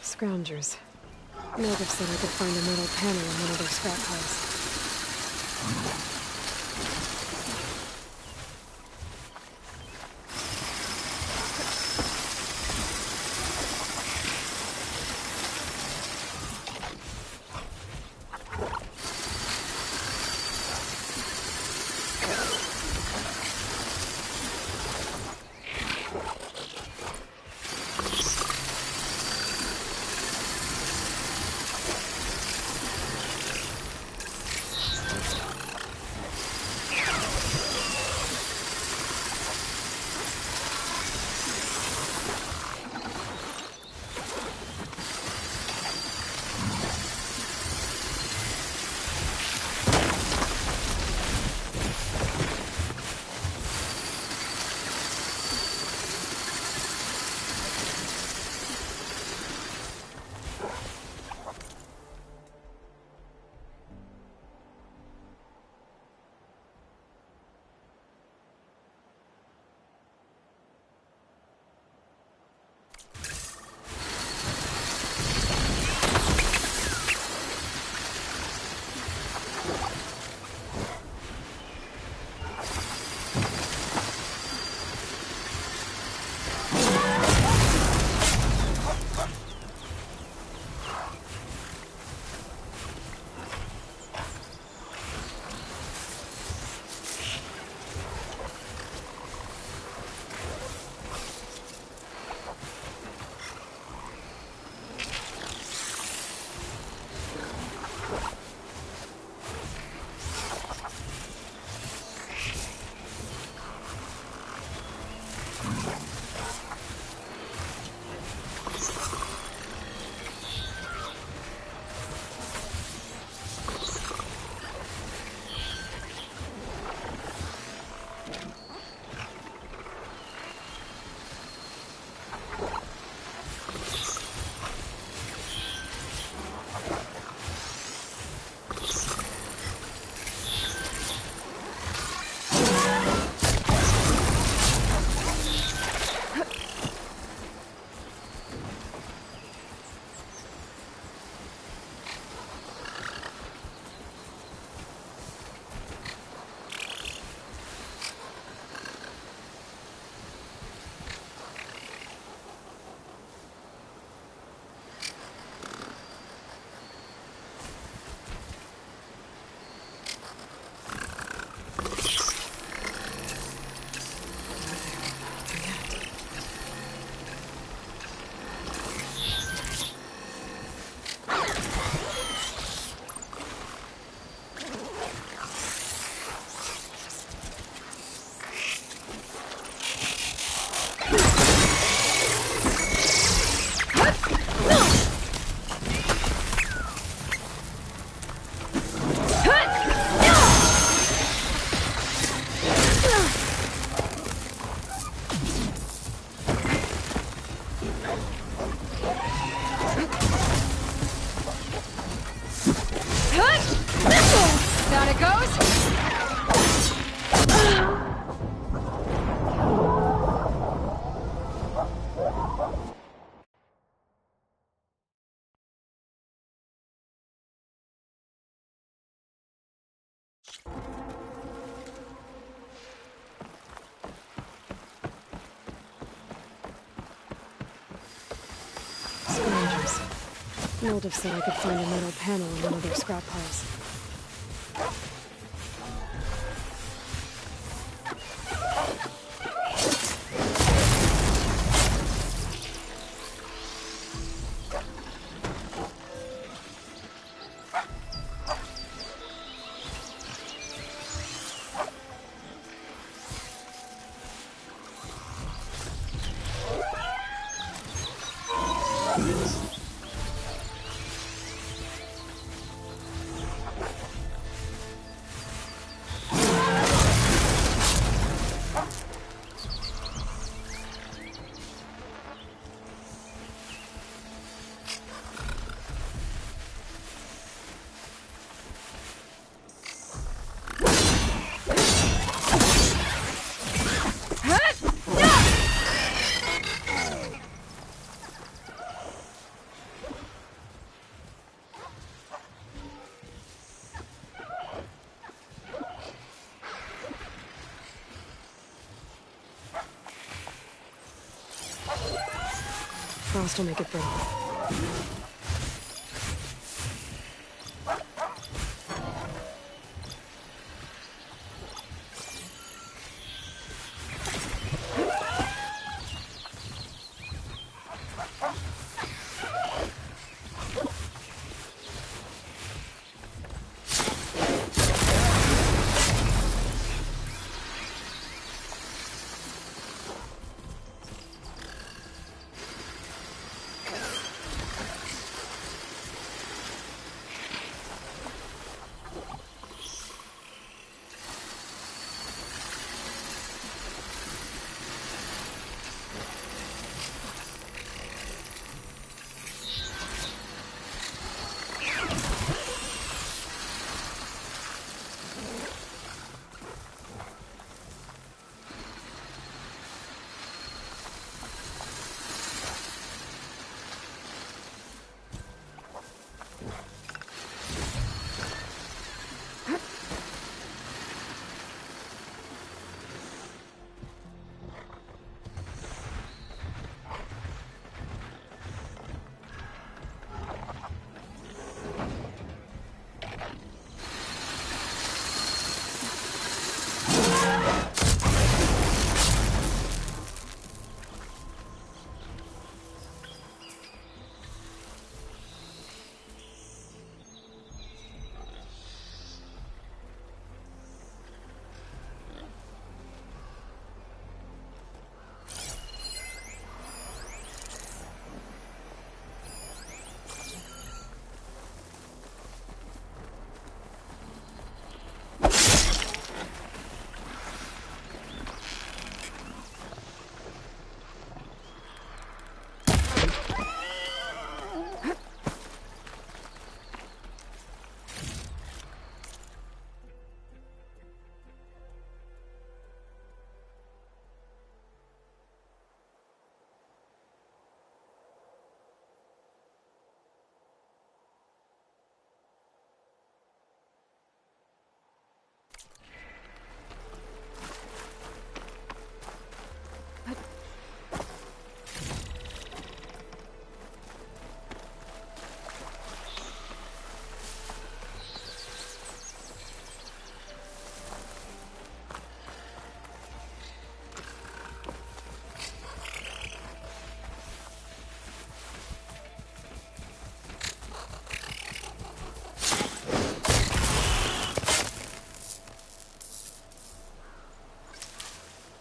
Scroungers. Native said I could find a metal panel in one of their scrap piles. it goes! Scavengers. Mold have said I could find a metal panel in one of their scrap piles. Frost will make it brittle.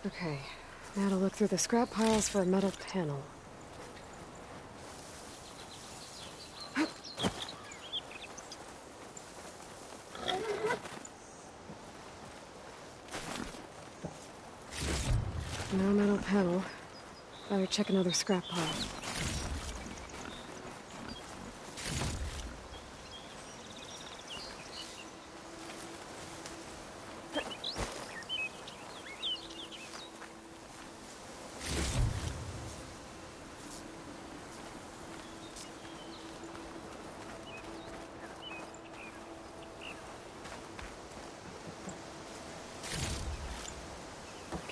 Okay, now to look through the scrap piles for a metal panel. No metal panel. Better check another scrap pile.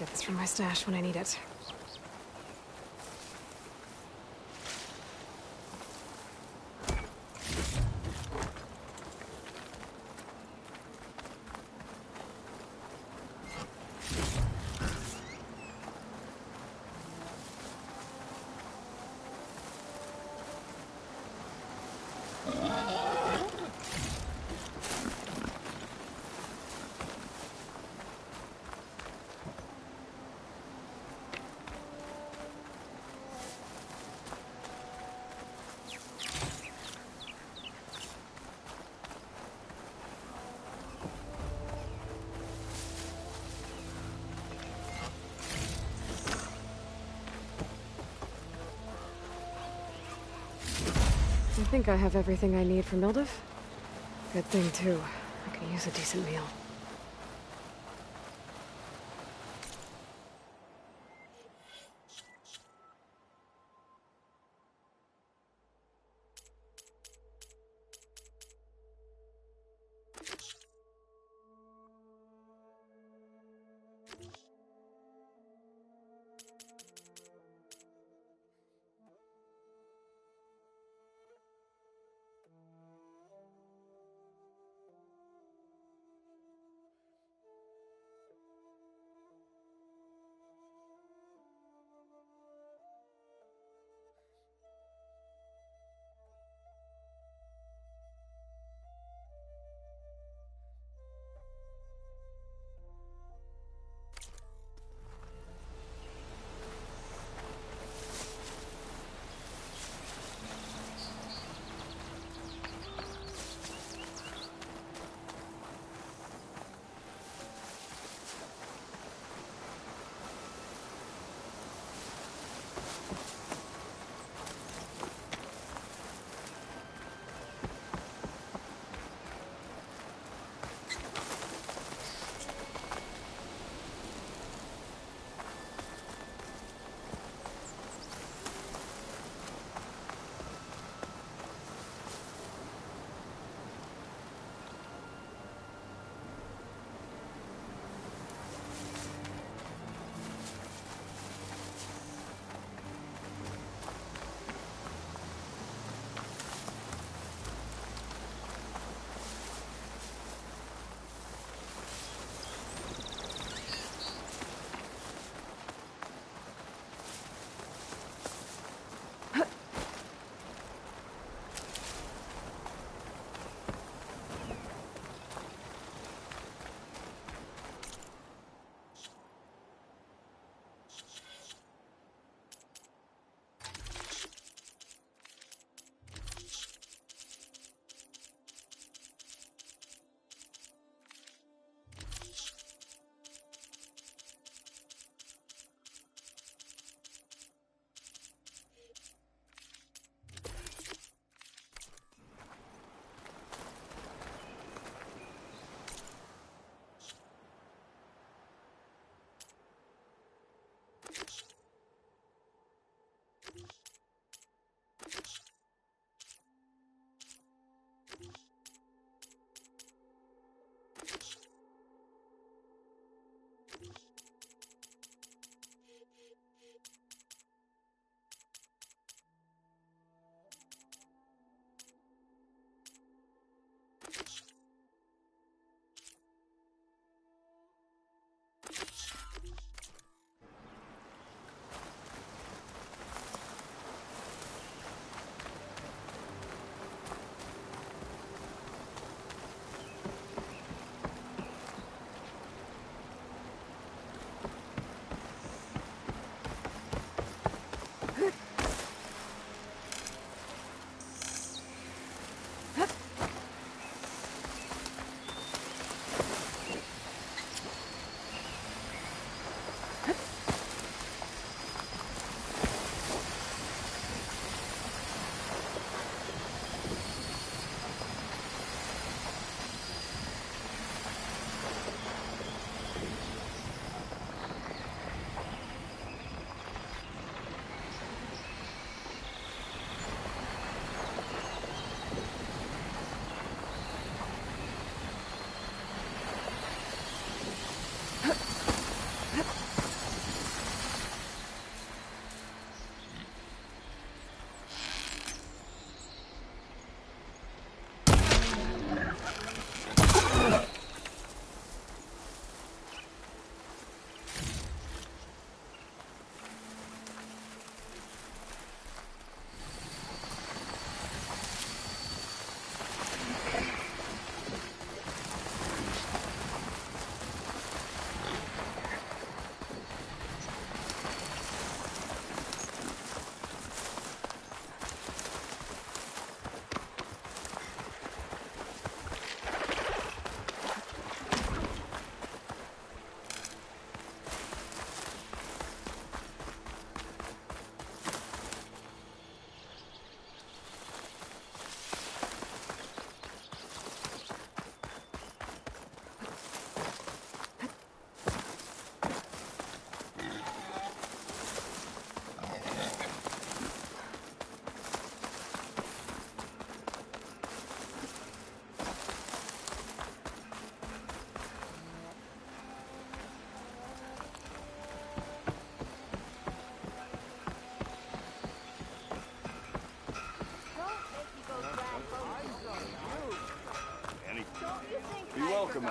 Get this from my stash when I need it. I think I have everything I need for Mildif. Good thing, too. I could use a decent meal.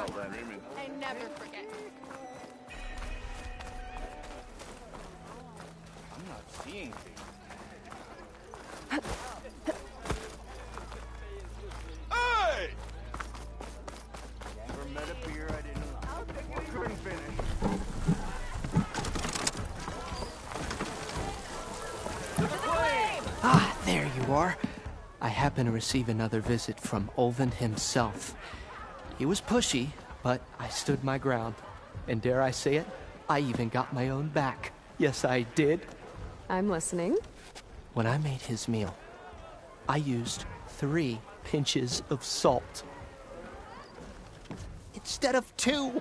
smell then. I never forget. I'm not seeing things. Hey! Never met a beer I didn't like. Couldn't finish. Ah, there you are. I happen to receive another visit from Olvin himself. He was pushy, but I stood my ground. And dare I say it, I even got my own back. Yes, I did. I'm listening. When I made his meal, I used 3 pinches of salt. Instead of 2.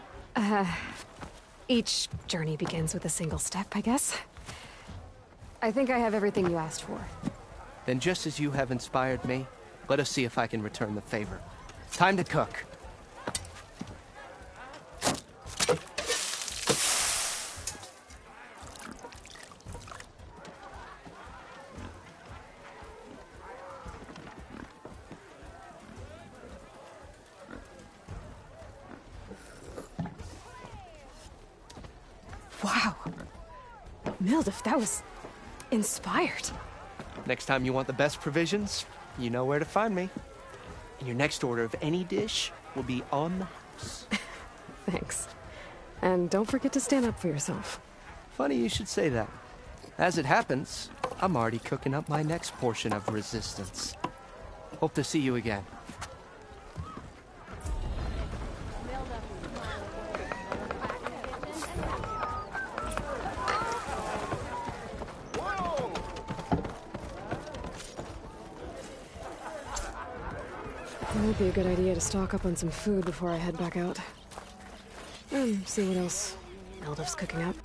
Each journey begins with a single step, I guess. I think I have everything you asked for. Then just as you have inspired me, let us see if I can return the favor. Time to cook. Wow. Mildif, that was inspired. Next time you want the best provisions, you know where to find me. And your next order of any dish will be on the house. Thanks. And don't forget to stand up for yourself. Funny you should say that. As it happens, I'm already cooking up my next portion of resistance. Hope to see you again. It might be a good idea to stock up on some food before I head back out. And see what else Mildif's cooking up.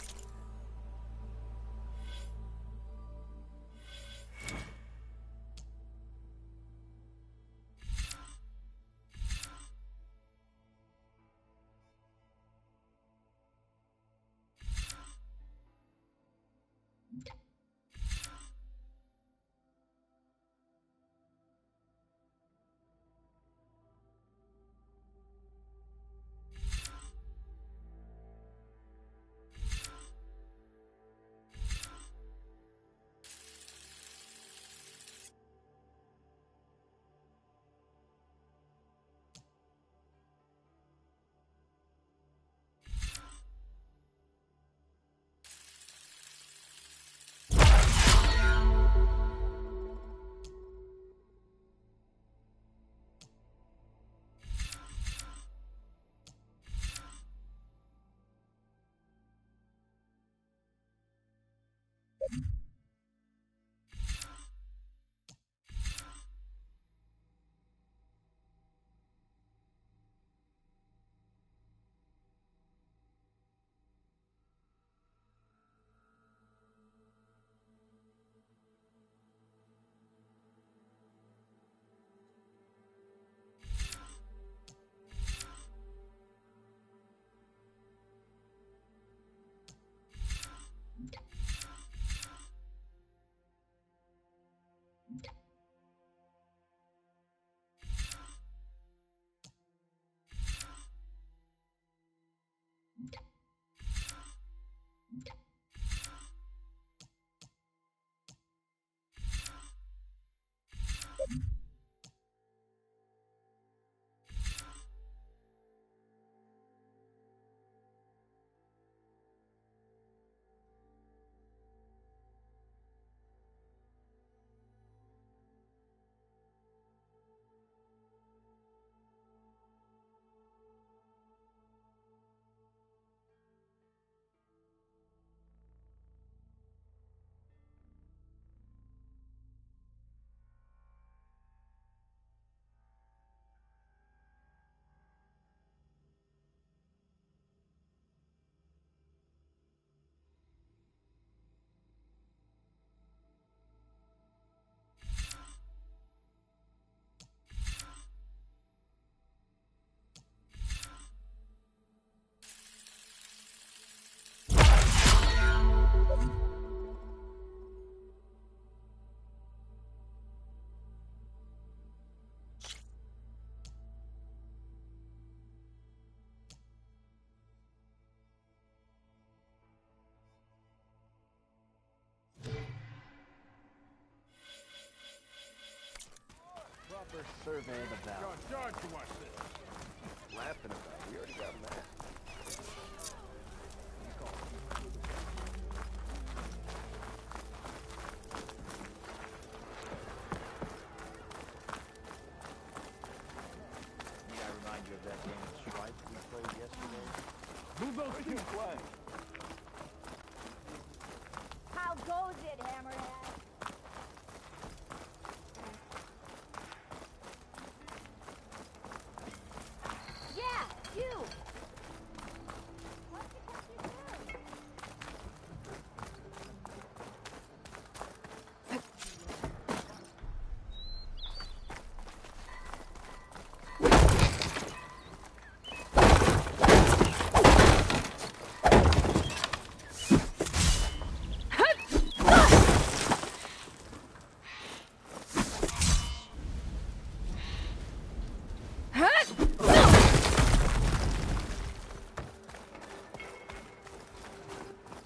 survey of the valley. George, you watch this. Laughing about it. We already got him that. May I remind you of that game of Strike we played yesterday? Move those two flags. How goes it, Hammerhead? Yeah, you! What the heck you do?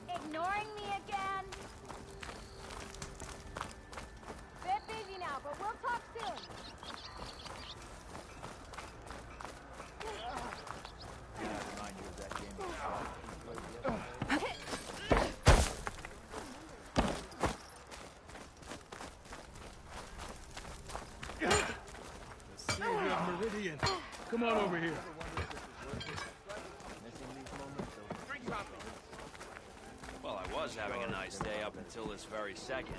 Ignoring me again? Bit busy now, but we'll talk soon. May I remind you of that game of Strike we played yesterday? The Savior of Meridian. Come on over here. Missing these moments so Well, I was having a nice day up until this very second.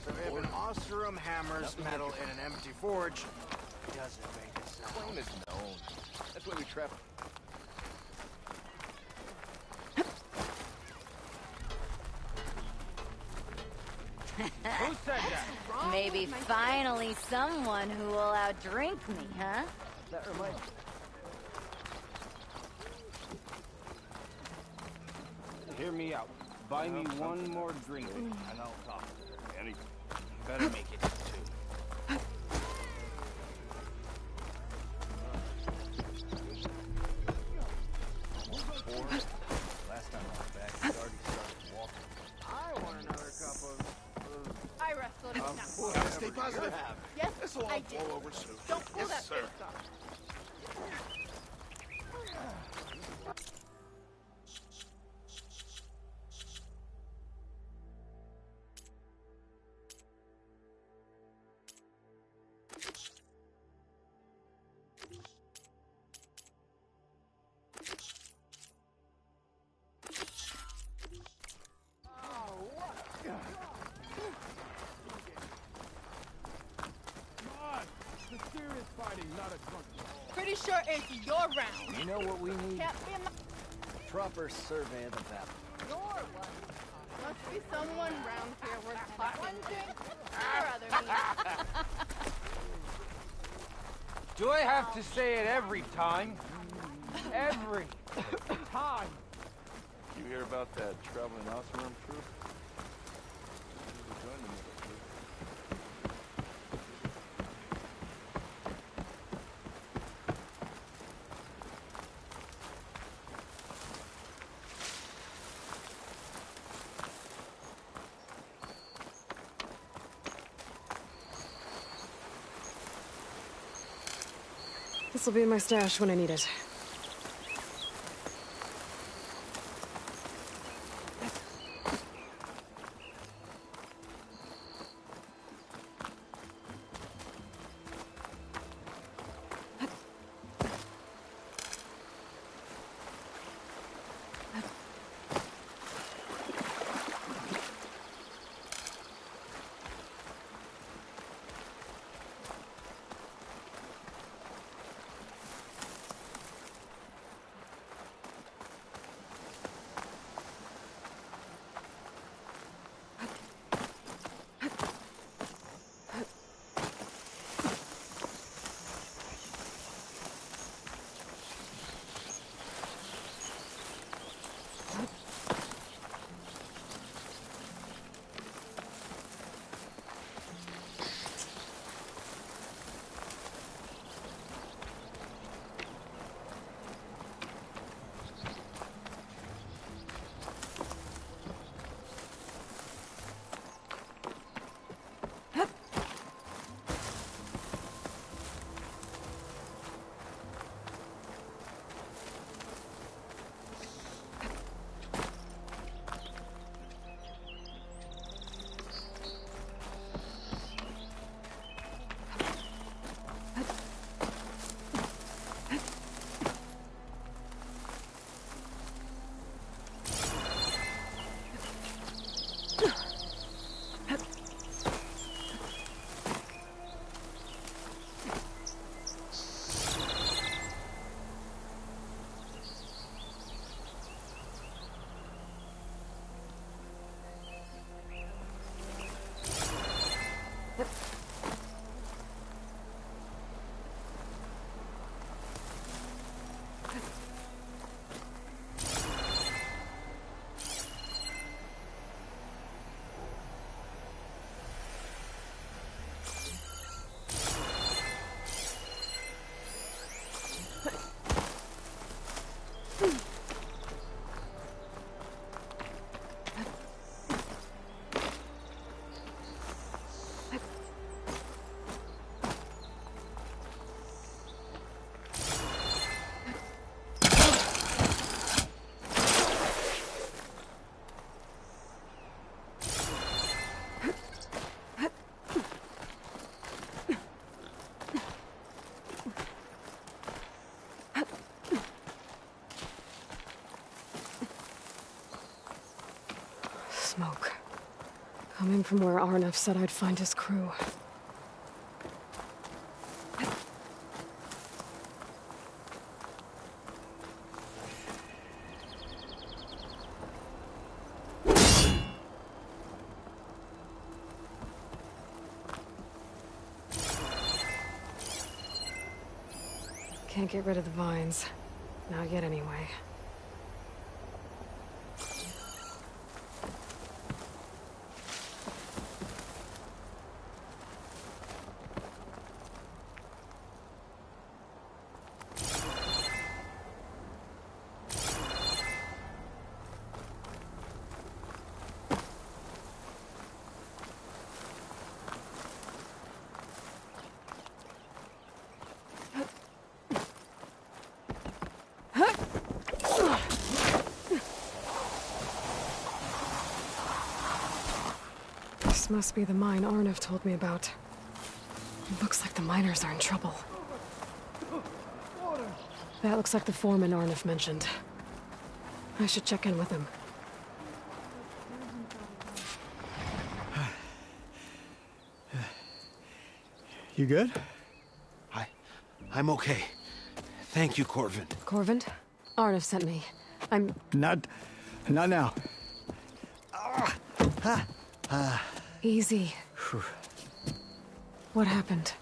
So if an Oseram hammers metal in an empty forge, doesn't make a sound. Claim is known. That's why we trap. Who said that? Maybe finally someone who will outdrink me, huh? That reminds me. Hear me out. Buy me one more drink, and I'll talk. And better make it two. Last time I was back, he already started walking. I want another cup of... I wrestled it now. Gotta stay positive. Yes, This will all I did. blow over soon. Don't pull Yes, that sir. face off. Pretty sure it's your round. You know what we need? Can't be my... Proper survey of the valley. Your one. Must be someone round here worth talking to. Or other means. Do I have to say it every time? Every time. You hear about that traveling Oseram troop? Join them. This'll be in my stash when I need it. Coming from where Arnov said I'd find his crew. Can't get rid of the vines. Not yet, anyway. This must be the mine Arnov told me about. It looks like the miners are in trouble. That looks like the foreman Arnov mentioned. I should check in with him. You good? I'm okay. Thank you, Corvin. Corvin? Arnov sent me. I'm... Not now. Easy. What happened?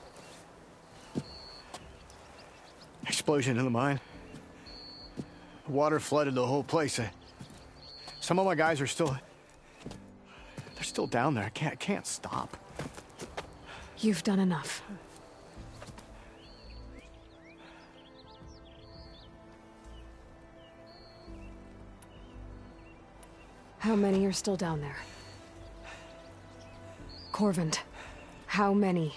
Explosion in the mine. Water flooded the whole place. Some of my guys are still... They're still down there. I can't stop. You've done enough. How many are still down there? Corvin, how many?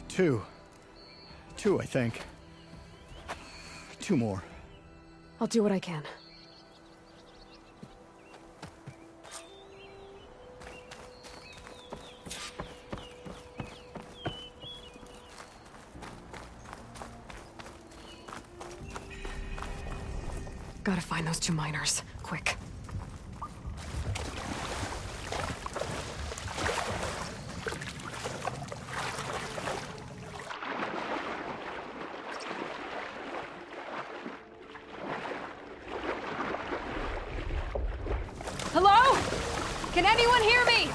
Two. Two, I think. Two more. I'll do what I can. Gotta find those two miners, quick. Hello? Can anyone hear me?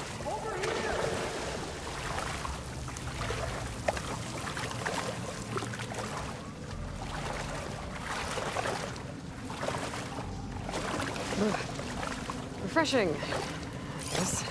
Refreshing. Yes.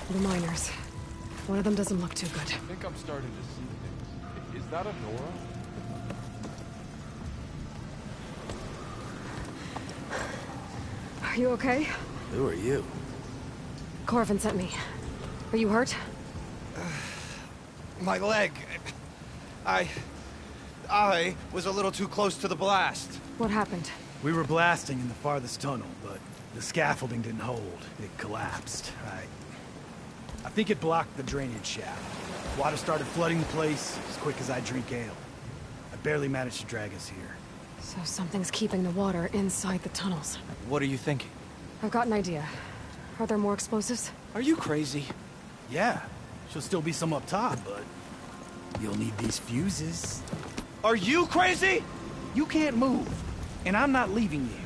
The miners. One of them doesn't look too good. I think I'm starting to see things. Is that a Nora? Are you okay? Who are you? Corvin sent me. Are you hurt? My leg. I was a little too close to the blast. What happened? We were blasting in the farthest tunnel, but the scaffolding didn't hold. It collapsed. I think it blocked the drainage shaft. Water started flooding the place as quick as I drink ale. I barely managed to drag us here. So something's keeping the water inside the tunnels. What are you thinking? I've got an idea. Are there more explosives? Are you crazy? Yeah, she'll still be some up top, but you'll need these fuses. Are you crazy? You can't move, and I'm not leaving you here.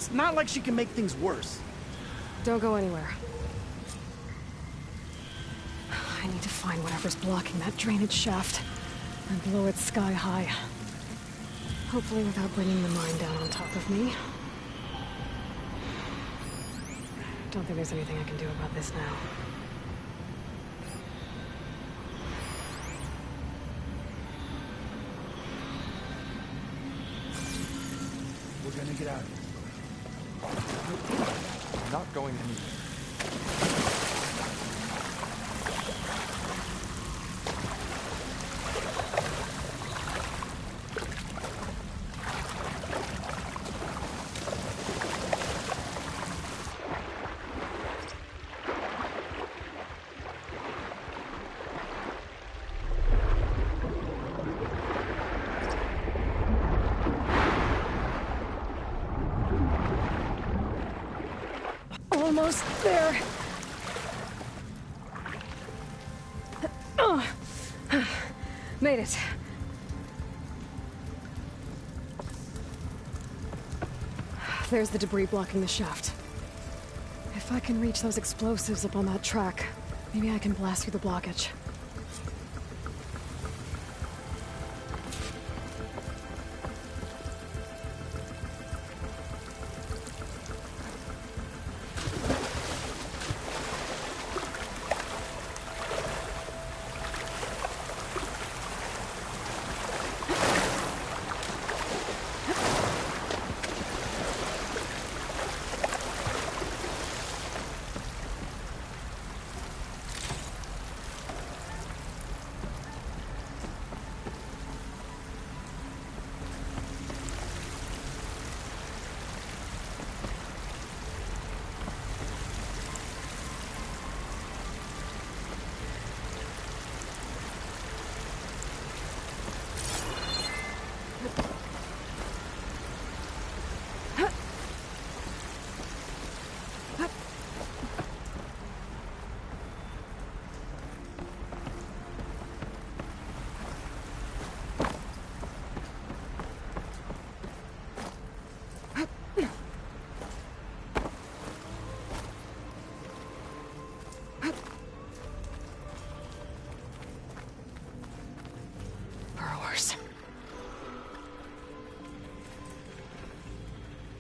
It's not like she can make things worse. Don't go anywhere. I need to find whatever's blocking that drainage shaft and blow it sky high. Hopefully without bringing the mine down on top of me. Don't think there's anything I can do about this now. We're gonna get out of here. I'm not going anywhere. Almost there. Made it. There's the debris blocking the shaft. If I can reach those explosives up on that track, maybe I can blast through the blockage.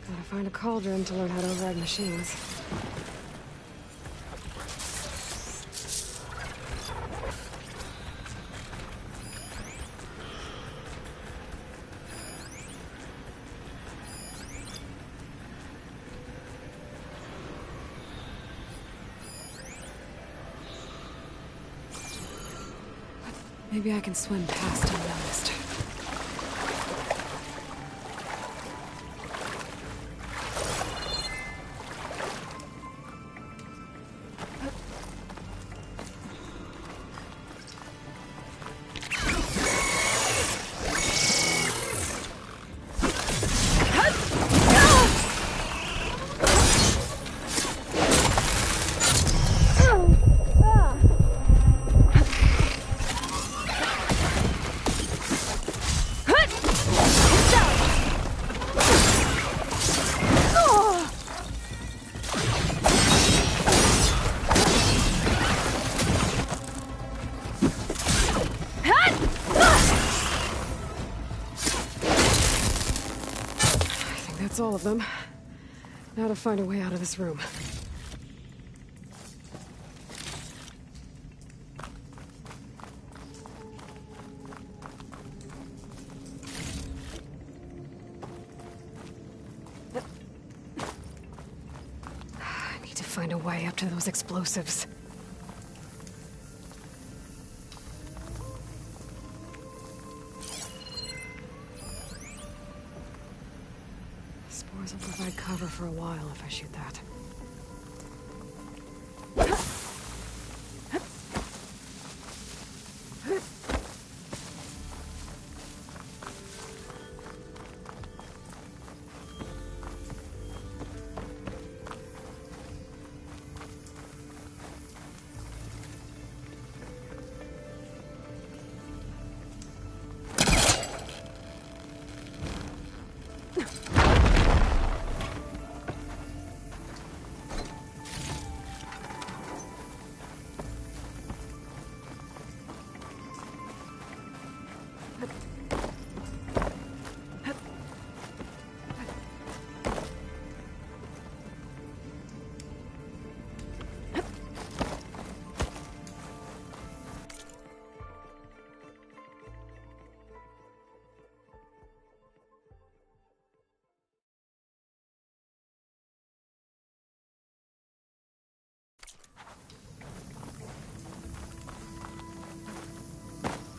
Gotta find a cauldron to learn how to override machines. Maybe I can swim past unnoticed. That's all of them. Now to find a way out of this room. I need to find a way up to those explosives. Spores will provide cover for a while if I shoot that.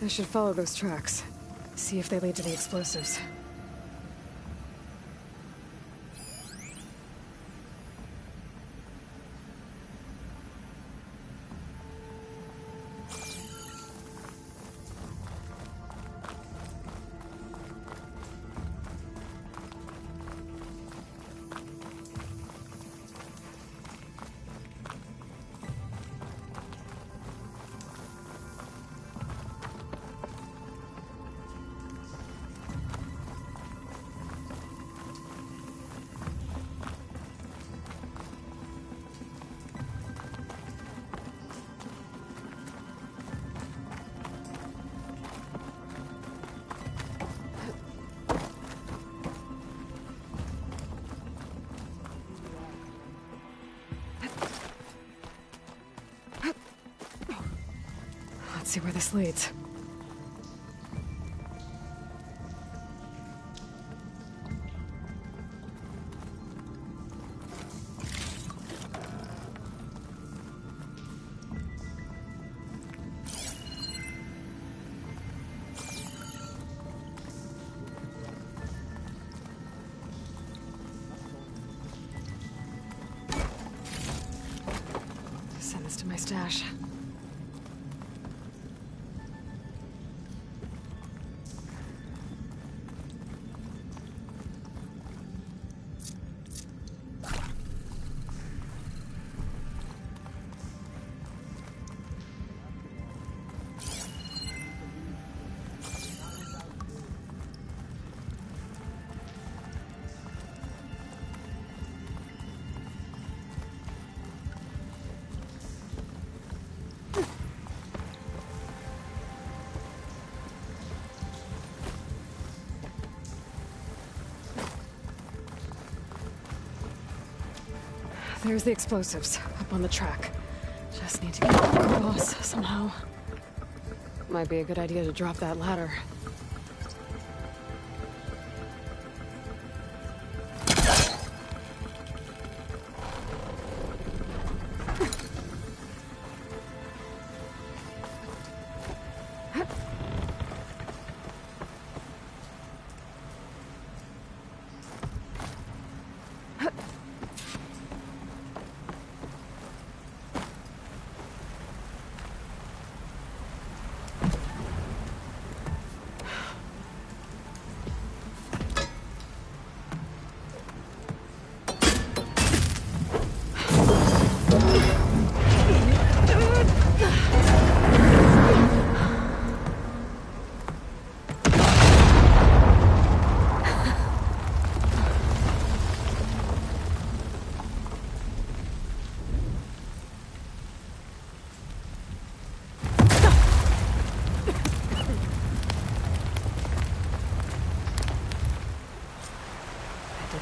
I should follow those tracks. See if they lead to the explosives. Let's see where this leads. Send this to my stash. There's the explosives, up on the track. Just need to get across somehow. Might be a good idea to drop that ladder.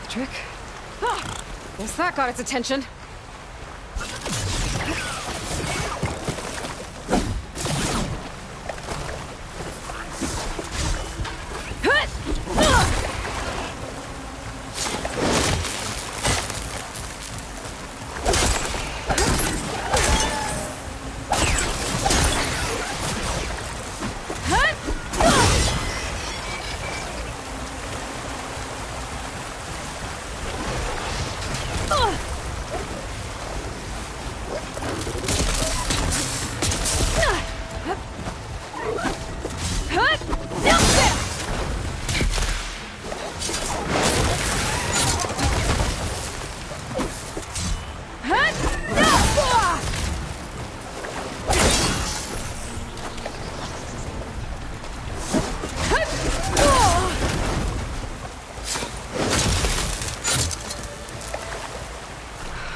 Trick. Ah, guess that got its attention.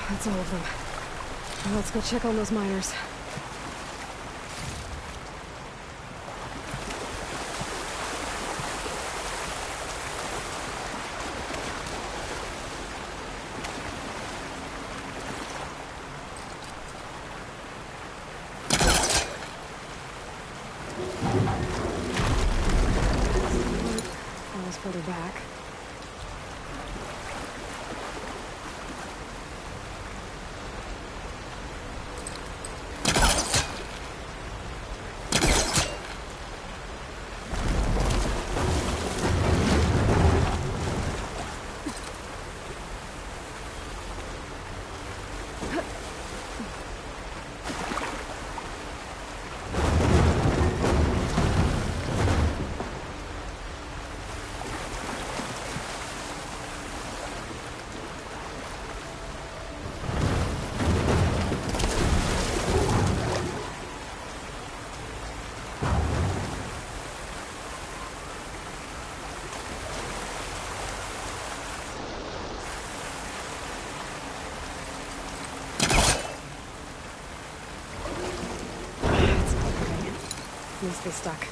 That's all of them. Now let's go check on those miners. Almost further back. seems to be stuck.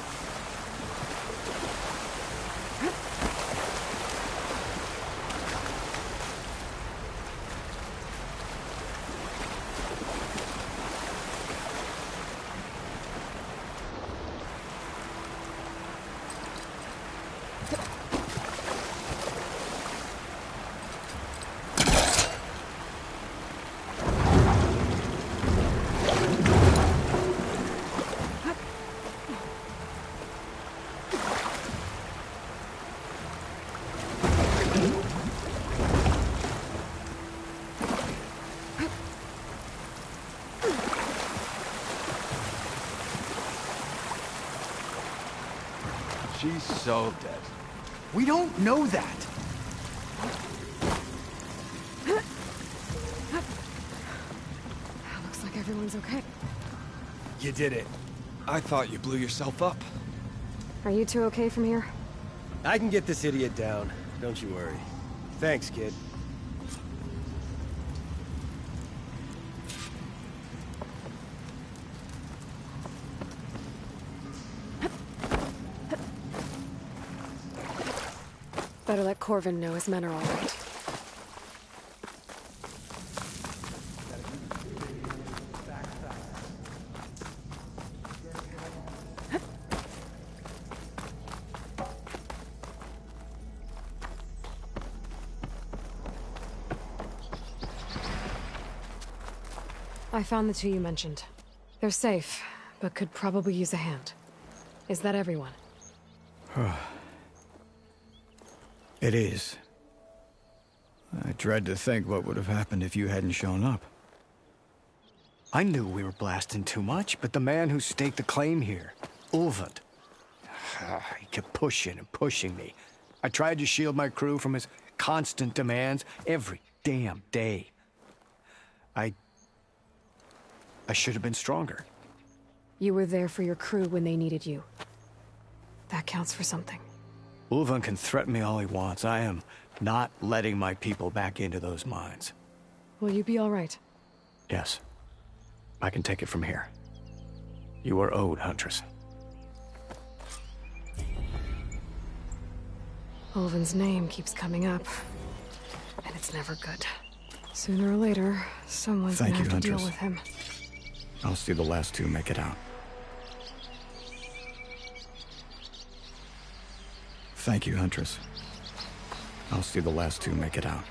She's so dead. We don't know that. Looks like everyone's okay. You did it. I thought you blew yourself up. Are you two okay from here? I can get this idiot down. Don't you worry. Thanks, kid. Better let Corvin know his men are all right. I found the two you mentioned. They're safe, but could probably use a hand. Is that everyone? It is. I dread to think what would have happened if you hadn't shown up. I knew we were blasting too much, but the man who staked the claim here, Ulvund, he kept pushing and pushing me. I tried to shield my crew from his constant demands every damn day. I should have been stronger. You were there for your crew when they needed you. That counts for something. Ulvund can threaten me all he wants. I am not letting my people back into those mines. Will you be all right? Yes. I can take it from here. You are owed, Huntress. Ulvund's name keeps coming up, and it's never good. Sooner or later, someone's gonna have to deal with him. I'll see the last two make it out. Thank you, Huntress. I'll see the last two make it out.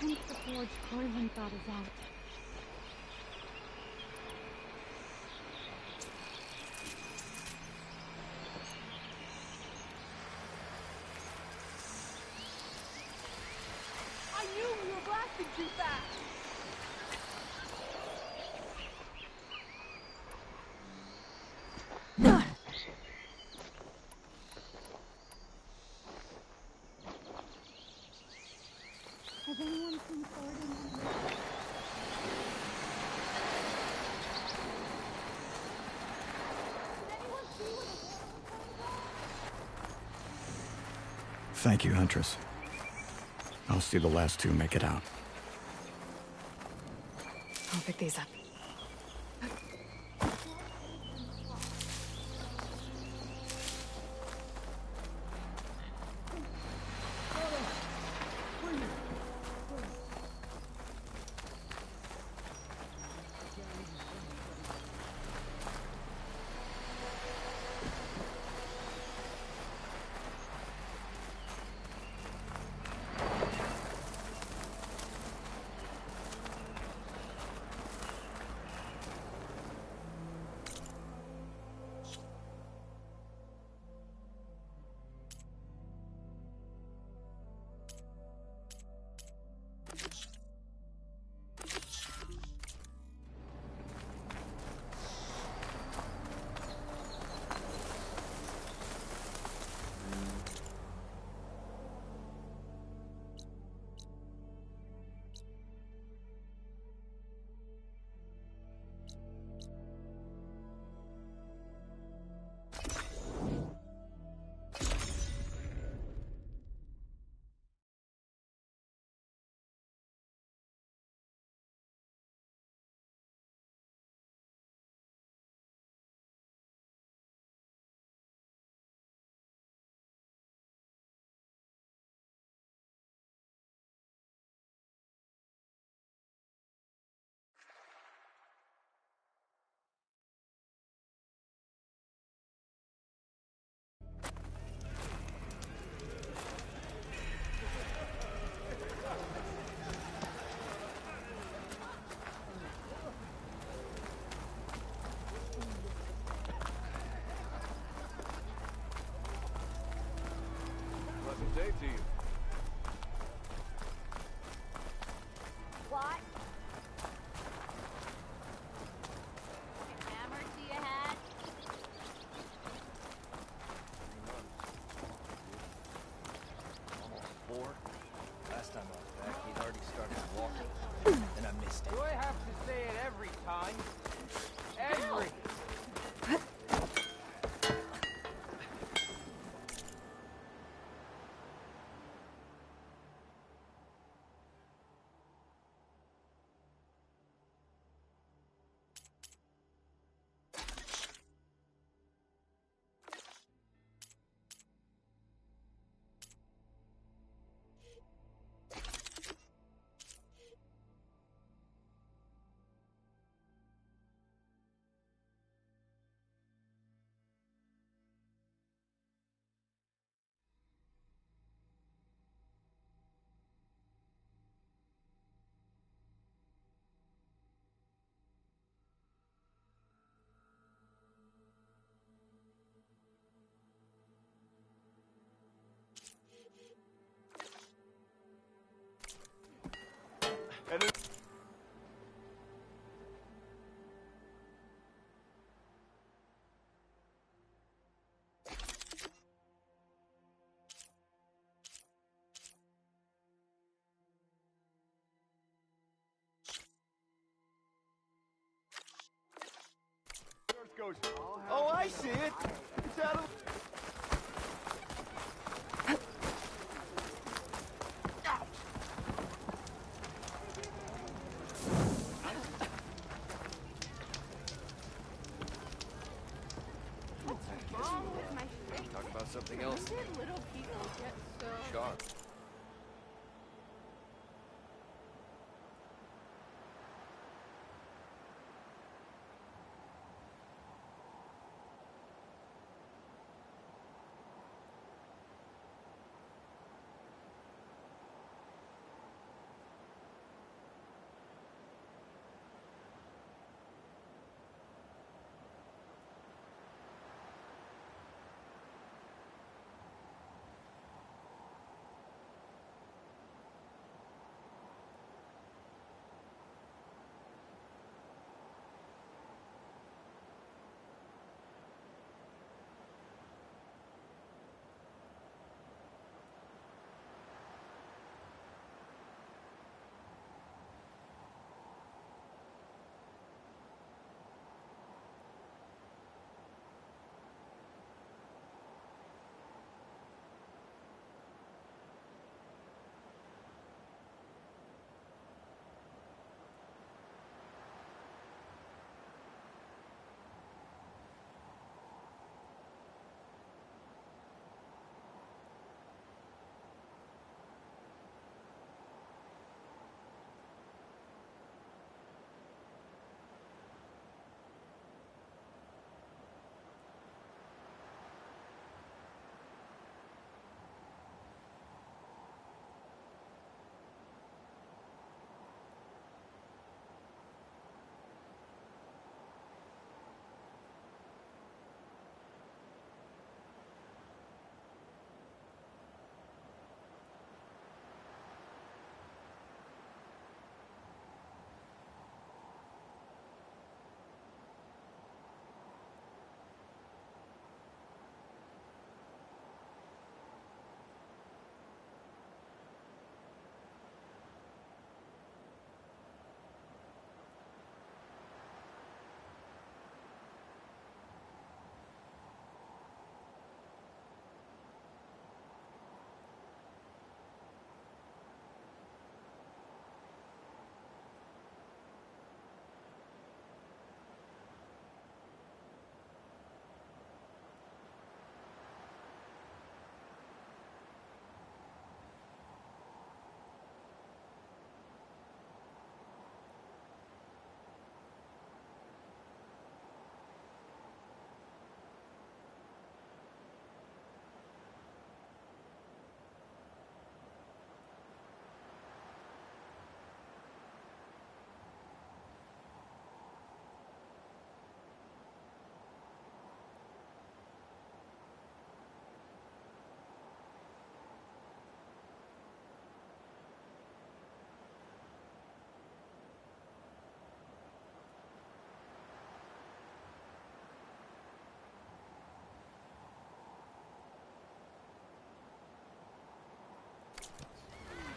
Hence the forge Corwin thought us out. I knew we were blasting too fast! Has anyone seen Thornton? Thank you, Huntress. I'll see the last two make it out. I'll pick these up. Pleasant day to you. What? Hammer to your head? Almost 4. Last time I was back, he'd already started walking, and I missed it. Do I have to say it every time? Every. goes. Oh, I see it. It's out of. What's wrong with my face? Talk about something else. When did little people get so Sharp.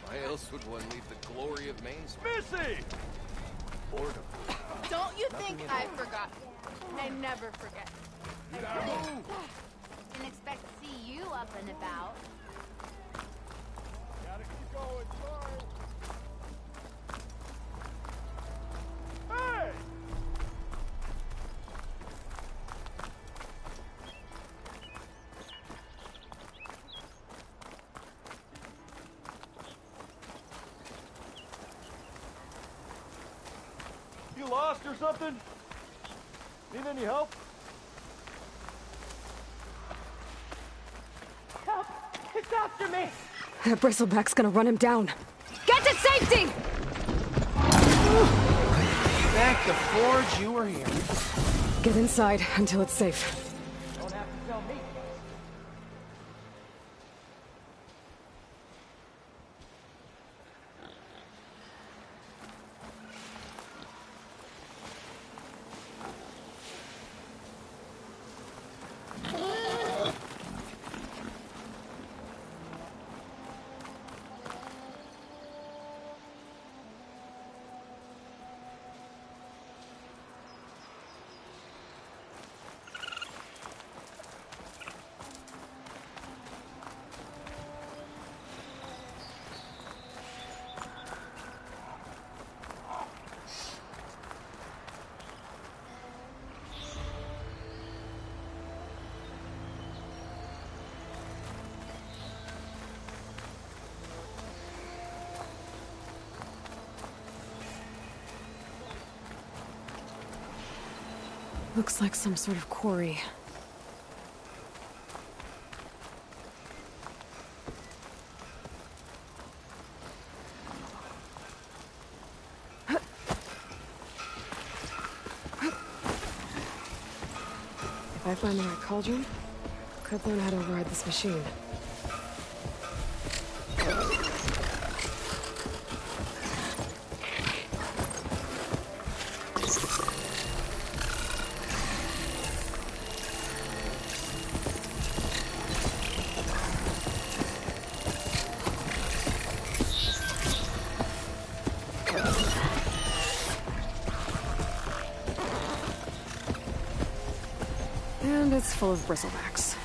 Why else would one leave the glory of Main Street? Missy! Boredom. Don't you think I forgot? I never forget. Didn't expect to see you up and about. Gotta keep going, sorry. Hey! You lost or something? Need any help? Help! It's after me! That bristleback's gonna run him down. Get to safety! Thank the forge you were here. Get inside until it's safe. Don't have to tell me. Looks like some sort of quarry. If I find the right cauldron, could learn how to ride this machine. And it's full of bristlebacks.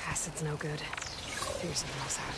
Acid's no good. Figure something else out.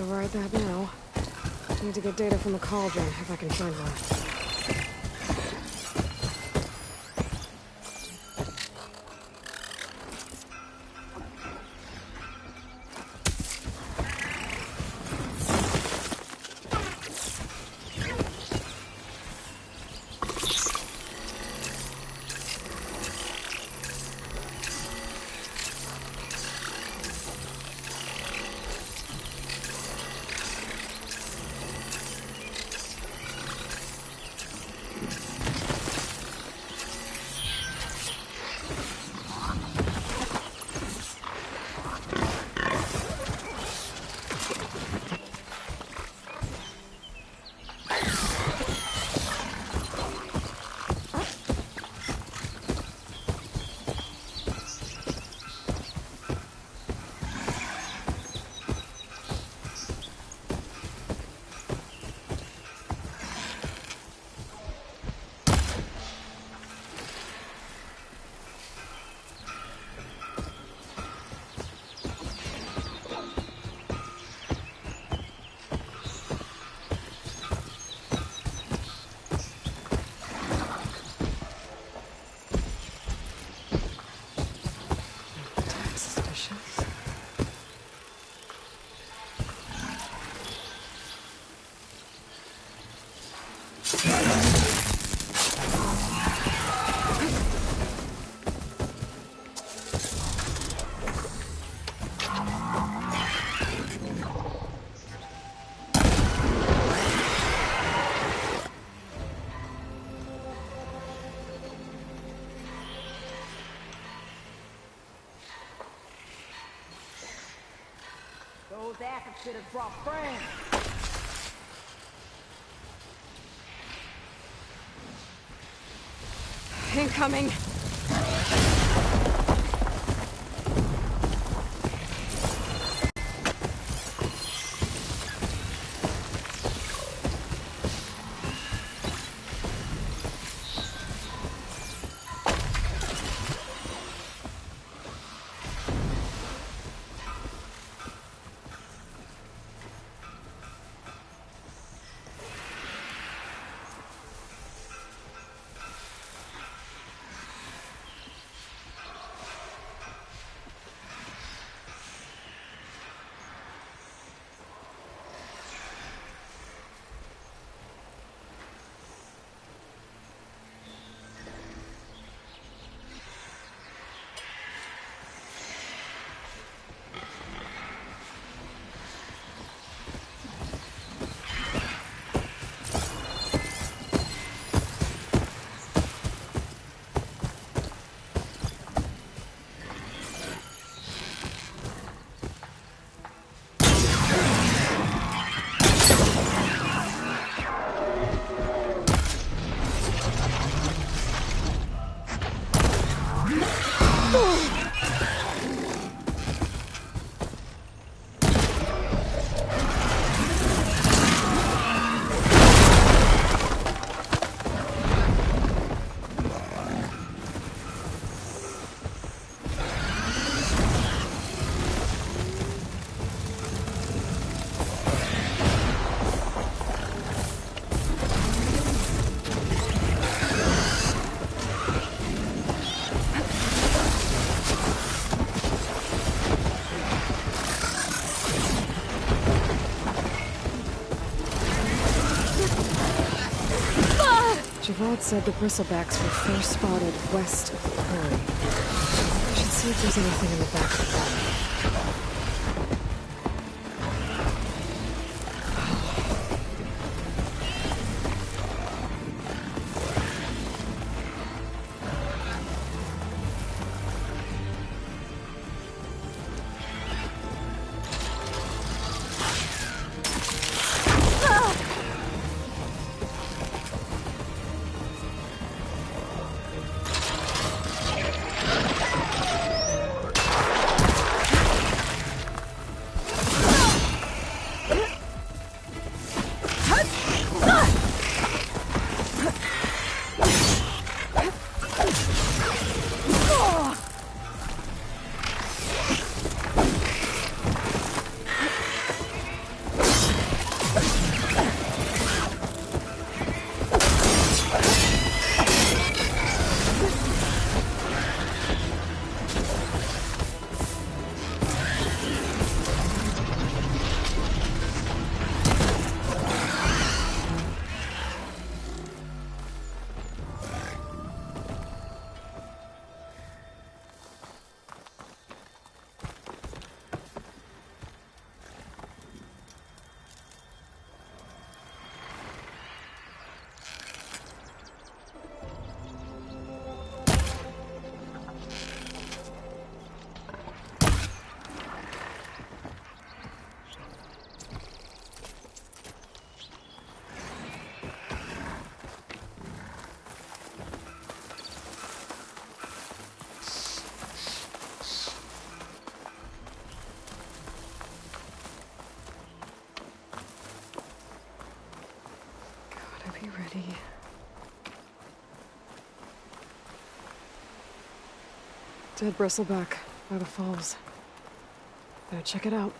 override that now. Need to get data from the cauldron, if I can find one. Those assets should have brought friends. Incoming. Javad said the bristlebacks were first spotted west of the quarry. I should see if there's anything in the back of the valley. Gotta be ready. Dead bristleback by the falls. Better check it out.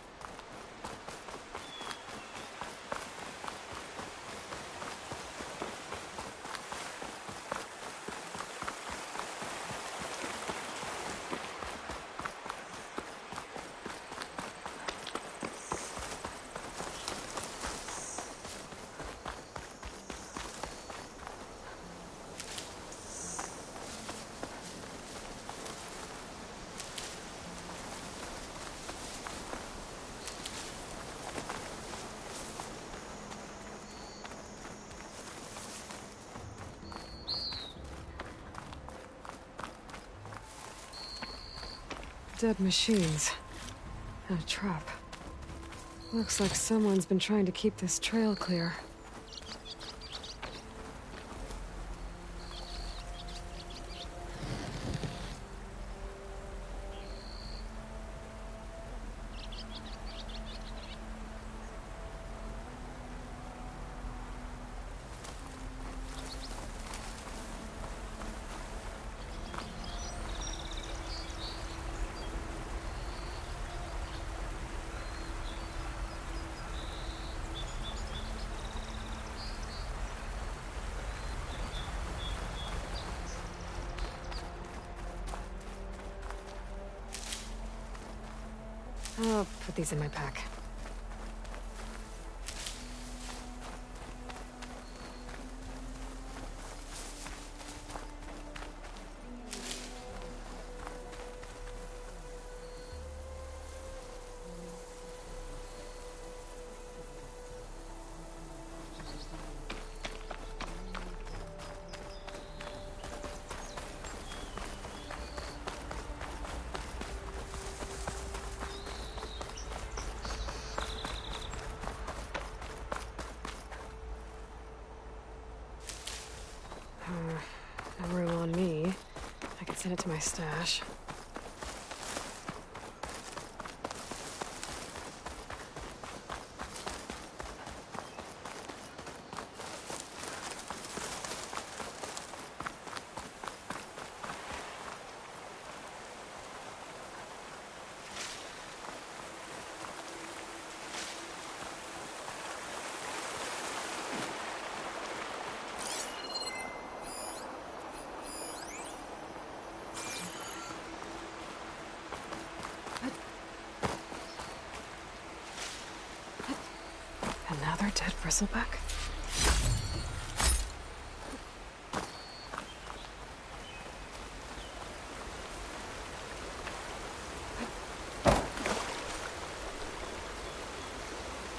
Dead machines. And a trap. Looks like someone's been trying to keep this trail clear. I'll put these in my pack. No room on me. I could send it to my stash. Another dead bristleback?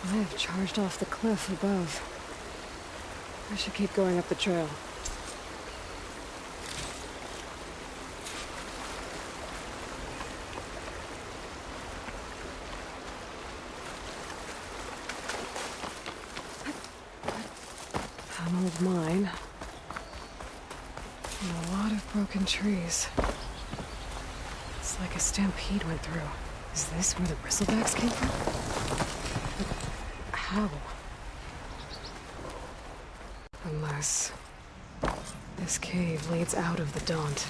I have charged off the cliff above. I should keep going up the trail. An old mine. And a lot of broken trees. It's like a stampede went through. Is this where the bristlebacks came from? But how? Unless this cave leads out of the Daunt.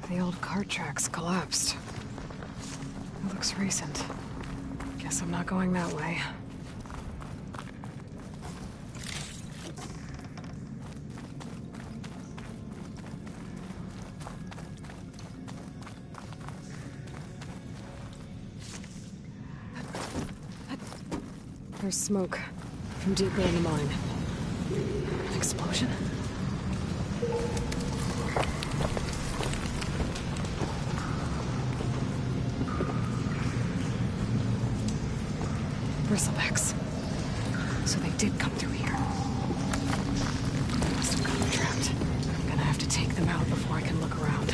The old cart tracks collapsed. It looks recent. Guess I'm not going that way. There's smoke from deeper in the mine. An explosion? Bristlebacks. So they did come through here. They must have gotten trapped. I'm gonna have to take them out before I can look around.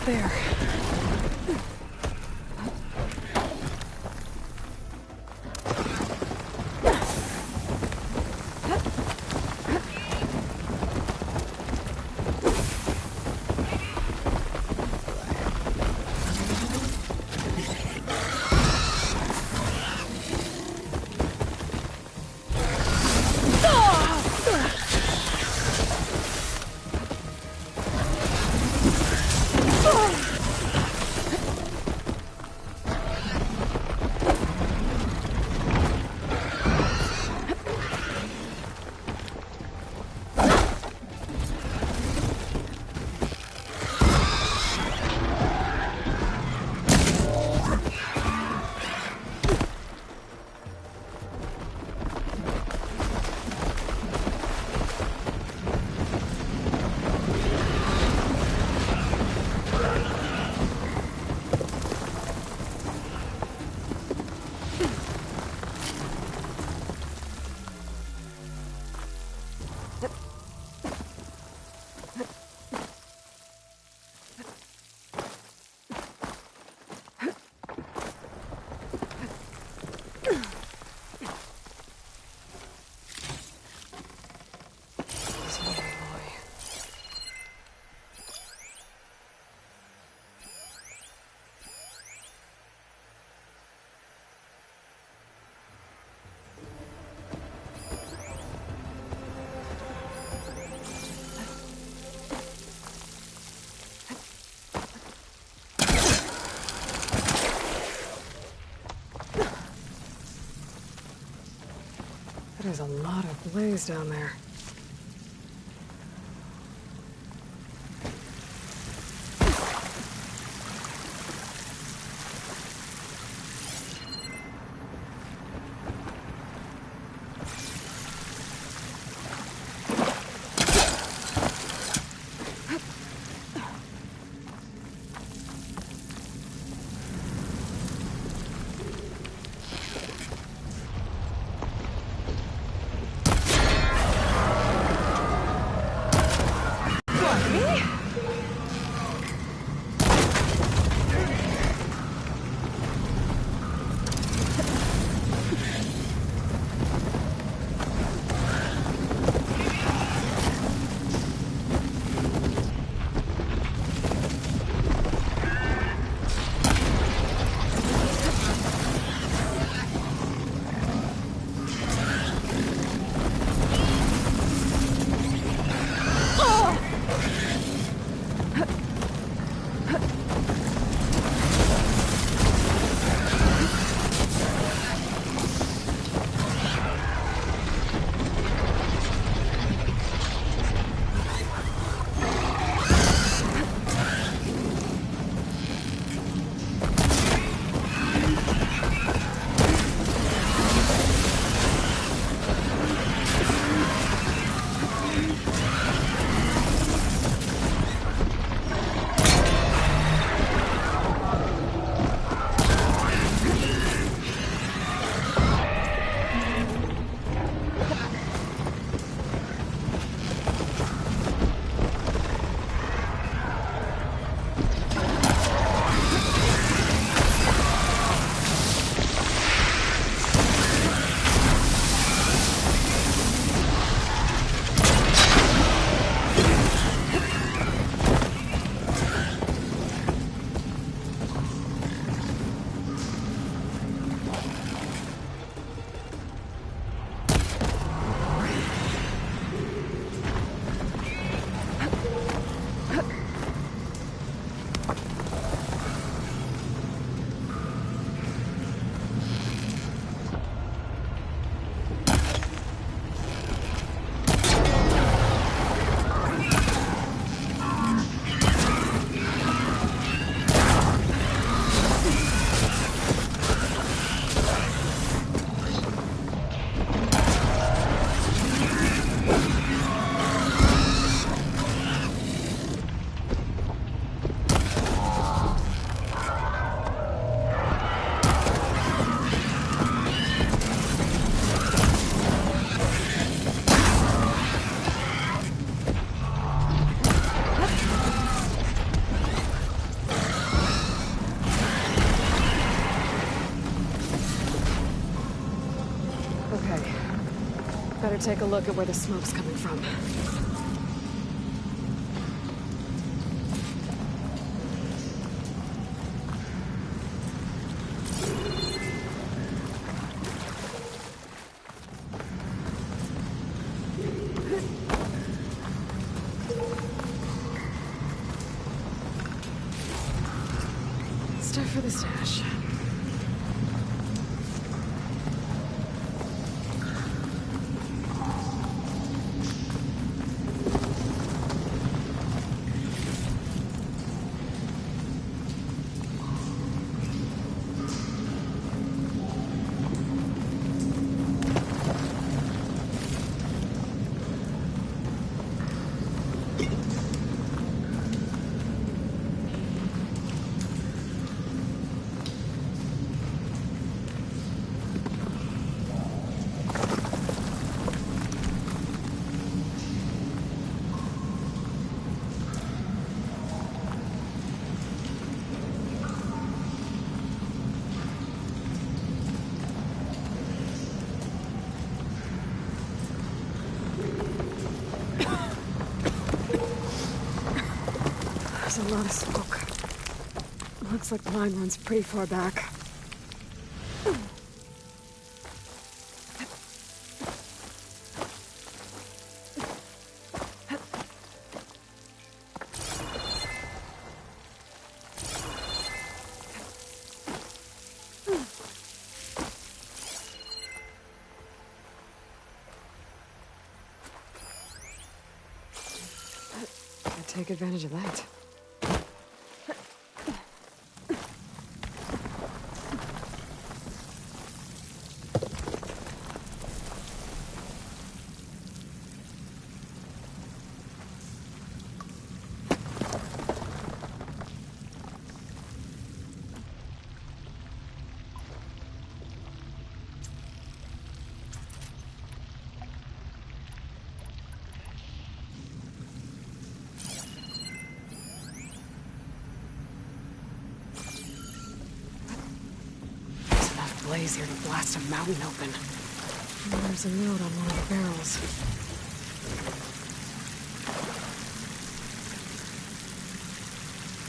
There. There's a lot of blaze down there. Okay. Better take a look at where the smoke's coming from. Stuff for the stash. There's a lot of smoke. Looks like the line runs pretty far back. I'd take advantage of that. Blaze here to blast a mountain open. And there's a note on one of the barrels.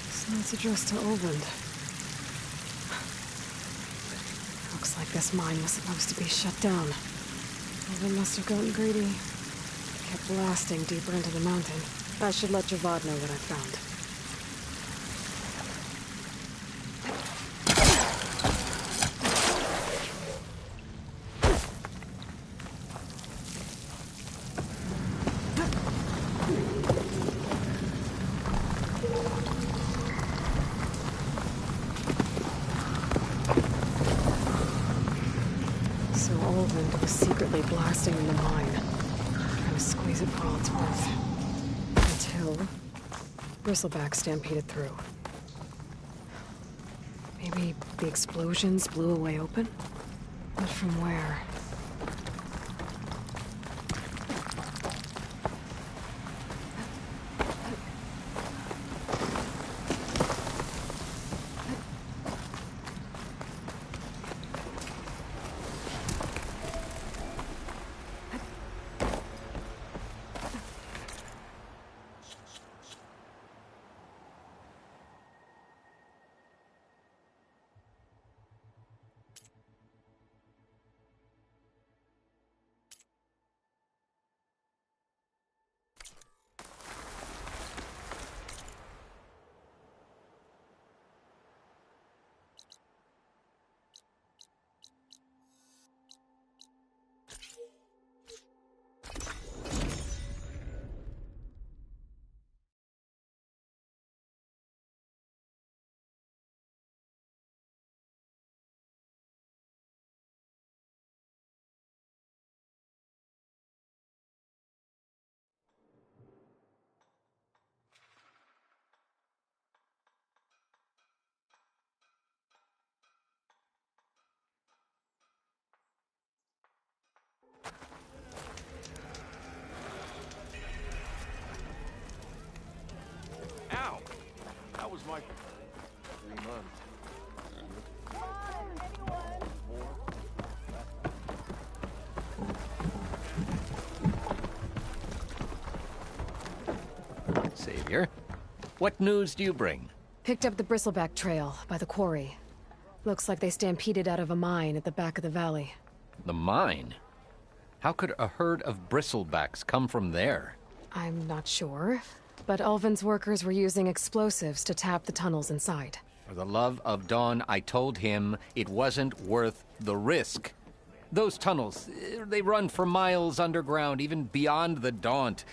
This note's addressed to Olvend. Looks like this mine was supposed to be shut down. Olvend must have gotten greedy. Kept blasting deeper into the mountain. I should let Javad know what I found. So Olvend was secretly blasting in the mine, trying to squeeze it for all it's worth. Until Bristleback stampeded through. Maybe the explosions blew a way open? But from where? That was my 3 months. Savior. What news do you bring? Picked up the Bristleback Trail by the quarry. Looks like they stampeded out of a mine at the back of the valley. The mine? How could a herd of bristlebacks come from there? I'm not sure, but Ulvin's workers were using explosives to tap the tunnels inside. For the love of Dawn, I told him it wasn't worth the risk. Those tunnels, they run for miles underground, even beyond the Daunt.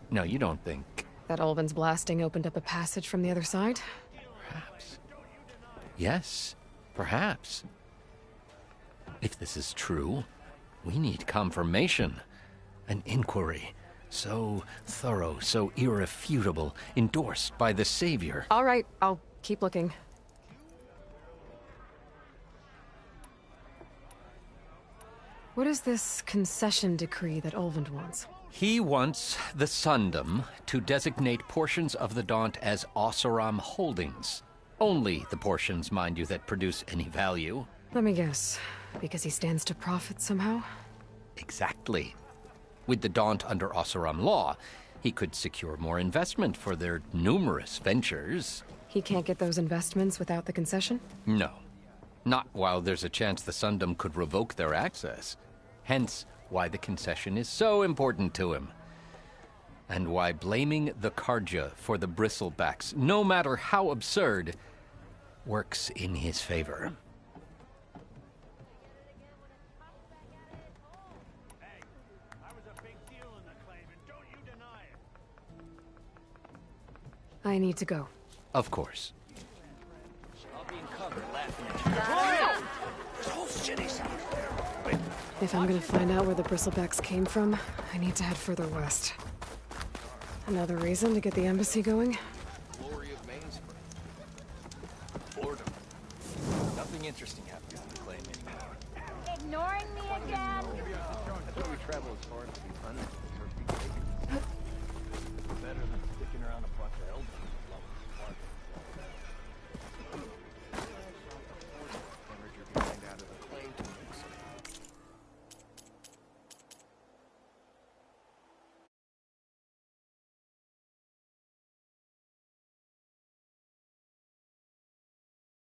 No, you don't think... That Ulvin's blasting opened up a passage from the other side? Perhaps. Yes, perhaps. If this is true, we need confirmation. An inquiry. So thorough, so irrefutable, endorsed by the Savior. All right, I'll keep looking. What is this concession decree that Ulvund wants? He wants the Sundom to designate portions of the Daunt as Oseram holdings. Only the portions, mind you, that produce any value. Let me guess. Because he stands to profit somehow? Exactly. With the Daunt under Oseram law, he could secure more investment for their numerous ventures. He can't get those investments without the concession? No. Not while there's a chance the Sundom could revoke their access. Hence, why the concession is so important to him. And why blaming the Carja for the Bristlebacks, no matter how absurd, works in his favor. I need to go. Of course. I'll be in cover laughing at you. This whole city's out there. If I'm gonna find out where the Bristlebacks came from, I need to head further west. Another reason to get the embassy going? Glory of Mainspring. Boredom. Nothing interesting happens in the claim anymore. Ignoring me again? I thought we travel as far as we can.